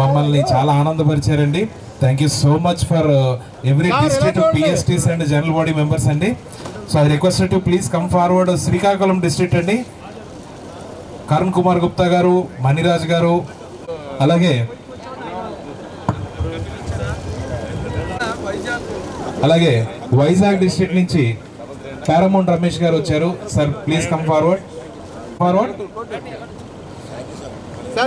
మమ్మల్ని చాలా ఆనందపరిచారండి. Thank you so much for every district PSTs and general body members అండి. So I request to please come forward. Srikakulam district అండి, కరుణ్ కుమార్ గుప్తా గారు, మణిరాజ్ గారు, అలాగే వైజాగ్ డిస్ట్రిక్ట్ నుంచి పారమౌంట్ రమేష్ గారు వచ్చారు. Sir please come forward.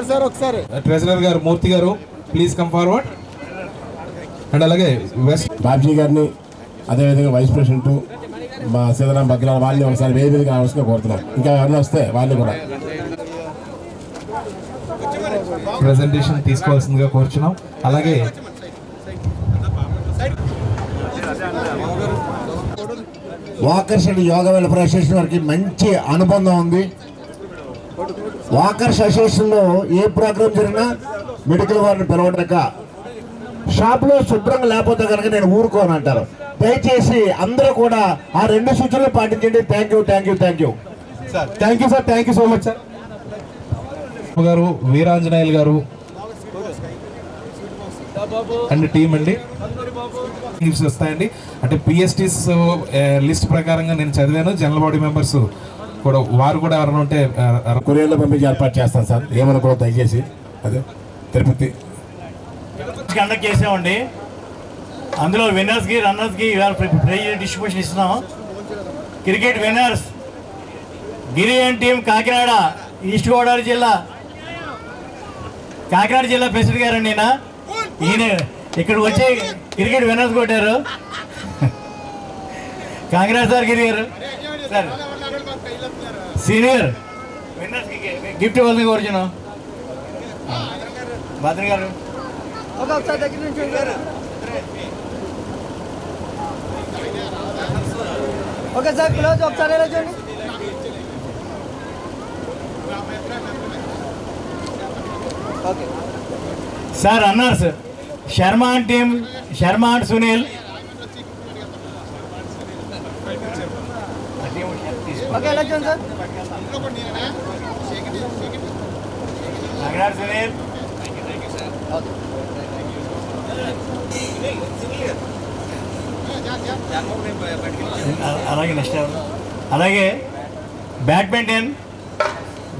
Sir ఒకసారి ట్రెజరర్ గారు మూర్తి గారు ప్లీజ్ కమ్ ఫార్వర్డ్. అండ్ అలాగే వెస్ట్ బాబ్జీ గారిని, అదేవిధంగా వైస్ ప్రెసిడెంట్ మా సీతారాం బగ్రాల వాళ్ళని ఒకసారి వేదికగా అవసరం కోరుతున్నాం. ఇంకా ఎవరైనా వస్తే వాళ్ళని కూడా ప్రెజెంటేషన్ తీసుకోవాల్సిందిగా కోరుచున్నాం. అలాగే walkers and yoga welfare association వారికి మంచి అనుబంధం ఉంది. వాకర్స్ అసోసియేషన్లో ఏ ప్రోగ్రాం జరిగినా మెడికల్ వారిని పిలవడక షాప్లో శుభ్రంగా లేకపోతే కనుక నేను ఊరుకోను అంటారు. దయచేసి అందరూ కూడా ఆ 2 సూచనలు పాటించండి. Thank you sir. Thank you so much sir. గారు, వీరాంజనేయులు గారు అండ్ టీం అండి వస్తాయండి. అంటే పిఎస్టీస్ లిస్ట్ ప్రకారంగా నేను చదివాను. జనరల్ బాడీ మెంబర్స్ కూడా వారు కూడా ఎవరైనా ఉంటే కొరియర్లో పంపించి ఏర్పాటు చేస్తాను సార్, ఏమనుకోవద్దు దయచేసి. అదే తిరుపతి కండక్ట్ చేసామండి. అందులో విన్నర్స్కి రన్నర్స్కి ప్రైజ్ డిస్ట్రిబ్యూషన్ ఇస్తున్నాం. Cricket winners గిరిజన్ team Kakinada, east Godavari జిల్లా, కాకినాడ జిల్లా ప్రెసిడెంట్ గారండి. ఈయన ఇక్కడ వచ్చి క్రికెట్ విన్నర్స్ కొట్టారు. కాంగ్రెస్ సార్ గిరి గారు సార్ సీనియర్ విన్నర్స్కి గిఫ్ట్ ఇవ్వాలని కోరుచున్నాం. భద్ర గారు ఓకే సార్, క్లోజ్ ఒకసారి ఎలా చూడండి. Okay sir runners Sharma and team, Sharma and Sunil. Okay ఎలా చూడండి సార్. సునీల్ అలాగే నెక్స్ట్ అలాగే badminton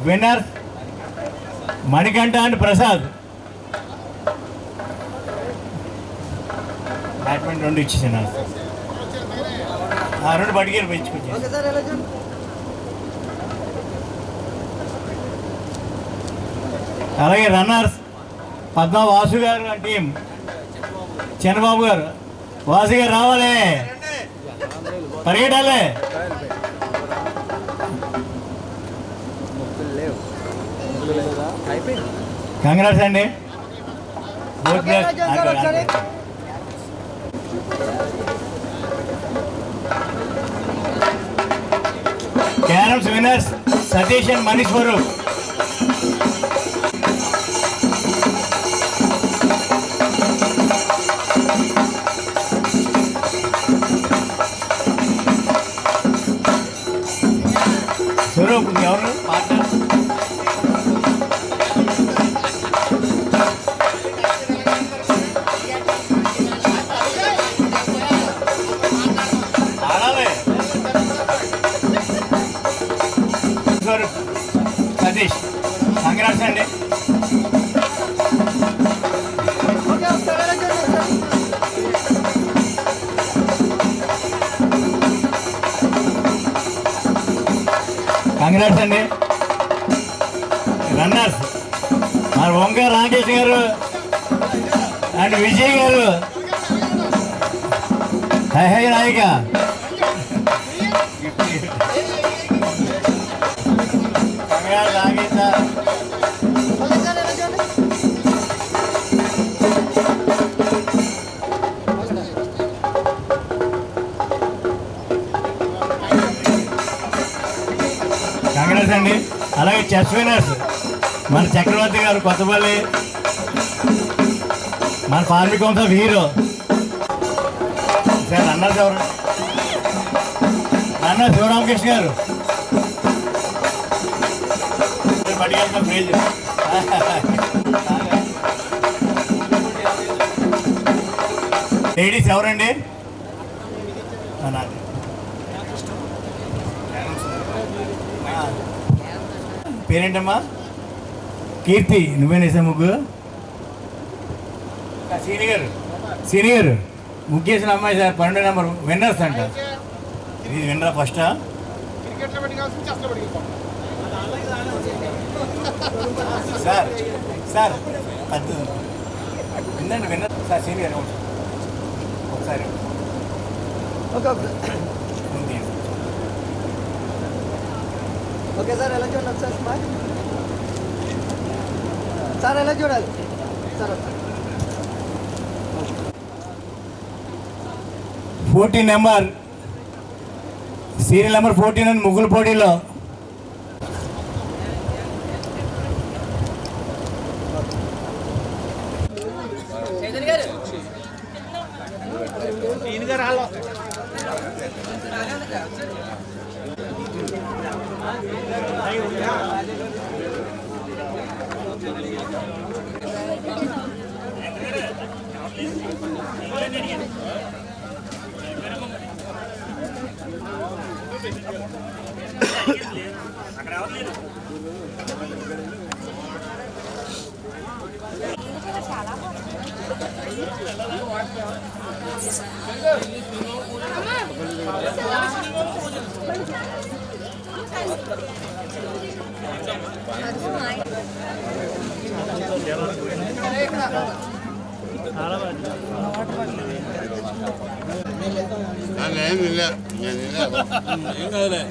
winner Manikanta and Prasad. Badminton 2 ఇచ్చేసాను. 2 పట్టుకెళ్ళి పెంచుకొచ్చాను. ఓకే సార్ ఎలా చూడండి. అలాగే రన్నర్స్ పద్మా వాసు గారు టీం, చంద్రబాబు గారు. వాసు గారు రావాలి, పరిగెట్టాలి. కంగ్రాట్స్ అండి. Carroms winners Satish and Manish Swaroop. Swaroop ఎవరు పార్ట్నర్? సతీష్ కంగ్రాట్స్ అండి. కంగ్రాట్స్ అండి. రన్నర్స్ మరి ఓంకార్ రామకృష్ణ గారు అండ్ విజయ్ గారు. హై నాయిక కంగ్రాట్స్ అండి. అలాగే చెస్ విన్నర్స్ మన చక్రవర్తి గారు కొత్తపల్లి, మన formic homes of hero. Sir runners ఎవరు? రన్నర్ శివరామకృష్ణ గారు. పట్టుకెళ్తాం ప్రైజ్. లేడీస్ ఎవరండి? పేరేంటమ్మా? కీర్తి. నువ్వేనేసా ముగ్గు? సీనియర్ ముగ్గేసిన అమ్మాయి సార్ 12 నెంబర్ విన్నర్స్ అంట. ఇది విన్నరా ఫస్టా? సార్ సార్ విన్నండి విన్నర్ సార్ సీనియర్ ఒకసారి ఓకే సార్ ఎలా చూడాలి సార్ స్మార్ట్ సార్ ఎలా చూడాలి సార్ 14 నెంబర్ సీరియల్ నెంబర్ 14 అని ముగ్గుల పోటీలో ఏం కాదులే